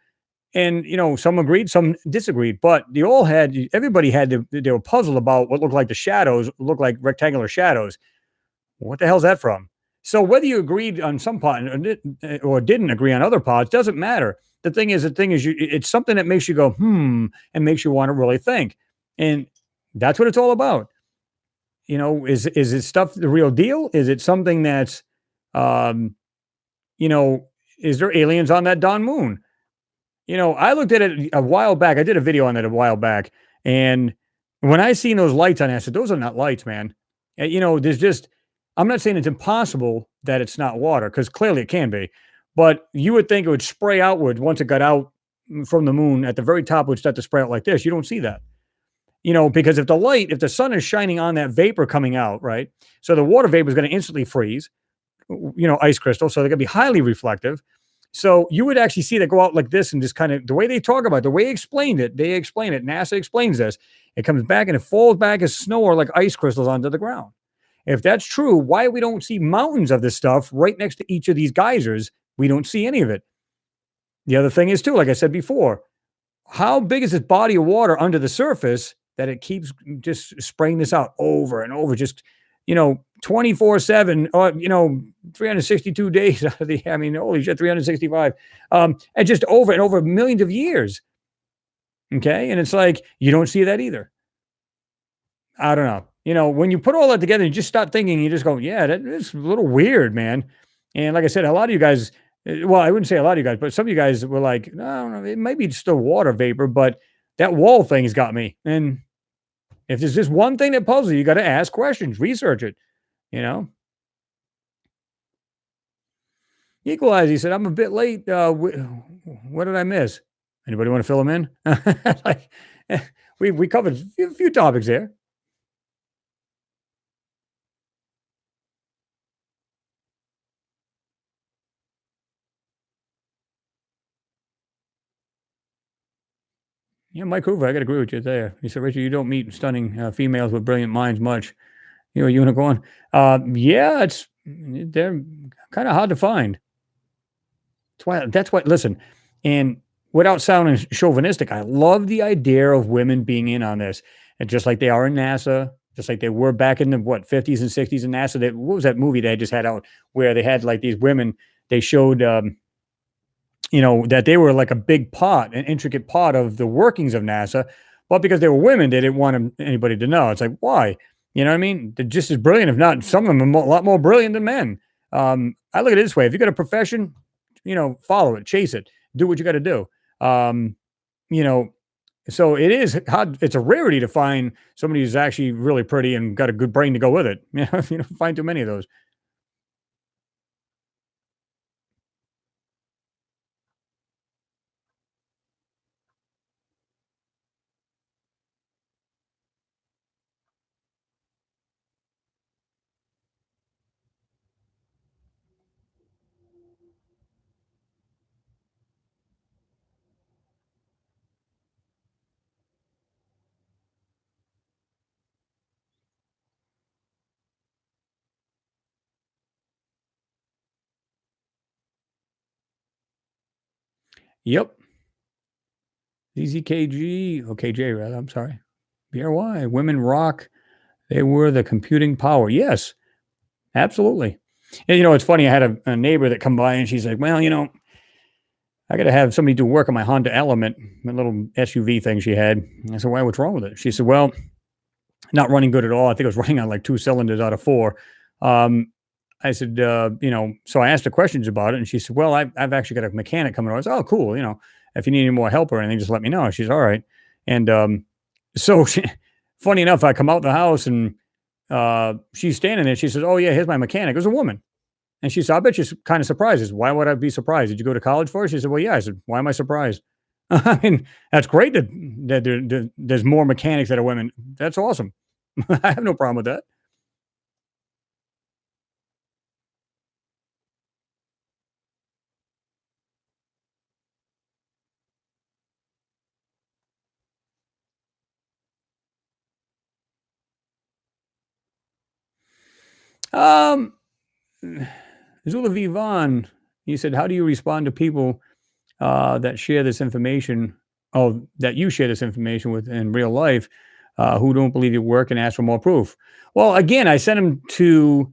S1: And you know, some agreed, some disagreed, but they all had everybody had they were puzzled about what looked like the shadows, looked like rectangular shadows. What the hell's that from? So whether you agreed on some part or didn't agree on other parts doesn't matter. The thing is, it's something that makes you go and makes you want to really think, and that's what it's all about. You know, is it stuff the real deal? Is it something that's, um, you know, is there aliens on that Don Moon? You know, I looked at it a while back. I did a video on it a while back, and when I seen those lights on it, I said, "Those are not lights, man." You know, there's just. I'm not saying it's impossible that it's not water because clearly it can be, but you would think it would spray outward once it got out from the moon at the very top would start to spray out like this. You don't see that, you know, because if the sun is shining on that vapor coming out, right? So the water vapor is going to instantly freeze, you know, ice crystal. So they're going to be highly reflective. So you would actually see that go out like this and just kind of the way they talk about it, the way they explain it. NASA explains this. It comes back and it falls back as snow or like ice crystals onto the ground. If that's true, why we don't see mountains of this stuff right next to each of these geysers? We don't see any of it. The other thing is too, like I said before, how big is this body of water under the surface that it keeps just spraying this out over and over, just 24/7, or 362 days out of the. I mean, holy shit, 365, and just over and over millions of years. Okay, and it's like you don't see that either. I don't know. You know, when you put all that together, you just start thinking, you just go, yeah, that is a little weird, man. And like I said, a lot of you guys, well, I wouldn't say a lot of you guys, but some of you guys were like, no, I don't know, it might be still water vapor, but that wall thing has got me. And if there's just one thing that puzzles you, you got to ask questions, research it, you know? Equalize, he said, I'm a bit late. What did I miss? Anybody want to fill him in? Like, we covered a few topics there. Yeah, Mike Hoover, I gotta agree with you there. He said, "Richard, you don't meet stunning females with brilliant minds much. You're a unicorn." Yeah, they're kind of hard to find. That's why. Listen, and without sounding chauvinistic, I love the idea of women being in on this, and just like they are in NASA, just like they were back in the '50s and '60s in NASA. What was that movie they just had out where they had like these women? They showed. That they were like a big part, an intricate part of the workings of NASA. But because they were women, they didn't want anybody to know. It's like, why? You know what I mean? They're just as brilliant, if not some of them are a lot more brilliant than men. I look at it this way. If you got a profession, follow it, chase it, do what you got to do. Um, you know, so it is hard. It's a rarity to find somebody who's actually really pretty and got a good brain to go with it. You don't find too many of those. Yep. ZZKG, or KJ rather, I'm sorry. BRY, women rock. They were the computing power. Yes, absolutely. And it's funny. I had a neighbor that come by and she's like, well, I got to have somebody do work on my Honda Element, my little SUV thing she had. And I said, why? What's wrong with it? She said, well, not running good at all. I think it was running on like two cylinders out of four. Um, I said, so I asked her questions about it, and she said, well, I've actually got a mechanic coming over. I said, oh, cool. If you need any more help or anything, just let me know. She's all right. And so, funny enough, I come out the house and she's standing there. She says, oh, yeah, here's my mechanic. It was a woman. And she said, I bet you're kind of surprised. I said, why would I be surprised? Did you go to college for it? She said, well, yeah. I said, why am I surprised? I mean, that's great that there's more mechanics that are women. That's awesome. I have no problem with that. Um, Zula V. Vaughn, he said, how do you respond to people that share this information, that you share this information with in real life, who don't believe your work and ask for more proof? Well, again, I sent them to,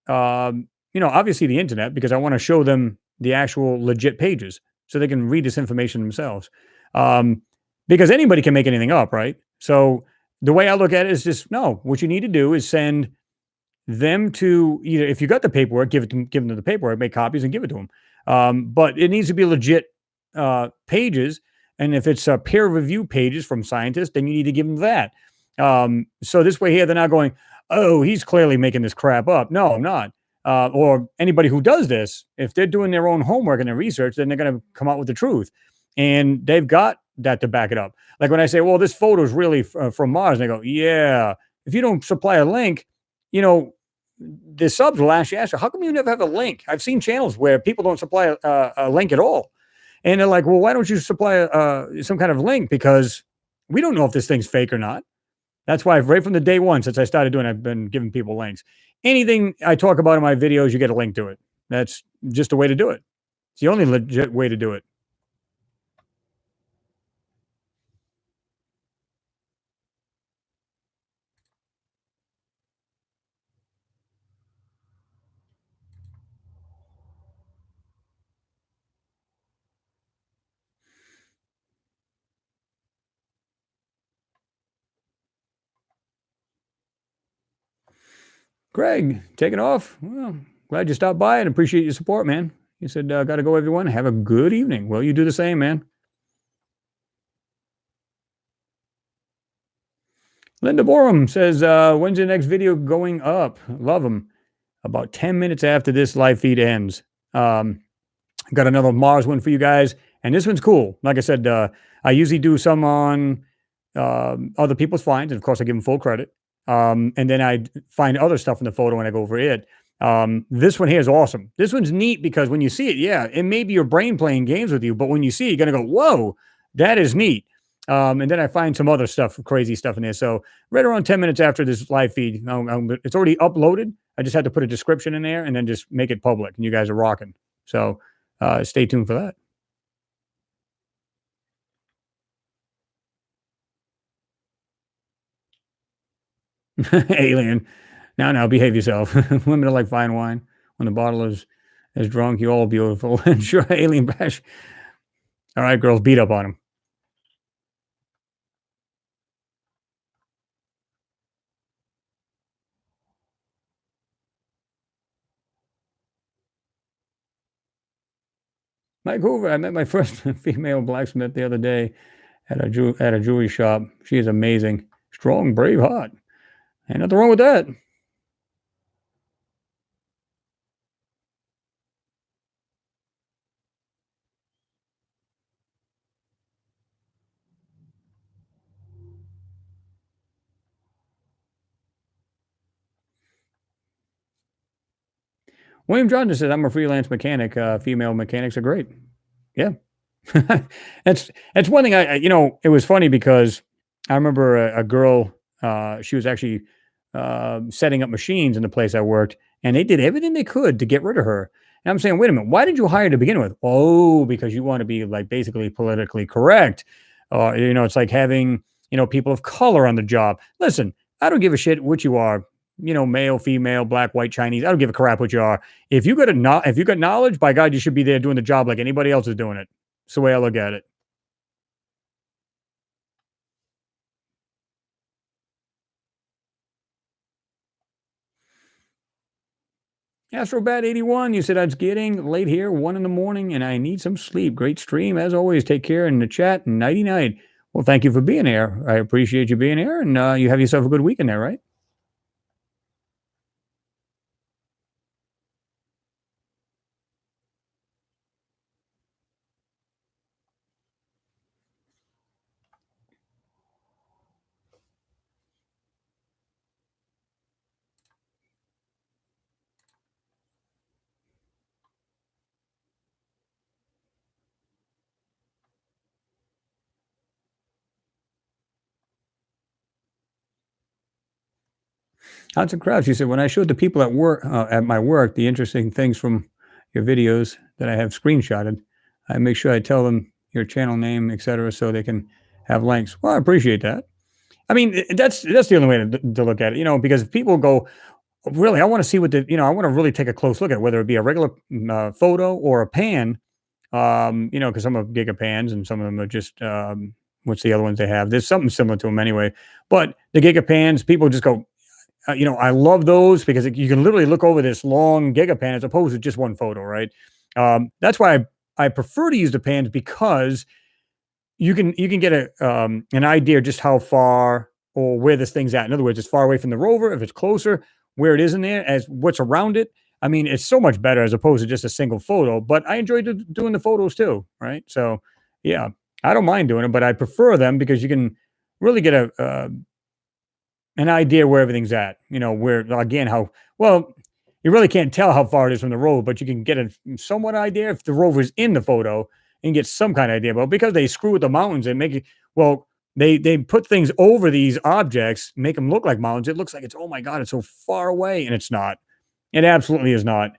S1: obviously the internet because I want to show them the actual legit pages so they can read this information themselves. Um, because anybody can make anything up, right? So the way I look at it is just no. What you need to do is send them to either if you got the paperwork, give them the paperwork, make copies and give it to them. But it needs to be legit pages, and if it's peer review pages from scientists, then you need to give them that. So this way here, they're not going, oh, he's clearly making this crap up. No, I'm not. Or anybody who does this, if they're doing their own homework and their research, then they're going to come out with the truth, and they've got that to back it up. Like when I say, well, this photo is really from Mars, and they go, yeah. If you don't supply a link, you know, the subs will actually ask you, how come you never have a link? I've seen channels where people don't supply a link at all. And they're like, well, why don't you supply some kind of link? Because we don't know if this thing's fake or not. That's why right from the day one, since I started doing, I've been giving people links. Anything I talk about in my videos, you get a link to it. That's just a way to do it. It's the only legit way to do it. Greg, taking off. Well, glad you stopped by and appreciate your support, man. He said, got to go, everyone. Have a good evening. Well, you do the same, man. Linda Borum says, when's your next video going up? Love them. About 10 minutes after this live feed ends. Got another Mars one for you guys. And this one's cool. Like I said, I usually do some on other people's finds. And of course, I give them full credit. And then I find other stuff in the photo when I go over it. This one here is awesome. This one's neat because when you see it, yeah, it may be your brain playing games with you, but when you see it, you're going to go, whoa, that is neat. And then I find some other stuff, crazy stuff in there. So right around 10 minutes after this live feed, it's already uploaded. I just had to put a description in there and then just make it public. And you guys are rocking. So stay tuned for that. Alien. Now, behave yourself. Women are like fine wine. When the bottle is drunk, you're all beautiful. And sure, alien bash. All right, girls, beat up on him. Mike Hoover, I met my first female blacksmith the other day at a jewelry shop. She is amazing. Strong, brave, hot. Ain't nothing wrong with that. William Johnson said, I'm a freelance mechanic. Female mechanics are great. Yeah. That's one thing it was funny because I remember a girl, she was actually setting up machines in the place I worked, and they did everything they could to get rid of her. And I'm saying, wait a minute, why did you hire to begin with? Oh, because you want to be like basically politically correct. It's like having, people of color on the job. Listen, I don't give a shit what you are, male, female, black, white, Chinese. I don't give a crap what you are. If you got knowledge, by God, you should be there doing the job like anybody else is doing it. That's the way I look at it. Astrobat81, you said, it's getting late here, 1 in the morning, and I need some sleep. Great stream. As always, take care in the chat. Nighty night. Well, thank you for being here. I appreciate you being here, and you have yourself a good weekend there, right? Hudson Crouch, you said, when I showed the people at my work, the interesting things from your videos that I have screenshotted, I make sure I tell them your channel name, etc., so they can have links. Well, I appreciate that. I mean, that's the only way to look at it, because if people go, really, I want to see I want to really take a close look at it, whether it be a regular photo or a pan, because some of gigapans and some of them are just, what's the other ones they have? There's something similar to them anyway. But the gigapans, people just go, I love those because you can literally look over this long gigapan as opposed to just one photo, right? That's why I prefer to use the pans because you can get an idea just how far or where this thing's at. In other words, it's far away from the rover. If it's closer, where it is in there, as what's around it. I mean, it's so much better as opposed to just a single photo. But I enjoy doing the photos too, right? So yeah, I don't mind doing it, but I prefer them because you can really get an idea where everything's at. Where again how well you really can't tell how far it is from the rover, but you can get a somewhat idea if the rover's in the photo and get some kind of idea. But because they screw with the mountains and make it well, they put things over these objects, make them look like mountains. It looks like it's oh my god, it's so far away, and it's not. It absolutely is not.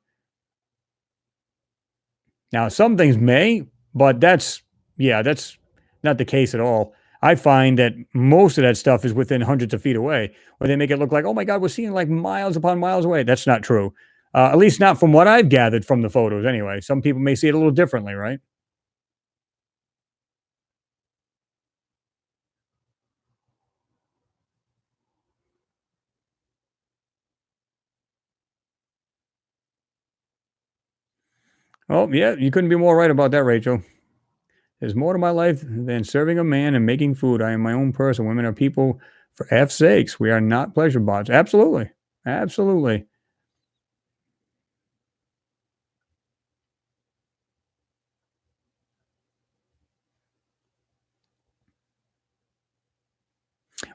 S1: Now, some things may, but that's not the case at all. I find that most of that stuff is within hundreds of feet away, where they make it look like, oh my God, we're seeing like miles upon miles away. That's not true. At least not from what I've gathered from the photos, anyway. Some people may see it a little differently, right? Oh, yeah, you couldn't be more right about that, Rachel. There's more to my life than serving a man and making food. I am my own person. Women are people for F's sakes. We are not pleasure bots. Absolutely. Absolutely.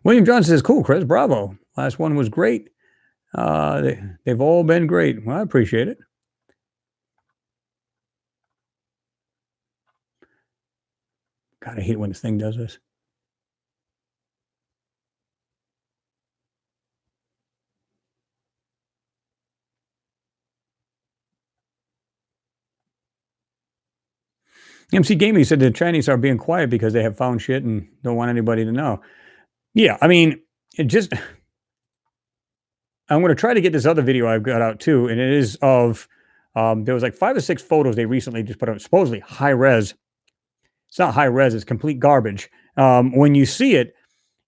S1: William Johnson says, cool, Chris. Bravo. Last one was great. They've all been great. Well, I appreciate it. God, I hate when this thing does this. MC Gaming said the Chinese are being quiet because they have found shit and don't want anybody to know. Yeah, I mean, it just. I'm going to try to get this other video I've got out too, and it is of. There was like 5 or 6 photos they recently just put out, supposedly high res. It's not high res; it's complete garbage. When you see it,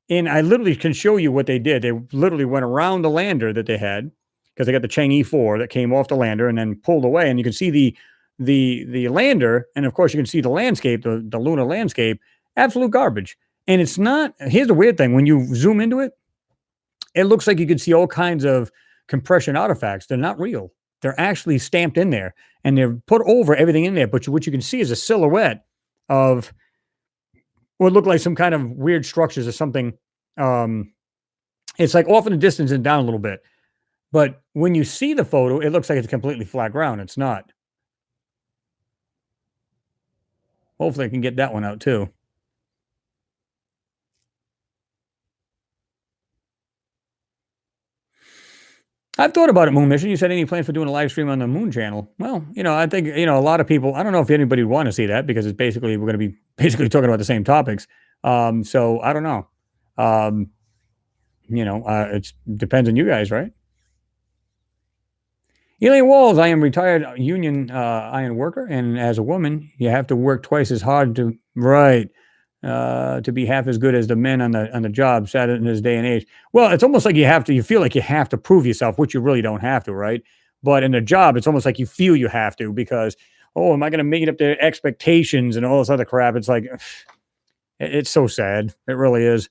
S1: and I literally can show you what they did. They literally went around the lander that they had because they got the Chang'e 4 that came off the lander and then pulled away, and you can see the lander, and of course you can see the landscape, the lunar landscape, absolute garbage. And it's not. Here's the weird thing: when you zoom into it, it looks like you can see all kinds of compression artifacts. They're not real. They're actually stamped in there, and they're put over everything in there. But what you can see is a silhouette of what look like some kind of weird structures or something. Um, it's like off in the distance and down a little bit. But when you see the photo, it looks like it's completely flat ground. It's not. Hopefully, I can get that one out too. I've thought about a moon mission. You said any plans for doing a live stream on the moon channel? Well, I think, a lot of people, I don't know if anybody would want to see that because it's basically, we're going to be basically talking about the same topics. So I don't know. Um, it depends on you guys, right? Elaine Walls, I am retired union iron worker, and as a woman, you have to work twice as hard to be half as good as the men on the job. Sad in this day and age. Well, it's almost like you feel like you have to prove yourself, which you really don't have to, right? But in a job, it's almost like you feel you have to because, oh, am I going to make it up to expectations and all this other crap? It's like it's so sad. It really is.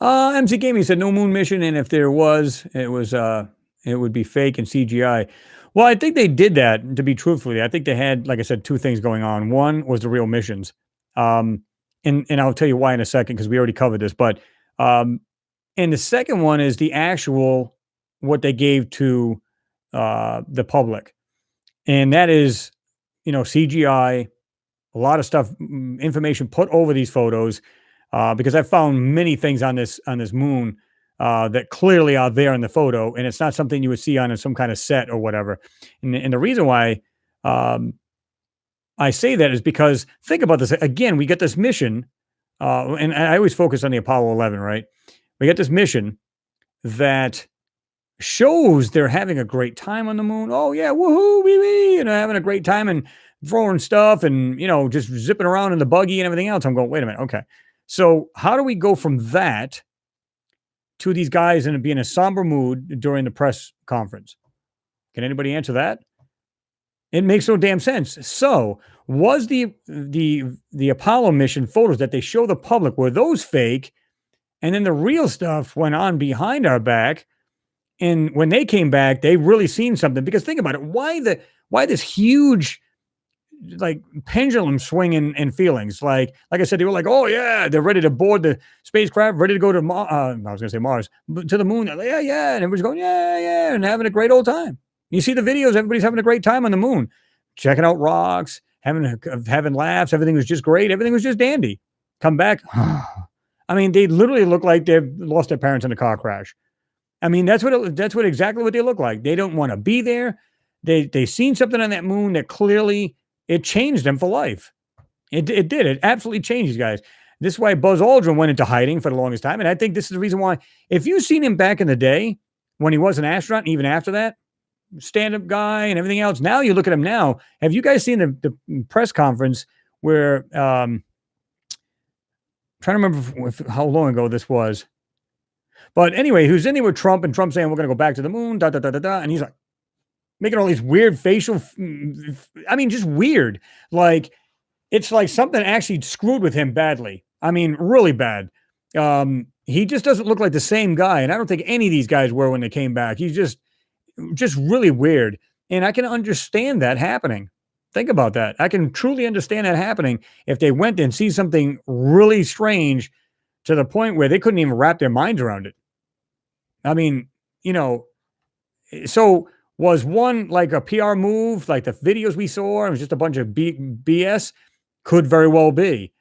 S1: MC Gaming said no moon mission, and if there was, it would be fake and CGI. Well, I think they did that. To be truthfully, I think they had, like I said, two things going on. One was the real missions, um, and I'll tell you why in a second because we already covered this. But um, and the second one is the actual what they gave to the public, and that is CGI, a lot of stuff, information put over these photos, because I found many things on this moon that clearly are there in the photo, and it's not something you would see on some kind of set or whatever. And the reason why um, I say that is because think about this again. We get this mission, and I always focus on the Apollo 11, right? We get this mission that shows they're having a great time on the moon. Oh yeah, woohoo, wee wee, having a great time and throwing stuff and just zipping around in the buggy and everything else. I'm going, wait a minute, okay. So how do we go from that to these guys and be in a somber mood during the press conference? Can anybody answer that? It makes no damn sense. So was the Apollo mission photos that they show the public, were those fake? And then the real stuff went on behind our back. And when they came back, they really seen something because think about it. Why this huge like pendulum swing in feelings? Like I said, they were like, oh yeah, they're ready to board the spacecraft, ready to go to I was gonna say Mars, but to the moon. Like, yeah, yeah. And everybody's going, yeah, yeah, and having a great old time. You see the videos, everybody's having a great time on the moon, checking out rocks, having laughs, everything was just great, everything was just dandy. Come back. I mean, they literally look like they've lost their parents in a car crash. I mean, that's what exactly what they look like. They don't want to be there. They seen something on that moon that clearly it changed them for life. It did. It absolutely changed these guys. This is why Buzz Aldrin went into hiding for the longest time. And I think this is the reason why, if you've seen him back in the day when he was an astronaut, and even after that, stand-up guy and everything else. Now you look at him now. Have you guys seen the press conference where trying to remember how long ago this was? But anyway, he was in there with Trump, and Trump saying we're going to go back to the moon, da da da da da, and he's like making all these weird facial. I mean, just weird. Like it's like something actually screwed with him badly. I mean, really bad. He just doesn't look like the same guy, and I don't think any of these guys were when they came back. He's just really weird, and I can understand that happening. Think about that. I can truly understand that happening if they went and see something really strange to the point where they couldn't even wrap their minds around it. I mean, you know, so was one like a PR move, like the videos we saw, it was just a bunch of BS? Could very well be.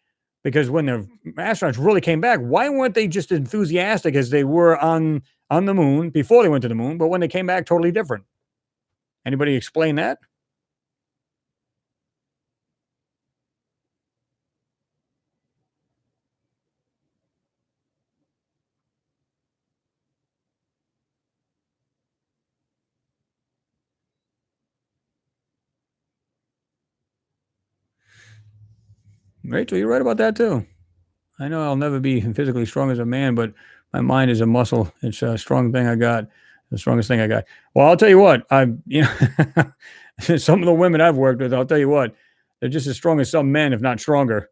S1: Because when the astronauts really came back, why weren't they just enthusiastic as they were on the moon before they went to the moon, but when they came back, totally different? Anybody explain that? Rachel, you're right about that too. I know I'll never be physically strong as a man, but my mind is a muscle. It's a strong thing I got, the strongest thing I got. Well, I'll tell you what, some of the women I've worked with, I'll tell you what, they're just as strong as some men, if not stronger.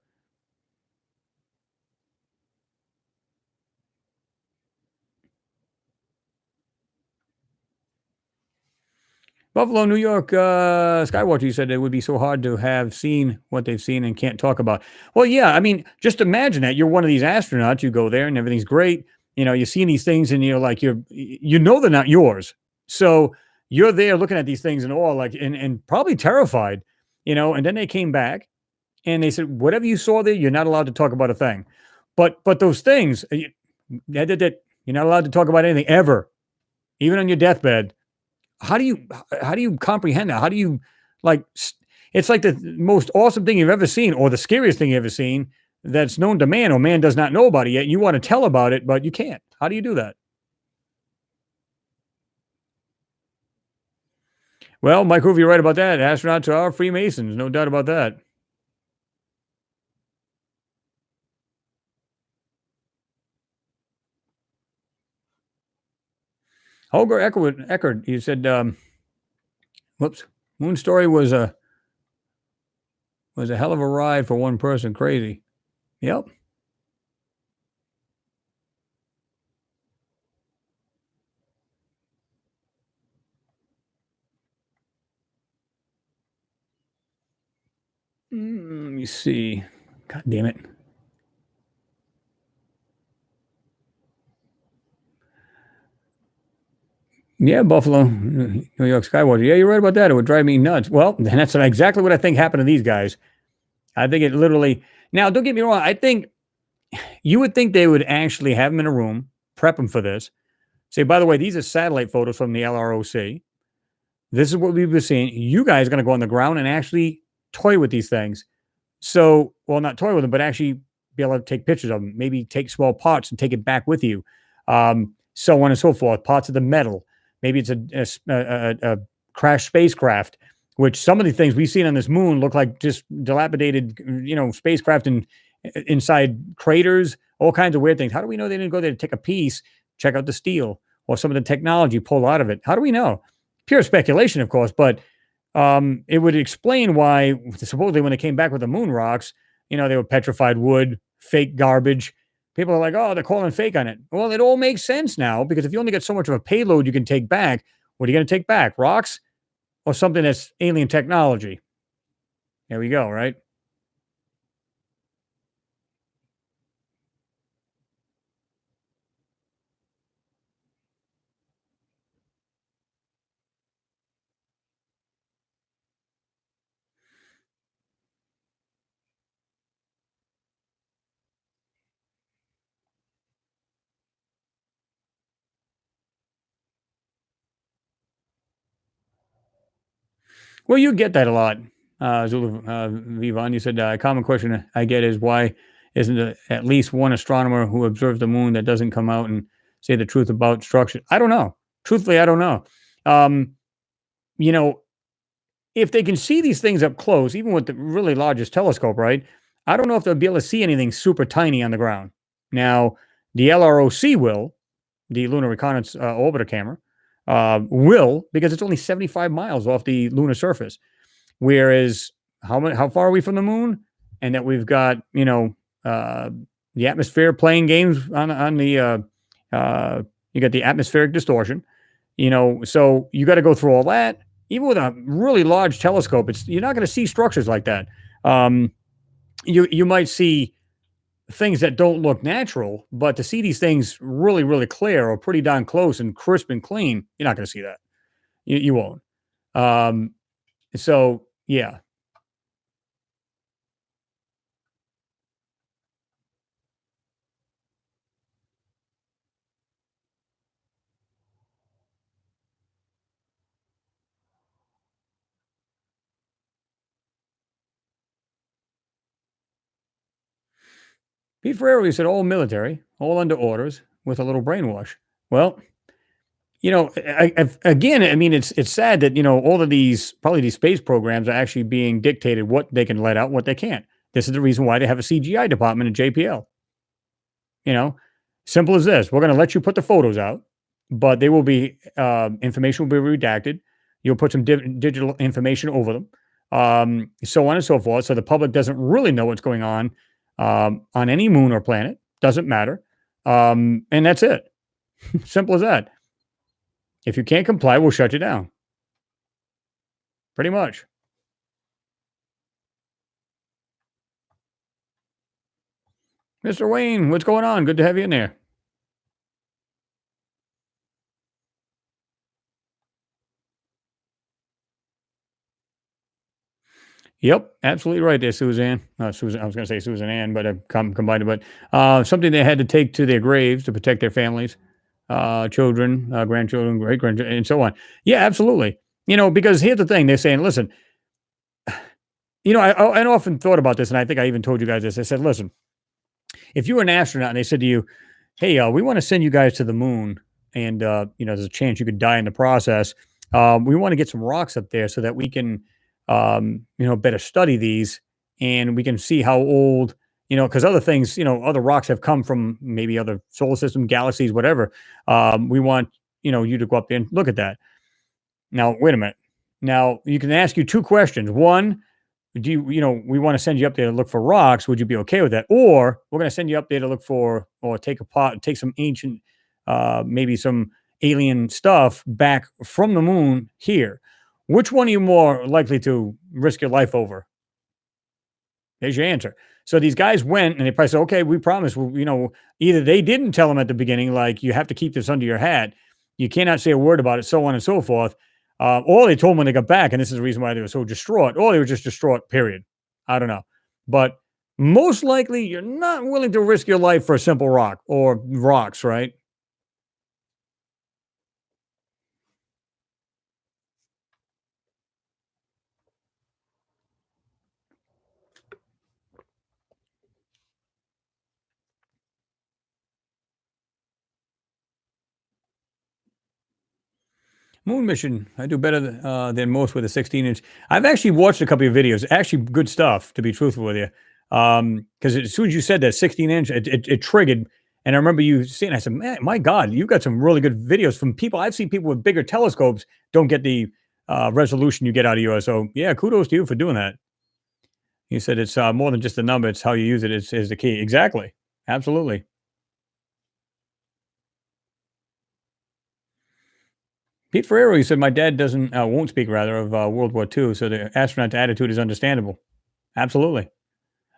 S1: Buffalo, New York, Skywatcher, you said it would be so hard to have seen what they've seen and can't talk about. Well, yeah, I mean, just imagine that you're one of these astronauts. You go there and everything's great. You're seeing these things and you're like, they're not yours. So you're there looking at these things and all like, and probably terrified, and then they came back and they said, whatever you saw there, you're not allowed to talk about a thing. But those things, you're not allowed to talk about anything ever, even on your deathbed. How do you comprehend that? How do you like? It's like the most awesome thing you've ever seen, or the scariest thing you've ever seen that's known to man, or man does not know about it yet. You want to tell about it, but you can't. How do you do that? Well, Mike Hoover, you're right about that. Astronauts are Freemasons, no doubt about that. Holger Eckert, you said, whoops, Moon Story was a hell of a ride for one person. Crazy. Yep. Let me see. God damn it. Yeah, Buffalo, New York Skywatcher. Yeah, you're right about that. It would drive me nuts. Well, that's exactly what I think happened to these guys. I think it literally. Now, don't get me wrong. I think you would think they would actually have them in a room, prep them for this. Say, by the way, these are satellite photos from the LROC. This is what we've been seeing. You guys are going to go on the ground and actually toy with these things. So, well, not toy with them, but actually be able to take pictures of them. Maybe take small parts and take it back with you. So on and so forth. Parts of the metal. Maybe it's a crashed spacecraft, which some of the things we've seen on this moon look like just dilapidated, spacecraft inside craters, all kinds of weird things. How do we know they didn't go there to take a piece, check out the steel or some of the technology, pull out of it? How do we know? Pure speculation, of course, but it would explain why supposedly when they came back with the moon rocks, they were petrified wood, fake garbage. People are like, oh, they're calling fake on it. Well, it all makes sense now because if you only get so much of a payload you can take back, what are you going to take back? Rocks or something that's alien technology? There we go, right? Well, you get that a lot, Zulu Vivan. You said a common question I get is why isn't there at least one astronomer who observed the moon that doesn't come out and say the truth about structure? I don't know. Truthfully, I don't know. Um, you know, if they can see these things up close, even with the really largest telescope, right? I don't know if they'll be able to see anything super tiny on the ground. Now, the LROC will, the Lunar Reconnaissance Orbiter Camera, will because it's only 75 miles off the lunar surface. Whereas how far are we from the moon? And that we've got uh, the atmosphere playing games on the you got the atmospheric distortion. So you got to go through all that. Even with a really large telescope, you're not going to see structures like that. Um, you might see things that don't look natural, but to see these things really, really clear or pretty darn close and crisp and clean, you're not going to see that. You won't. Um, so yeah, Pete Ferrero, he said, all military, all under orders with a little brainwash. Well, again, I mean, it's sad that all of these probably these space programs are actually being dictated what they can let out, what they can't. This is the reason why they have a CGI department at JPL. You know, simple as this: we're going to let you put the photos out, but they will be information will be redacted. You'll put some digital information over them, so on and so forth. So the public doesn't really know what's going on any moon or planet. Doesn't matter, and that's it. Simple as that. If you can't comply, we'll shut you down. Pretty much. Mr. Wayne, what's going on? Good to have you in there. Yep, absolutely right there, Suzanne. Susan, I was going to say Susan Ann, but I combined it. But something they had to take to their graves to protect their families, children, grandchildren, great grandchildren, and so on. Yeah, absolutely. Because here's the thing: they're saying, listen, I often thought about this, and I think I even told you guys this. I said, listen, if you were an astronaut and they said to you, "Hey, we want to send you guys to the moon, and there's a chance you could die in the process. We want to get some rocks up there so that we can, better study these, and we can see how old, because other things, other rocks have come from maybe other solar system, galaxies, whatever. We want, you to go up there and look at that. Now, wait a minute. Now, you can ask you two questions. One, we want to send you up there to look for rocks. Would you be okay with that? Or we're going to send you up there to look for or take some ancient, maybe some alien stuff back from the moon here. Which one are you more likely to risk your life over? There's your answer. So these guys went and they probably said, okay, we promise. Either they didn't tell them at the beginning, like, you have to keep this under your hat. You cannot say a word about it, so on and so forth. Or they told them when they got back, and this is the reason why they were so distraught, or they were just distraught, period. I don't know. But most likely, you're not willing to risk your life for a simple rock or rocks, right? Moon mission. I do better than most with a 16-inch. I've actually watched a couple of videos. Actually, good stuff, to be truthful with you. Because as soon as you said that 16-inch, it triggered. And I remember you saying, I said, man, my God, you've got some really good videos from people. I've seen people with bigger telescopes don't get the resolution you get out of yours. So, yeah, kudos to you for doing that. You said it's more than just a number, it's how you use it is the key. Exactly. Absolutely. Pete Ferrero, he said, my dad won't speak rather of World War II, so the astronaut's attitude is understandable. Absolutely.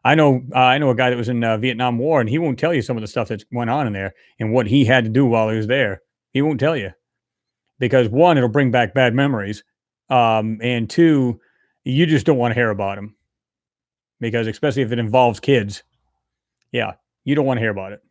S1: I know a guy that was in Vietnam War, and he won't tell you some of the stuff that went on in there and what he had to do while he was there. He won't tell you because one, it'll bring back bad memories, and two, you just don't want to hear about him because especially if it involves kids, yeah, you don't want to hear about it.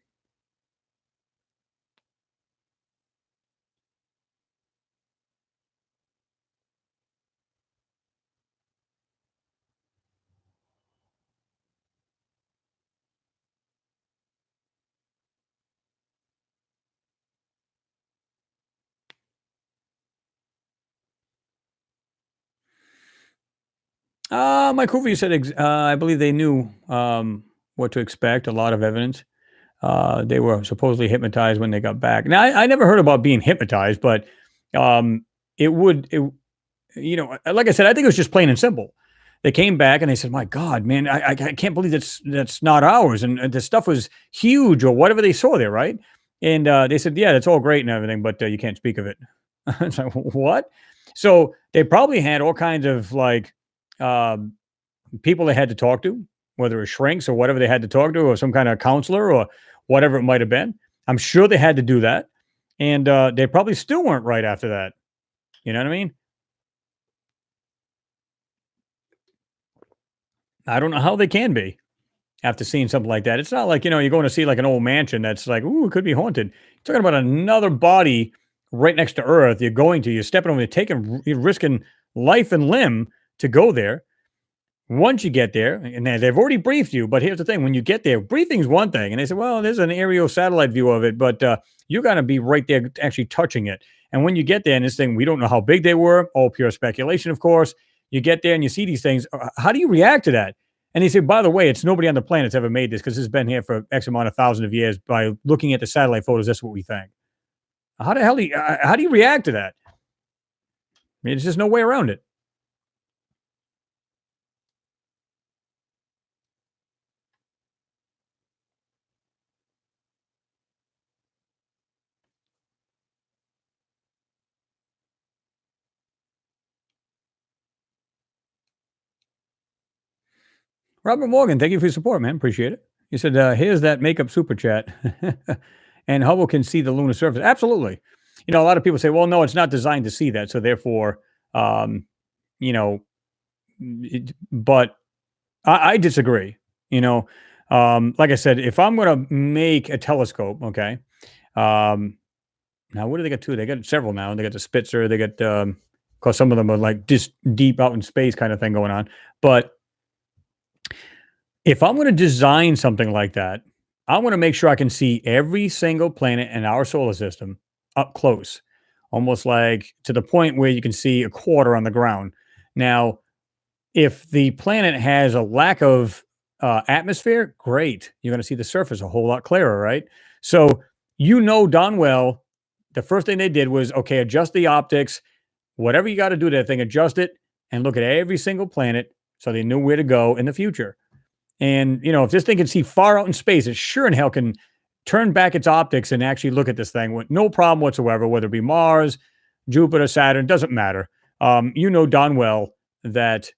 S1: Mike Hoover said, I believe they knew what to expect. A lot of evidence. They were supposedly hypnotized when they got back. Now, I never heard about being hypnotized, but um, it would, it, like I said, I think it was just plain and simple. They came back and they said, "My God, man, I can't believe that's not ours." And the stuff was huge, or whatever they saw there, right? And they said, "Yeah, that's all great and everything, but you can't speak of it." It's like, what? So they probably had all kinds of like um, people they had to talk to, whether it was shrinks or whatever they had to talk to, or some kind of counselor or whatever it might have been. I'm sure they had to do that, and they probably still weren't right after that. You know what I mean? I don't know how they can be after seeing something like that. It's not like, you're going to see like an old mansion that's like, ooh, it could be haunted. You're talking about another body right next to Earth. You're stepping over, you're risking life and limb to go there. Once you get there, and they've already briefed you, but here's the thing: when you get there, briefing's one thing, and they say, "Well, there's an aerial satellite view of it, but you're going to be right there, actually touching it." And when you get there, and this thing, we don't know how big they were, all pure speculation, of course. You get there and you see these things. How do you react to that? And they say, by the way, it's nobody on the planet's ever made this because it's been here for X amount of thousands of years. By looking at the satellite photos, that's what we think. How do you react to that? I mean, there's just no way around it. Robert Morgan, thank you for your support, man. Appreciate it. He said, here's that makeup super chat. And Hubble can see the lunar surface. Absolutely. A lot of people say, well, no, it's not designed to see that. So therefore, um, you know, but I disagree. Like I said, if I'm going to make a telescope, okay. Um, Now, what do they got too? They got several now. They got the Spitzer. They got, because some of them are like just deep out in space kind of thing going on. But if I'm going to design something like that, I want to make sure I can see every single planet in our solar system up close, almost like to the point where you can see a quarter on the ground. Now, if the planet has a lack of atmosphere, great. You're going to see the surface a whole lot clearer, right? So, darn well, the first thing they did was okay, adjust the optics, whatever you got to do to that thing, adjust it and look at every single planet so they knew where to go in the future. And, if this thing can see far out in space, it sure in hell can turn back its optics and actually look at this thing with no problem whatsoever, whether it be Mars, Jupiter, Saturn, doesn't matter. Darn well that,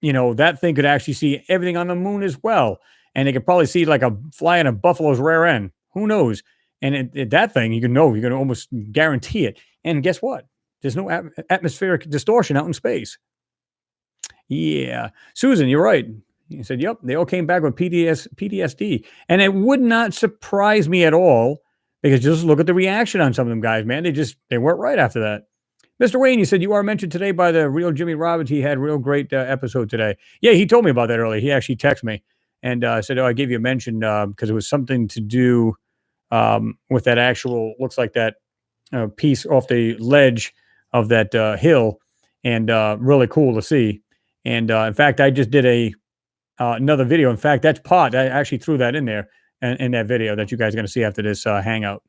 S1: that thing could actually see everything on the moon as well. And they could probably see like a fly in a buffalo's rear end. Who knows? And that thing, you can almost guarantee it. And guess what? There's no atmospheric distortion out in space. Yeah. Susan, you're right. He said, yep, they all came back with PTSD. And it would not surprise me at all because just look at the reaction on some of them guys, man. They weren't right after that. Mr. Wayne, you said you are mentioned today by the real Jimmy Roberts. He had a real great episode today. Yeah, he told me about that earlier. He actually texted me and said, oh, I gave you a mention because it was something to do with that actual, looks like that piece off the ledge of that hill and really cool to see. And in fact, I just did another video. In fact, that's part. I actually threw that in there in that video that you guys are going to see after this hangout.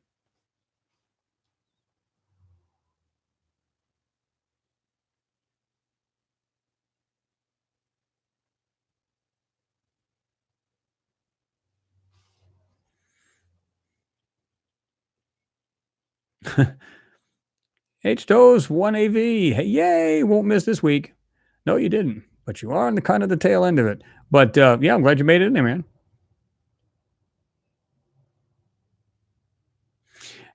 S1: H Toes 1AV. Hey, yay, won't miss this week. No, you didn't, but you are on the kind of the tail end of it. But yeah, I'm glad you made it in there, man.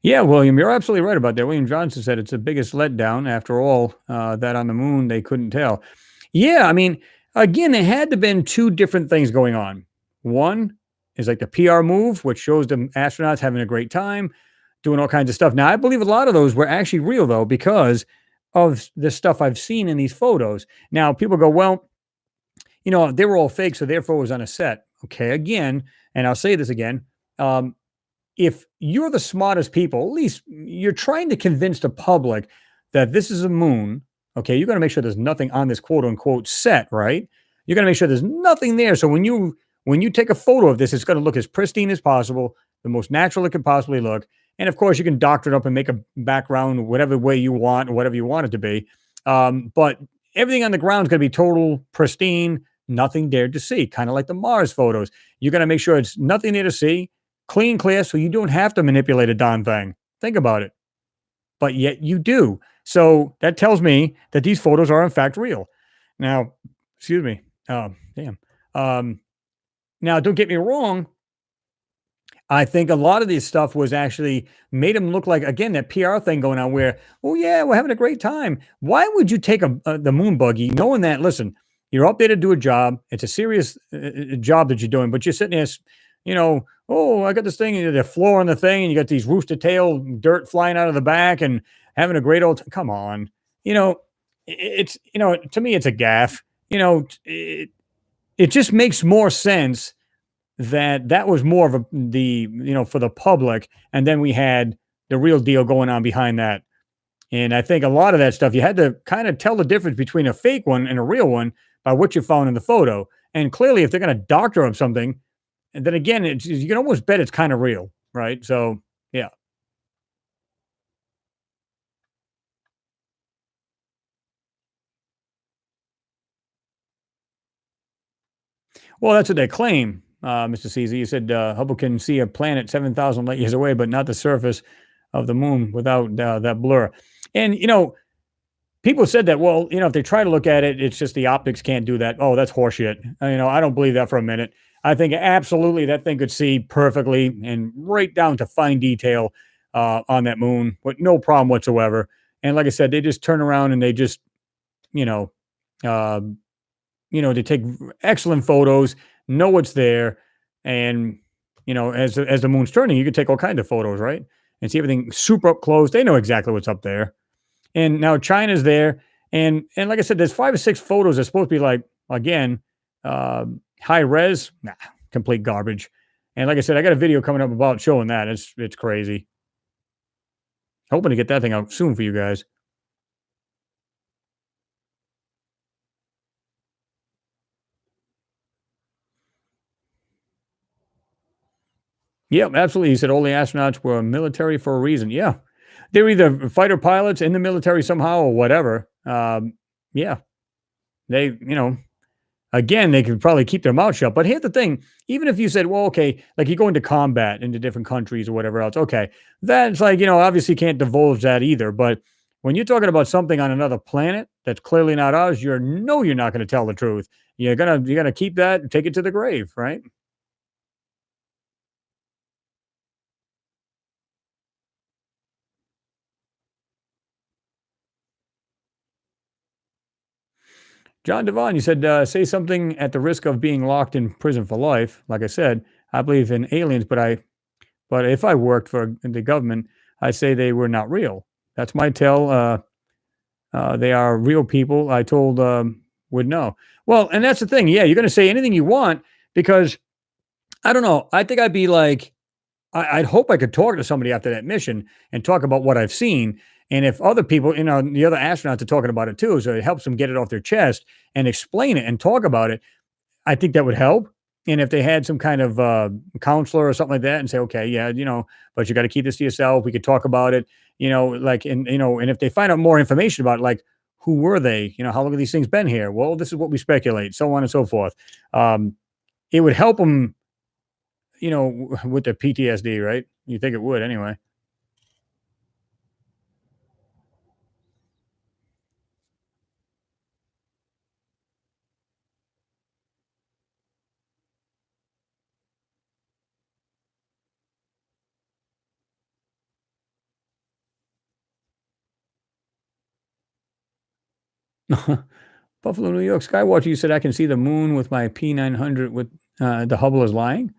S1: Yeah, William, you're absolutely right about that. William Johnson said it's the biggest letdown. After all, that on the moon, they couldn't tell. Yeah, I mean, again, there had to been two different things going on. One is like the PR move, which shows the astronauts having a great time, doing all kinds of stuff. Now, I believe a lot of those were actually real, though, because of the stuff I've seen in these photos. Now, people go, well, they were all fake, so therefore it was on a set. Okay, again, and I'll say this again. If you're the smartest people, at least you're trying to convince the public that this is a moon. Okay, you're going to make sure there's nothing on this quote unquote set, right? You're going to make sure there's nothing there. So when you take a photo of this, it's going to look as pristine as possible, the most natural it could possibly look. And of course, you can doctor it up and make a background whatever way you want or whatever you want it to be. But everything on the ground is going to be total pristine, nothing there to see, kind of like the Mars photos. You're going to make sure it's nothing there to see, clean, clear, so you don't have to manipulate a darn thing. Think about it. But yet you do. So that tells me that these photos are in fact real. Now, excuse me. Damn. Now, don't get me wrong. I think a lot of this stuff was actually made them look like, again, that PR thing going on where, oh, yeah, we're having a great time. Why would you take the moon buggy knowing that, listen, you're up there to do a job. It's a serious job that you're doing, but you're sitting there, oh, I got this thing, the floor on the thing, and you got these rooster tail dirt flying out of the back and having a great come on. It's, to me, it's a gaffe. It just makes more sense that was more of for the public. And then we had the real deal going on behind that. And I think a lot of that stuff, you had to kind of tell the difference between a fake one and a real one by what you found in the photo. And clearly, if they're going to doctor up something, and then again, you can almost bet it's kind of real, right? So, yeah. Well, that's what they claim, Mr. CZ. You said Hubble can see a planet 7,000 light years away, but not the surface of the moon without that blur. And, People said that, well, if they try to look at it, it's just the optics can't do that. Oh, that's horseshit. I don't believe that for a minute. I think absolutely that thing could see perfectly and right down to fine detail on that moon with no problem whatsoever. And like I said, they just turn around and they just, you know, uh, they take excellent photos, know what's there, and as the moon's turning, you can take all kinds of photos, right? And see everything super up close. They know exactly what's up there. And now China's there, and like I said, there's 5 or 6 photos that's supposed to be like, again, high res, nah, complete garbage. And like I said, I got a video coming up about showing that. It's crazy. Hoping to get that thing out soon for you guys. Yep, absolutely. He said all the astronauts were military for a reason. Yeah. They're either fighter pilots in the military somehow or whatever. Yeah. They, again, they could probably keep their mouth shut. But here's the thing: even if you said, "Well, okay," like you go into combat into different countries or whatever else, okay, that's like obviously can't divulge that either. But when you're talking about something on another planet that's clearly not ours, you're not going to tell the truth. You're gonna keep that and take it to the grave, right? John Devon, you said, say something at the risk of being locked in prison for life. Like I said, I believe in aliens, but if I worked for the government, I say they were not real. That's my tell. They are real people. I told would know. Well, and that's the thing. Yeah, you're going to say anything you want because I don't know. I think I'd be like, I'd hope I could talk to somebody after that mission and talk about what I've seen. And if other people, the other astronauts are talking about it too, so it helps them get it off their chest and explain it and talk about it. I think that would help. And if they had some kind of counselor or something like that and say, okay, yeah, but you got to keep this to yourself. We could talk about it, like, and if they find out more information about it, like, who were they? How long have these things been here? Well, this is what we speculate, so on and so forth. It would help them, with the PTSD, right? You think it would anyway. Buffalo, New York, Skywatcher, you said I can see the moon with my P900 with the Hubble is lying.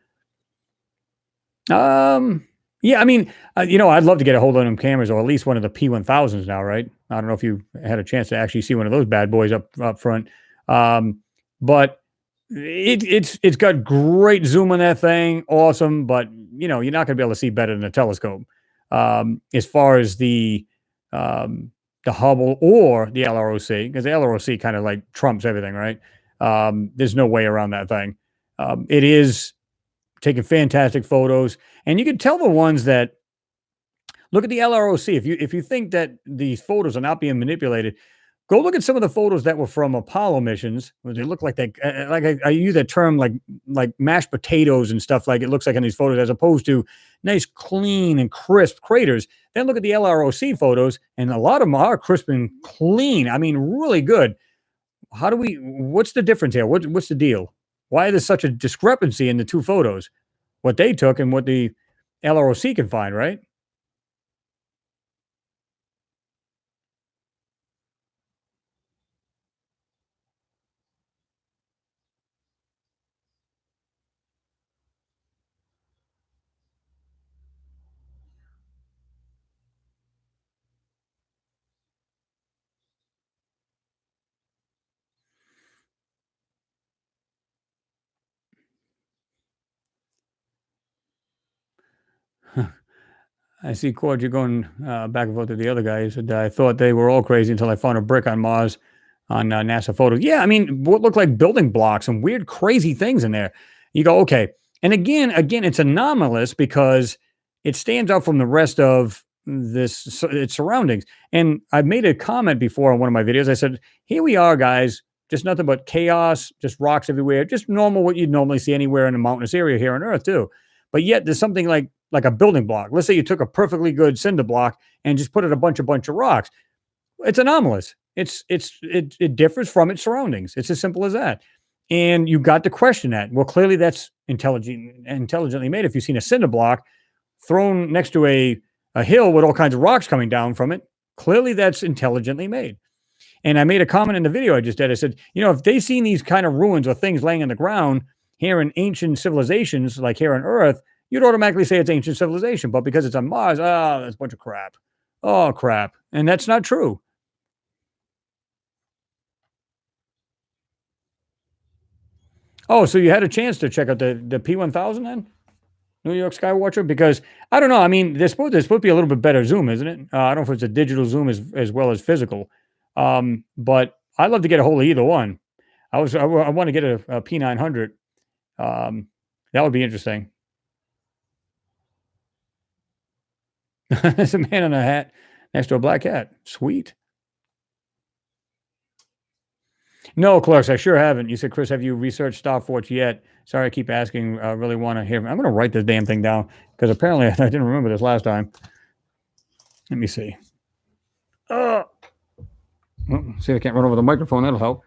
S1: Um, yeah, I mean, I'd love to get a hold of them cameras or at least one of the P1000s now, right? I don't know if you had a chance to actually see one of those bad boys up front. But it's got great zoom on that thing, awesome, but you're not going to be able to see better than a telescope. As far as the Hubble or the LROC, because the LROC kind of like trumps everything, right? There's no way around that thing. It is taking fantastic photos, and you can tell the ones that look at the LROC. If you think that these photos are not being manipulated, go look at some of the photos that were from Apollo missions, where they look like they like I use that term like mashed potatoes and stuff. Like it looks like in these photos, as opposed to nice, clean, and crisp craters. Then look at the LROC photos, and a lot of them are crisp and clean. I mean, really good. What's the difference here? What's the deal? Why is there such a discrepancy in the two photos? What they took and what the LROC can find, right? I see, Cord, you're going back and forth to the other guy. He said, I thought they were all crazy until I found a brick on Mars on NASA photos. Yeah, I mean, what looked like building blocks and weird, crazy things in there. You go, okay. And again, it's anomalous because it stands out from the rest of its surroundings. And I've made a comment before on one of my videos. I said, here we are, guys, just nothing but chaos, just rocks everywhere, just normal, what you'd normally see anywhere in a mountainous area here on Earth, too. But yet there's something like a building block. Let's say you took a perfectly good cinder block and just put it a bunch of rocks. It's anomalous. It differs from its surroundings. It's as simple as that. And you got to question that. Well, clearly that's intelligently made. If you've seen a cinder block thrown next to a hill with all kinds of rocks coming down from it, clearly that's intelligently made. And I made a comment in the video I just did. I said, if they seen these kind of ruins or things laying on the ground here in ancient civilizations, like here on Earth, you'd automatically say it's ancient civilization. But because it's on Mars, that's a bunch of crap. Oh, crap. And that's not true. Oh, so you had a chance to check out the P1000 then? New York Skywatcher? Because I don't know. I mean, there's supposed to be a little bit better zoom, isn't it? I don't know if it's a digital zoom as well as physical. But I'd love to get a hold of either one. I want to get a P900. That would be interesting. There's a man in a hat next to a black cat. Sweet. No, Clarks, I sure haven't. You said, Chris, have you researched Star Forge yet? Sorry, I keep asking. I really want to hear. I'm going to write this damn thing down because apparently I didn't remember this last time. Let me see. See if I can't run over the microphone. That'll help.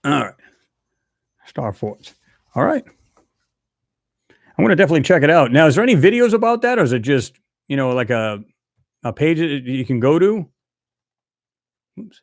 S1: All right. Star Forge. All right. I'm going to definitely check it out. Now, is there any videos about that, or is it just, like a page that you can go to? Oops.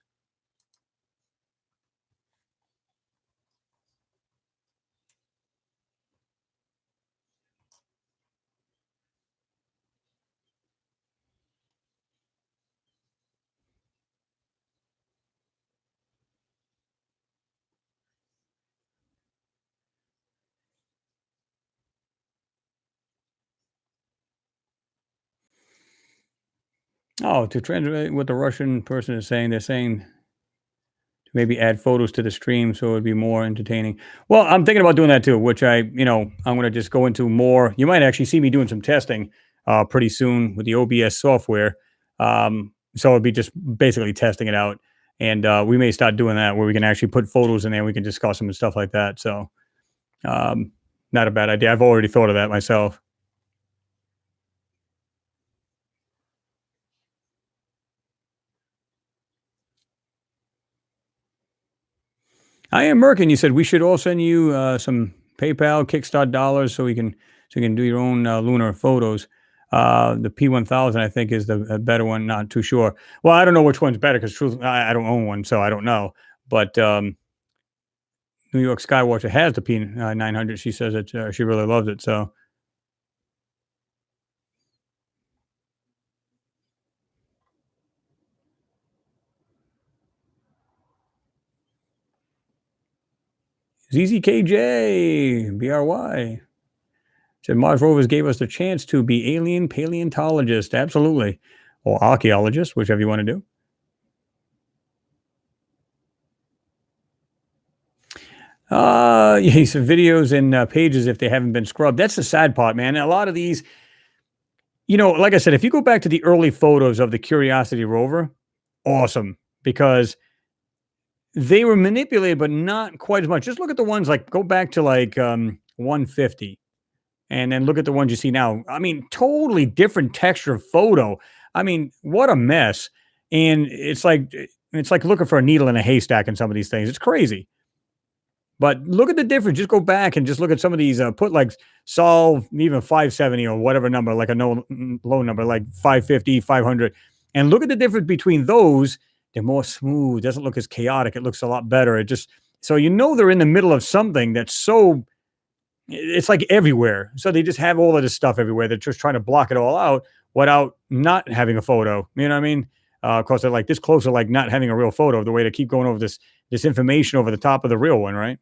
S1: Oh, to translate what the Russian person is saying, they're saying to maybe add photos to the stream so it would be more entertaining. Well, I'm thinking about doing that too, which I'm going to just go into more. You might actually see me doing some testing pretty soon with the OBS software. So it'd be just basically testing it out. And we may start doing that where we can actually put photos in there. We can discuss them and stuff like that. So not a bad idea. I've already thought of that myself. I am Merkin. You said we should all send you some PayPal, Kickstart dollars so you can do your own lunar photos. The P1000, I think, is the better one. Not too sure. Well, I don't know which one's better because truth, I don't own one, so I don't know. But New York Skywatcher has the P900. She says that she really loves it. So ZZKJ BRY said Mars rovers gave us the chance to be alien paleontologists. Absolutely, or archaeologists, whichever you want to do. Yeah, some videos and pages if they haven't been scrubbed. That's the sad part, man. A lot of these, like I said, if you go back to the early photos of the Curiosity rover, awesome, because they were manipulated, but not quite as much. Just look at the ones go back to 150 and then look at the ones you see now. I mean, totally different texture of photo. I mean, what a mess. And it's like looking for a needle in a haystack in some of these things. It's crazy. But look at the difference. Just go back and just look at some of these. Put solve even 570 or whatever number, like a low number, like 550, 500, and look at the difference between those. They're more smooth. Doesn't look as chaotic. It looks a lot better. It just so they're in the middle of something that's so. It's like everywhere. So they just have all of this stuff everywhere. They're just trying to block it all out without not having a photo. You know what I mean? Of course, they're this close to not having a real photo. The way to keep going over this information over the top of the real one, right?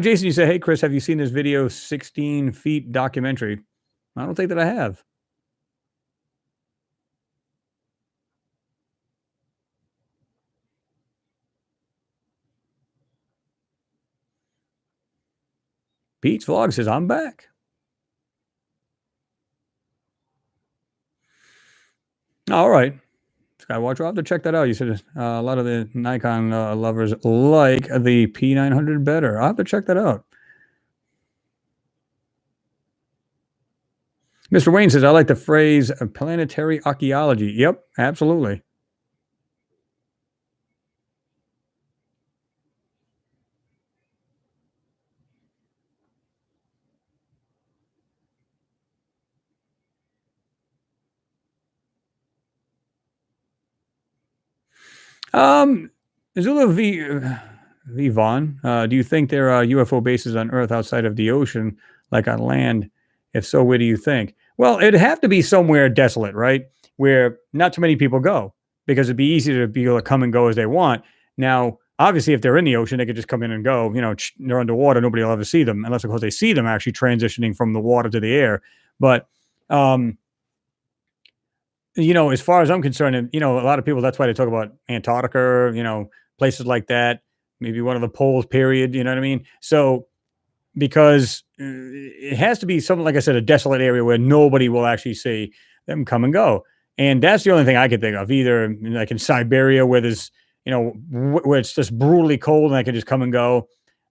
S1: Jason, you say, hey, Chris, have you seen this video 16 feet documentary? I don't think that I have. Pete's Vlog says, I'm back. All right. Skywatcher. I'll have to check that out. You said a lot of the Nikon lovers like the P900 better. I'll have to check that out. Mr. Wayne says, I like the phrase planetary archaeology. Yep, absolutely. Um, Zula V. Vaughn, do you think there are UFO bases on Earth outside of the ocean, like on land? If so, where do you think? Well, it'd have to be somewhere desolate, right? Where not too many people go, because it'd be easy to be able to come and go as they want. Now, obviously, if they're in the ocean, they could just come in and go. They're underwater; nobody will ever see them, unless, of course, they see them actually transitioning from the water to the air. But um, as far as I'm concerned, and a lot of people, that's why they talk about Antarctica, places like that, maybe one of the poles, period. You know what I mean? So, because it has to be something, like I said, a desolate area where nobody will actually see them come and go. And that's the only thing I can think of, either like in Siberia where there's, where it's just brutally cold and I can just come and go,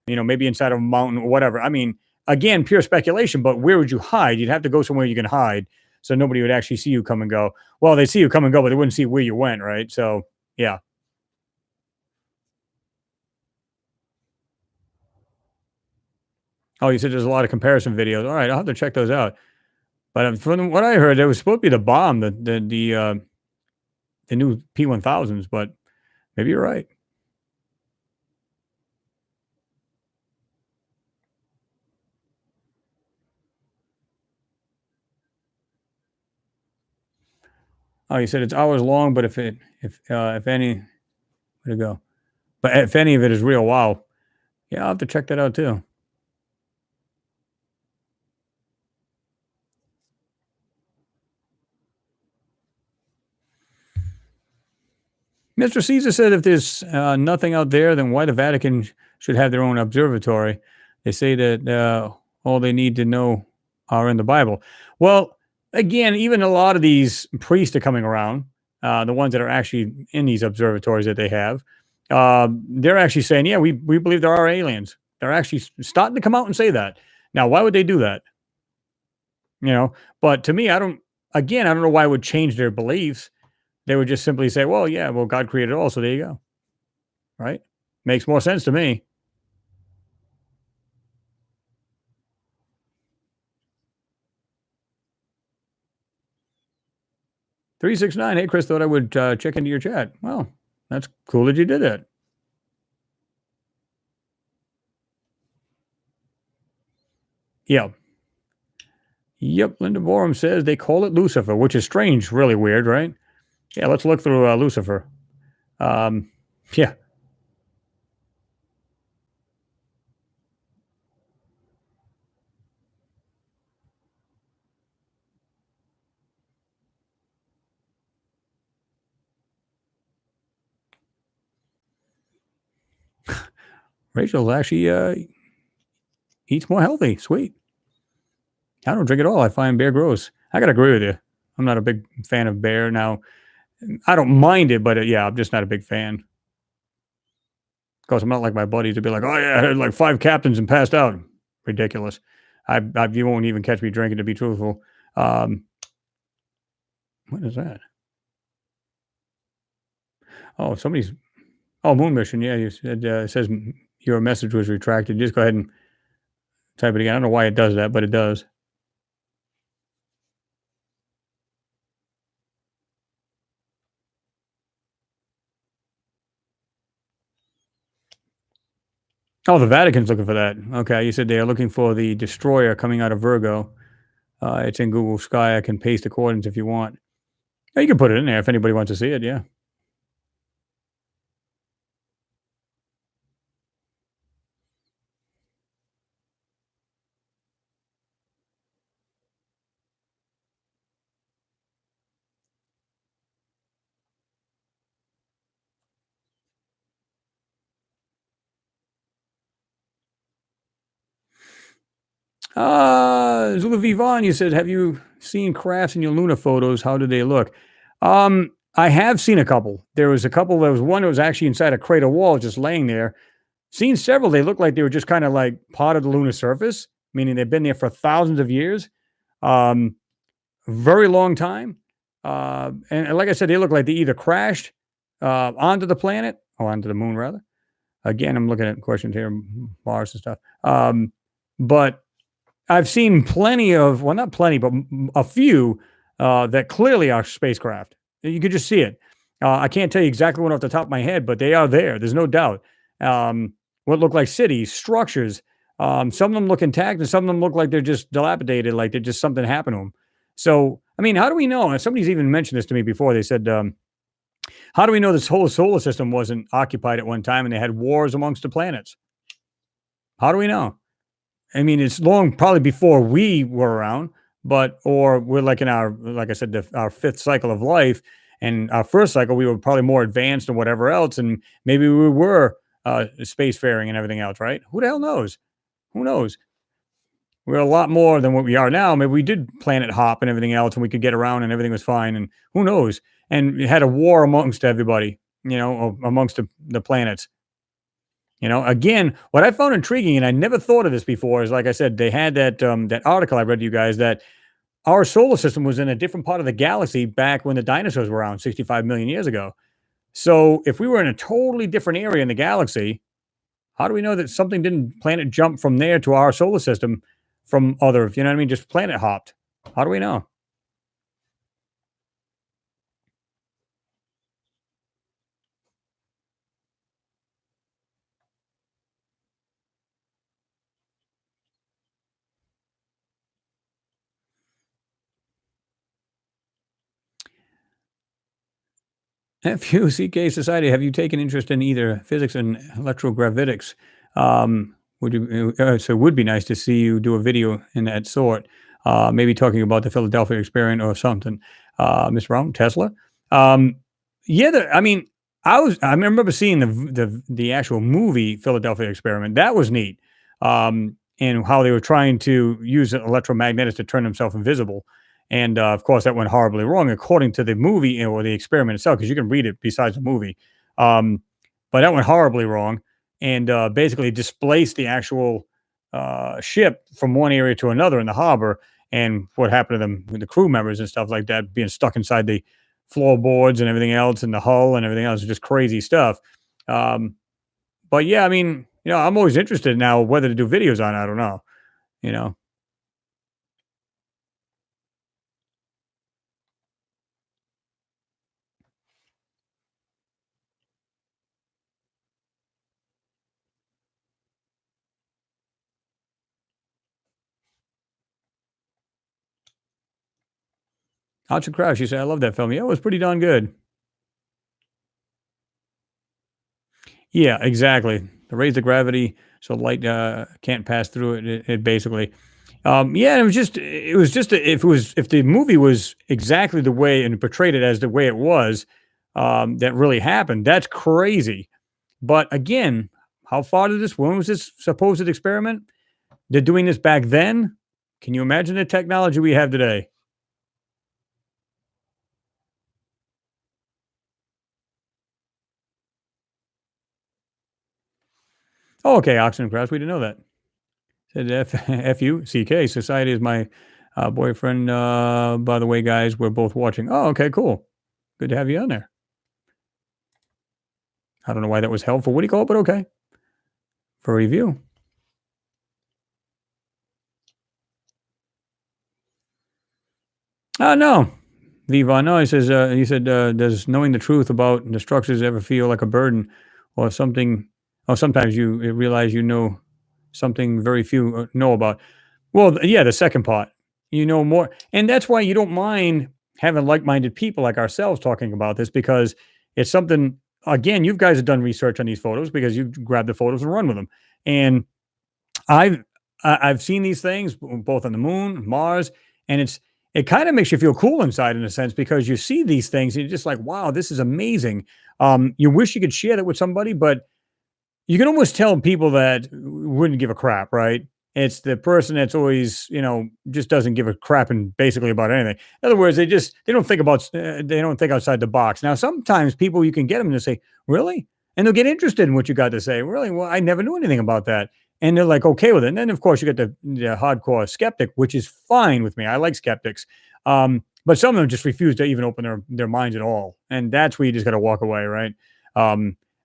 S1: maybe inside of a mountain or whatever. I mean, again, pure speculation, but where would you hide? You'd have to go somewhere you can hide so nobody would actually see you come and go. Well, they see you come and go, but they wouldn't see where you went, right? So, yeah. Oh, you said there's a lot of comparison videos. All right, I'll have to check those out. But from what I heard, it was supposed to be the bomb, the new P1000s. But maybe you're right. Oh, you said it's hours long, but if any, where'd it go? But if any of it is real, wow. Yeah, I'll have to check that out too. Mr. Caesar said if there's nothing out there, then why the Vatican should have their own observatory? They say that all they need to know are in the Bible. Well, again, even a lot of these priests are coming around, the ones that are actually in these observatories that they have. They're actually saying, yeah, we believe there are aliens. They're actually starting to come out and say that. Now, why would they do that? But to me, I don't know why it would change their beliefs. They would just simply say, well, yeah, well, God created all, so there you go. Right? Makes more sense to me. 369. Hey, Chris, thought I would check into your chat. Well, that's cool that you did that. Yeah. Yep. Linda Borum says they call it Lucifer, which is strange, really weird, right? Yeah, let's look through Lucifer. Yeah. Rachel actually eats more healthy. Sweet. I don't drink at all. I find beer gross. I got to agree with you. I'm not a big fan of beer. Now, I don't mind it, but yeah, I'm just not a big fan. Of course, I'm not like my buddies to be like, oh, yeah, I had like 5 captains and passed out. Ridiculous. You won't even catch me drinking, to be truthful. What is that? Oh, somebody's. Oh, moon mission. Yeah, you said it says your message was retracted. Just go ahead and type it again. I don't know why it does that, but it does. Oh, the Vatican's looking for that. Okay, you said they are looking for the destroyer coming out of Virgo. It's in Google Sky. I can paste the coordinates if you want. Yeah, you can put it in there if anybody wants to see it. Yeah. Zula Vivon, you said, have you seen crafts in your Luna photos? How do they look? I have seen a couple. There was a couple. There was one that was actually inside a crater wall, just laying there. Seen several. They looked like they were just kind of like part of the lunar surface, meaning they've been there for thousands of years, um, very long time. And like I said, they look like they either crashed onto the planet or onto the moon, rather. Again, I'm looking at questions here, Mars and stuff. But I've seen plenty of, well, not plenty, but a few that clearly are spacecraft. You could just see it. I can't tell you exactly one off the top of my head, but they are there. There's no doubt. What look like cities, structures. Some of them look intact, and some of them look like they're just dilapidated, like they're just something happened to them. So, I mean, how do we know? And somebody's even mentioned this to me before. They said, how do we know this whole solar system wasn't occupied at one time and they had wars amongst the planets? How do we know? I mean, it's long probably before we were around, but or we're like in our, like I said, our fifth cycle of life, and our first cycle we were probably more advanced and whatever else, and maybe we were spacefaring and everything else, right? Who the hell knows? Who knows? We're a lot more than what we are now. Maybe we did planet hop and everything else, and we could get around and everything was fine. And who knows? And we had a war amongst everybody, amongst the planets. Again, what I found intriguing, and I never thought of this before, is like I said, they had that article I read to you guys that our solar system was in a different part of the galaxy back when the dinosaurs were around 65 million years ago. So if we were in a totally different area in the galaxy, how do we know that something didn't planet jump from there to our solar system from other, you know what I mean? Just planet hopped. How do we know? FUCK Society, have you taken interest in either physics and electrogravitics? So it would be nice to see you do a video in that sort, maybe talking about the Philadelphia experiment or something. Miss Brown, Tesla. Um, yeah, I mean, I remember seeing the actual movie Philadelphia experiment. That was neat. And how they were trying to use electromagnetics to turn themselves invisible. And of course, that went horribly wrong, according to the movie or the experiment itself, because you can read it besides the movie. Um, but that went horribly wrong, and basically displaced the actual ship from one area to another in the harbor. And what happened to them, with the crew members and stuff like that, being stuck inside the floorboards and everything else, and the hull and everything else, just crazy stuff. Um, but yeah, I mean, I'm always interested now whether to do videos on it. I don't know. You know, Archer Crouch, you say, I love that film. Yeah, it was pretty darn good. Yeah, exactly. The raise the gravity so light can't pass through it. It basically, yeah. If the movie was exactly the way and portrayed it as the way it was, that really happened. That's crazy. But again, how far did this? When was this supposed experiment? They're doing this back then. Can you imagine the technology we have today? Oh, okay, Oxygen Crash. We didn't know that. Said FUCK. Society is my boyfriend. By the way, guys, we're both watching. Oh, okay, cool. Good to have you on there. I don't know why that was helpful. What do you call it? But okay. For review. No. Viva, no. He said, does knowing the truth about the structures ever feel like a burden or something? Or sometimes you realize you know something very few know about. Well, yeah, the second part, you know more, and that's why you don't mind having like-minded people like ourselves talking about this because it's something. Again, you guys have done research on these photos because you grab the photos and run with them, and I've I've seen these things both on the moon, Mars, and it kind of makes you feel cool inside in a sense because you see these things and you're just like, wow, this is amazing. You wish you could share that with somebody, but you can almost tell people that wouldn't give a crap, right? It's the person that's always, just doesn't give a crap and basically about anything. In other words, they don't think about they don't think outside the box. Now, sometimes people you can get them to say, "Really?" And they'll get interested in what you got to say. Really? Well, I never knew anything about that. And they're like okay with it. And then of course you get the hardcore skeptic, which is fine with me. I like skeptics. But some of them just refuse to even open their minds at all. And that's where you just got to walk away, right?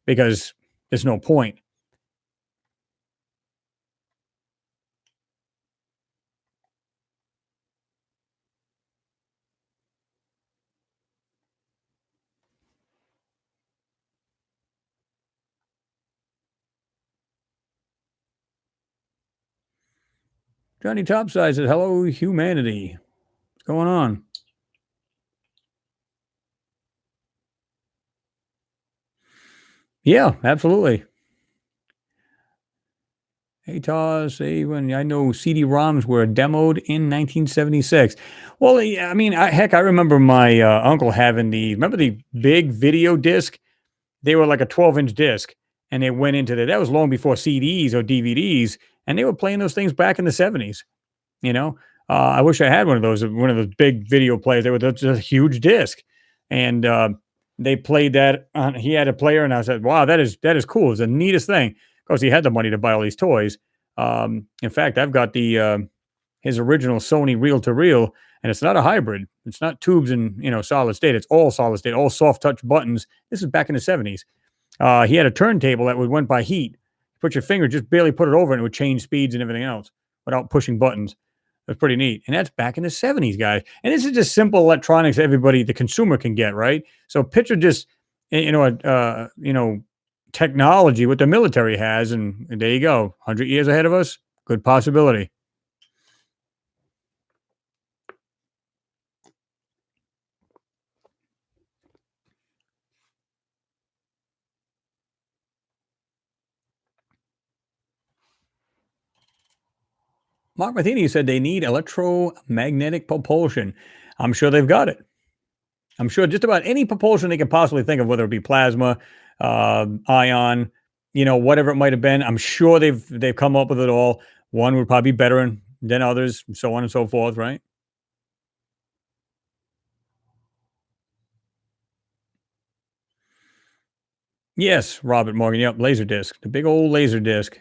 S1: Because there's no point. Johnny Topside says, "Hello, humanity. What's going on?" Yeah, absolutely. ATOS, even I know CD-ROMs were demoed in 1976. Well, yeah, I mean, heck, I remember my uncle having remember the big video disc? They were like a 12-inch disc, and they went into that was long before CDs or DVDs, and they were playing those things back in the 70s. You know, I wish I had one of those big video players. They were just a huge disc, and they played that. He had a player, and I said, "Wow, that is cool. It's the neatest thing." Of course, he had the money to buy all these toys. In fact, I've got the his original Sony reel to reel, and it's not a hybrid. It's not tubes and solid state. It's all solid state, all soft touch buttons. This is back in the 70s. He had a turntable that went by heat. Put your finger, just barely put it over, and it would change speeds and everything else without pushing buttons. That's pretty neat. And that's back in the 70s, guys. And this is just simple electronics everybody, the consumer can get, right? So picture just, technology, what the military has. And there you go. 100 years ahead of us. Good possibility. Mark Matheny said they need electromagnetic propulsion. I'm sure they've got it. I'm sure just about any propulsion they can possibly think of, whether it be plasma, ion, whatever it might have been. I'm sure they've come up with it all. One would probably be better than others, and so on and so forth, right? Yes, Robert Morgan. Yep, laser disc, the big old laser disc.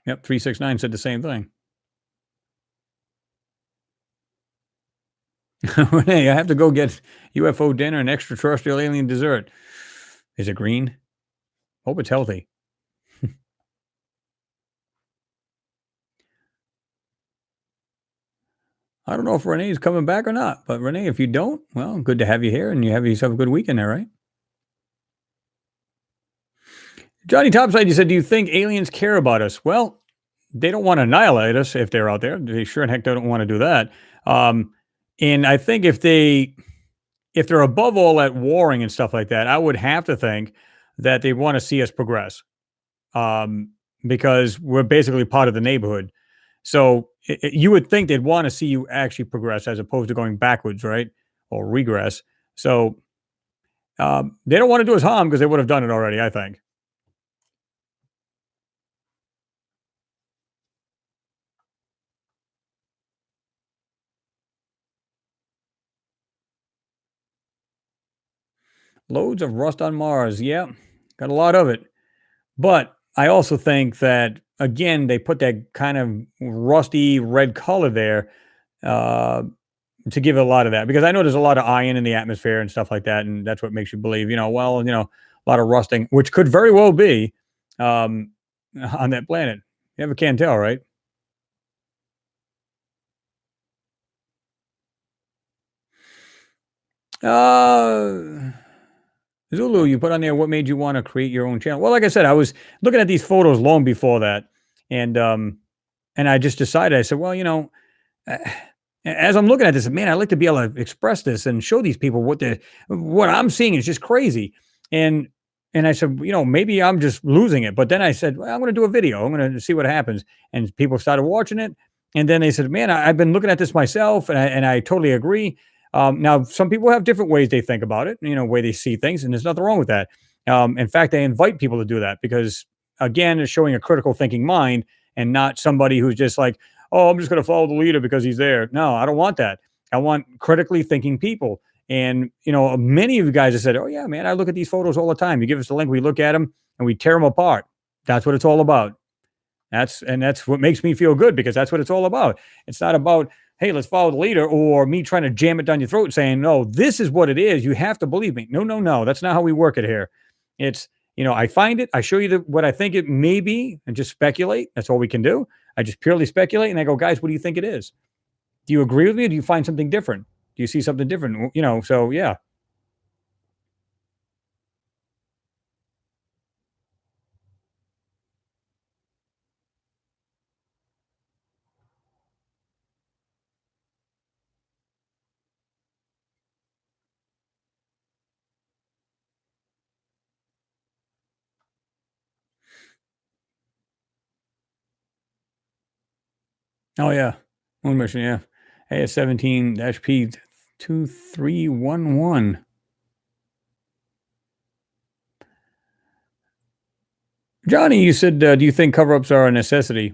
S1: Yep, 369 said the same thing. Renee, I have to go get UFO dinner and extraterrestrial alien dessert. Is it green? Hope it's healthy. I don't know if Renee's coming back or not, but Renee, if you don't, well, good to have you here and you have yourself a good weekend there, right? Johnny Topside, you said, do you think aliens care about us? Well, they don't want to annihilate us if they're out there. They sure in heck don't want to do that. And I think if they're above all that warring and stuff like that, I would have to think that they want to see us progress, because we're basically part of the neighborhood. So you would think they'd want to see you actually progress as opposed to going backwards, right? Or regress. So they don't want to do us harm because they would have done it already, I think. Loads of rust on Mars. Yeah, got a lot of it. But I also think that, again, they put that kind of rusty red color there uh, to give it a lot of that, because I know there's a lot of iron in the atmosphere and stuff like that. And that's what makes you believe, a lot of rusting, which could very well be um, on that planet. You never can tell, right? Uh, Zulu, you put on there what made you want to create your own channel. Well, like I said, I was looking at these photos long before that, and I just decided. I said, well, uh, as I'm looking at this, man, I'd like to be able to express this and show these people what I'm seeing is just crazy. And I said, maybe I'm just losing it. But then I said, well, I'm going to do a video. I'm going to see what happens. And people started watching it, and then they said, man, I've been looking at this myself, and I totally agree. Now, some people have different ways they think about it, way they see things, and there's nothing wrong with that. In fact, I invite people to do that because again, is showing a critical thinking mind and not somebody who's just like, oh, I'm just going to follow the leader because he's there. No, I don't want that. I want critically thinking people. And, many of you guys have said, oh, yeah, man, I look at these photos all the time. You give us the link, we look at them and we tear them apart. That's what it's all about. That's what makes me feel good because that's what it's all about. It's not about, hey, let's follow the leader or me trying to jam it down your throat saying, no, this is what it is. You have to believe me. No, no, no. That's not how we work it here. It's, I find it, I show you what I think it may be and just speculate. That's all we can do. I just purely speculate and I go, guys, what do you think it is? Do you agree with me or do you find something different? Do you see something different? So yeah. Oh yeah. One mission, yeah. AS17-P2311. Johnny, you said, do you think cover ups are a necessity?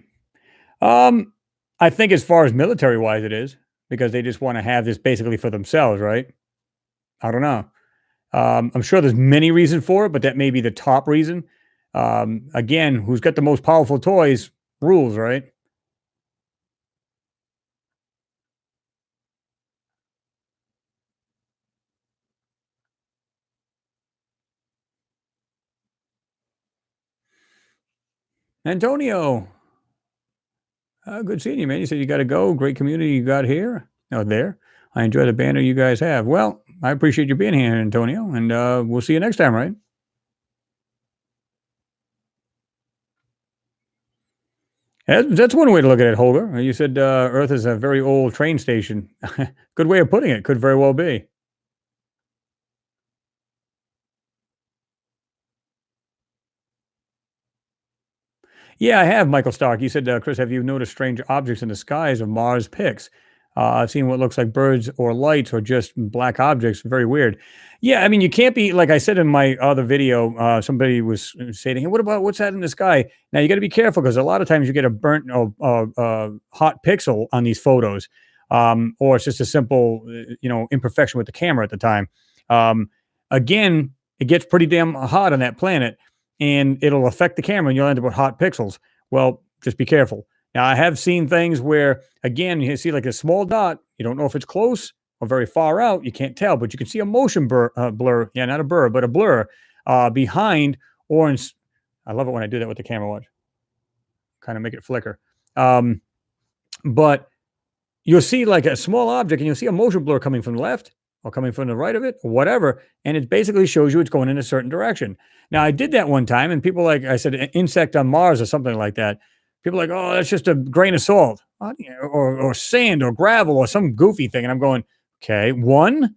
S1: Um, I think as far as military wise, it is because they just want to have this basically for themselves, right? I don't know. I'm sure there's many reasons for it, but that may be the top reason. Again, who's got the most powerful toys rules, right? Antonio, good seeing you, man. You said you got to go. Great community you got here. Oh, there. I enjoy the banner you guys have. Well, I appreciate you being here, Antonio, and we'll see you next time, right? That's one way to look at it, Holger. You said Earth is a very old train station. Good way of putting it. Could very well be. Yeah, I have, Michael Stark. You said, Chris, have you noticed strange objects in the skies of Mars pics? I've seen what looks like birds or lights or just black objects. Very weird. Yeah, I mean, you can't be, like I said in my other video, somebody was saying, hey, what's that in the sky? Now, you got to be careful because a lot of times you get a burnt or hot pixel on these photos, or it's just a simple, imperfection with the camera at the time. Again, it gets pretty damn hot on that planet and it'll affect the camera and you'll end up with hot pixels. Well, just be careful. Now, I have seen things where, again, you see like a small dot. You don't know if it's close or very far out. You can't tell, but you can see a motion blur. Yeah, not a blur, but a blur behind orange. I love it when I do that with the camera watch. Kind of make it flicker. But you'll see like a small object and you'll see a motion blur coming from the left or coming from the right of it or whatever. And it basically shows you it's going in a certain direction. Now, I did that one time and people like, I said, an insect on Mars or something like that. People are like, oh, that's just a grain of salt or sand or gravel or some goofy thing. And I'm going, okay, one.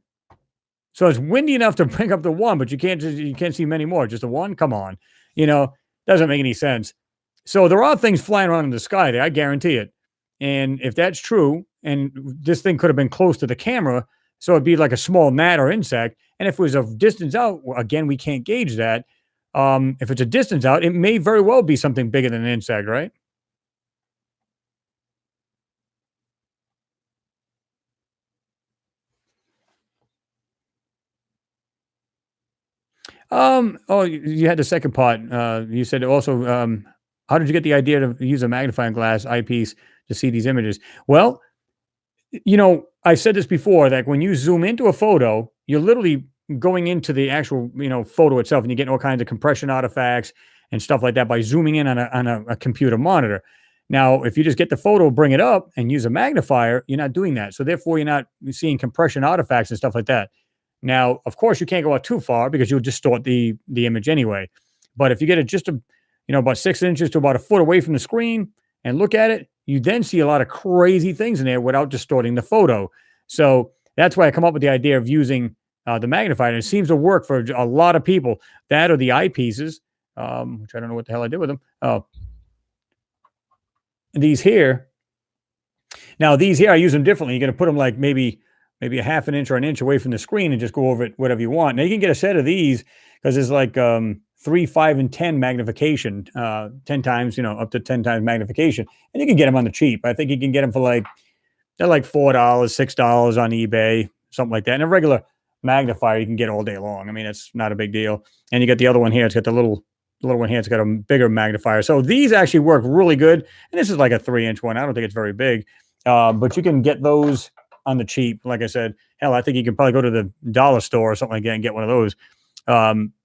S1: So it's windy enough to bring up the one, but you can't see many more. Just the one. Come on, doesn't make any sense. So there are things flying around in the sky there. I guarantee it. And if that's true, and this thing could have been close to the camera, so it'd be like a small gnat or insect. And if it was a distance out, again, we can't gauge that. If it's a distance out, it may very well be something bigger than an insect, right? Oh, you had the second part. You said also, how did you get the idea to use a magnifying glass eyepiece to see these images? Well, I said this before that when you zoom into a photo, you're literally going into the actual, photo itself, and you're getting all kinds of compression artifacts and stuff like that by zooming in on a computer monitor. Now, if you just get the photo, bring it up, and use a magnifier, you're not doing that. So therefore, you're not seeing compression artifacts and stuff like that. Now, of course, you can't go out too far because you'll distort the image anyway. But if you get it just about 6 inches to about a foot away from the screen and look at it, you then see a lot of crazy things in there without distorting the photo. So that's why I come up with the idea of using the magnifier. And it seems to work for a lot of people. That or the eyepieces, which I don't know what the hell I did with them. Oh, these here. Now, these here, I use them differently. You're going to put them like maybe a half an inch or an inch away from the screen and just go over it whatever you want. Now, you can get a set of these because there's like 3, 5, and 10 magnification, 10 times, up to 10 times magnification. And you can get them on the cheap. I think you can get them for they're like $4, $6 on eBay, something like that. And a regular magnifier you can get all day long. I mean, it's not a big deal. And you got the other one here. It's got the little one here. It's got a bigger magnifier. So these actually work really good. And this is like a 3-inch one. I don't think it's very big, but you can get those on the cheap. Like I said, hell, I think you can probably go to the dollar store or something like that and get one of those.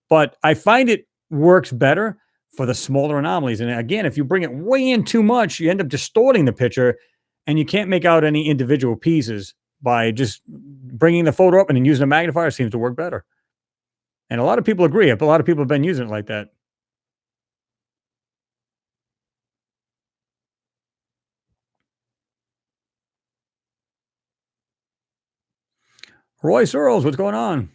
S1: But I find it works better for the smaller anomalies. And again, if you bring it way in too much, you end up distorting the picture and you can't make out any individual pieces. By just bringing the photo up and then using a magnifier seems to work better. And a lot of people agree. A lot of people have been using it like that. Roy Searles, what's going on?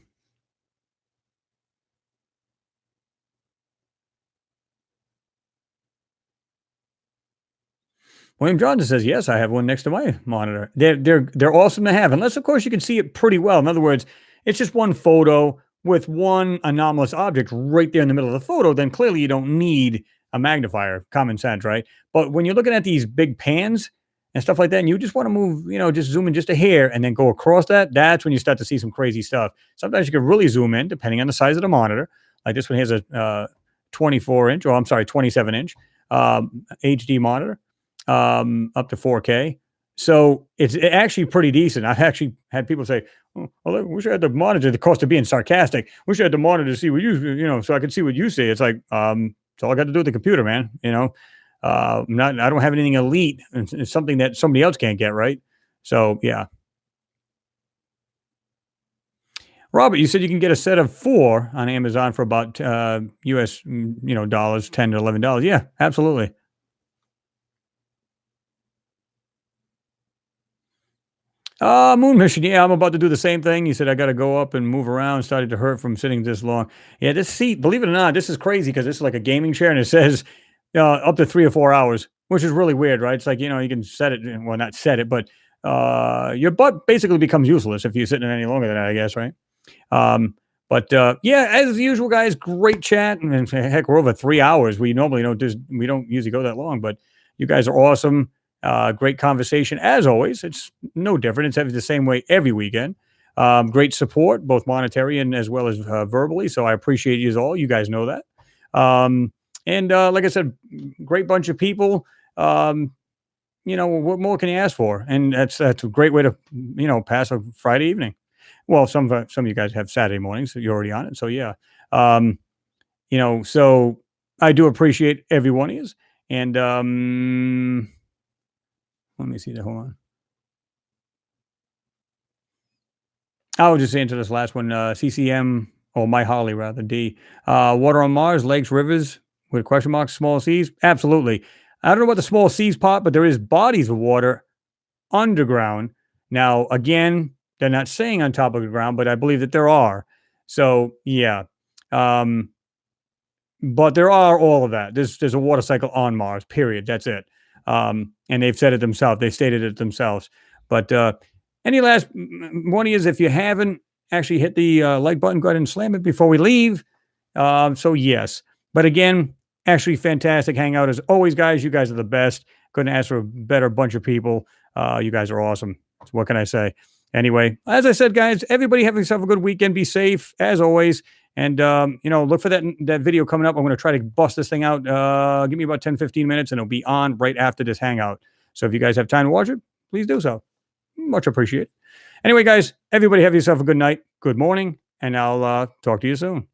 S1: William Johnson says, "Yes, I have one next to my monitor. They're awesome to have, unless of course you can see it pretty well. In other words, it's just one photo with one anomalous object right there in the middle of the photo. Then clearly you don't need a magnifier. Common sense, right? But when you're looking at these big pans and stuff like that, and you just want to move, just zoom in just a hair and then go across that, that's when you start to see some crazy stuff. Sometimes you can really zoom in, depending on the size of the monitor. Like this one has a 24-inch, or I'm sorry, 27-inch HD monitor, up to 4K. So it's actually pretty decent. I've actually had people say, "Oh, well, I wish I had the monitor." The cost of being sarcastic. Wish I had the monitor to see what so I could see what you see. It's like, it's all I got to do with the computer, man. I don't have anything elite. It's something that somebody else can't get, right? So yeah. Robert, you said you can get a set of 4 on Amazon for about US, dollars, $10 to $11. Yeah, absolutely. Moon mission. Yeah, I'm about to do the same thing. He said I got to go up and move around. Started to hurt from sitting this long. Yeah, this seat, believe it or not, this is crazy because this is like a gaming chair and it says up to 3 or 4 hours, which is really weird, right? It's like, you can set it, well, not set it, but your butt basically becomes useless if you sit in it any longer than that, I guess, right? But yeah, as usual, guys, great chat. And heck, we're over 3 hours. We normally we don't usually go that long, but you guys are awesome. Great conversation as always. It's no different. It's the same way every weekend. Great support, both monetary and as well as verbally. So I appreciate you all. You guys know that. And like I said, great bunch of people. What more can you ask for? And that's a great way to pass a Friday evening. Well, some of you guys have Saturday mornings, so you're already on it. So yeah, um, so I do appreciate every one of you. And let me see that. Hold on. I was just answer this last one. CCM or My Holly rather. D. Water on Mars, lakes, rivers with question marks, small seas. Absolutely. I don't know about the small seas part, but there is bodies of water underground. Now, again, they're not saying on top of the ground, but I believe that there are. So yeah. But there are all of that. There's a water cycle on Mars, period. That's it. And they've said it themselves. They stated it themselves. But any last one is, if you haven't actually hit the like button, go ahead and slam it before we leave. So yes. But again, actually fantastic hangout as always, guys. You guys are the best. Couldn't ask for a better bunch of people. You guys are awesome. So what can I say? Anyway, as I said, guys, everybody have yourself a good weekend. Be safe as always. And, look for that video coming up. I'm going to try to bust this thing out. Give me about 10, 15 minutes and it'll be on right after this hangout. So if you guys have time to watch it, please do so. Much appreciated. Anyway, guys, everybody have yourself a good night, good morning, and I'll talk to you soon.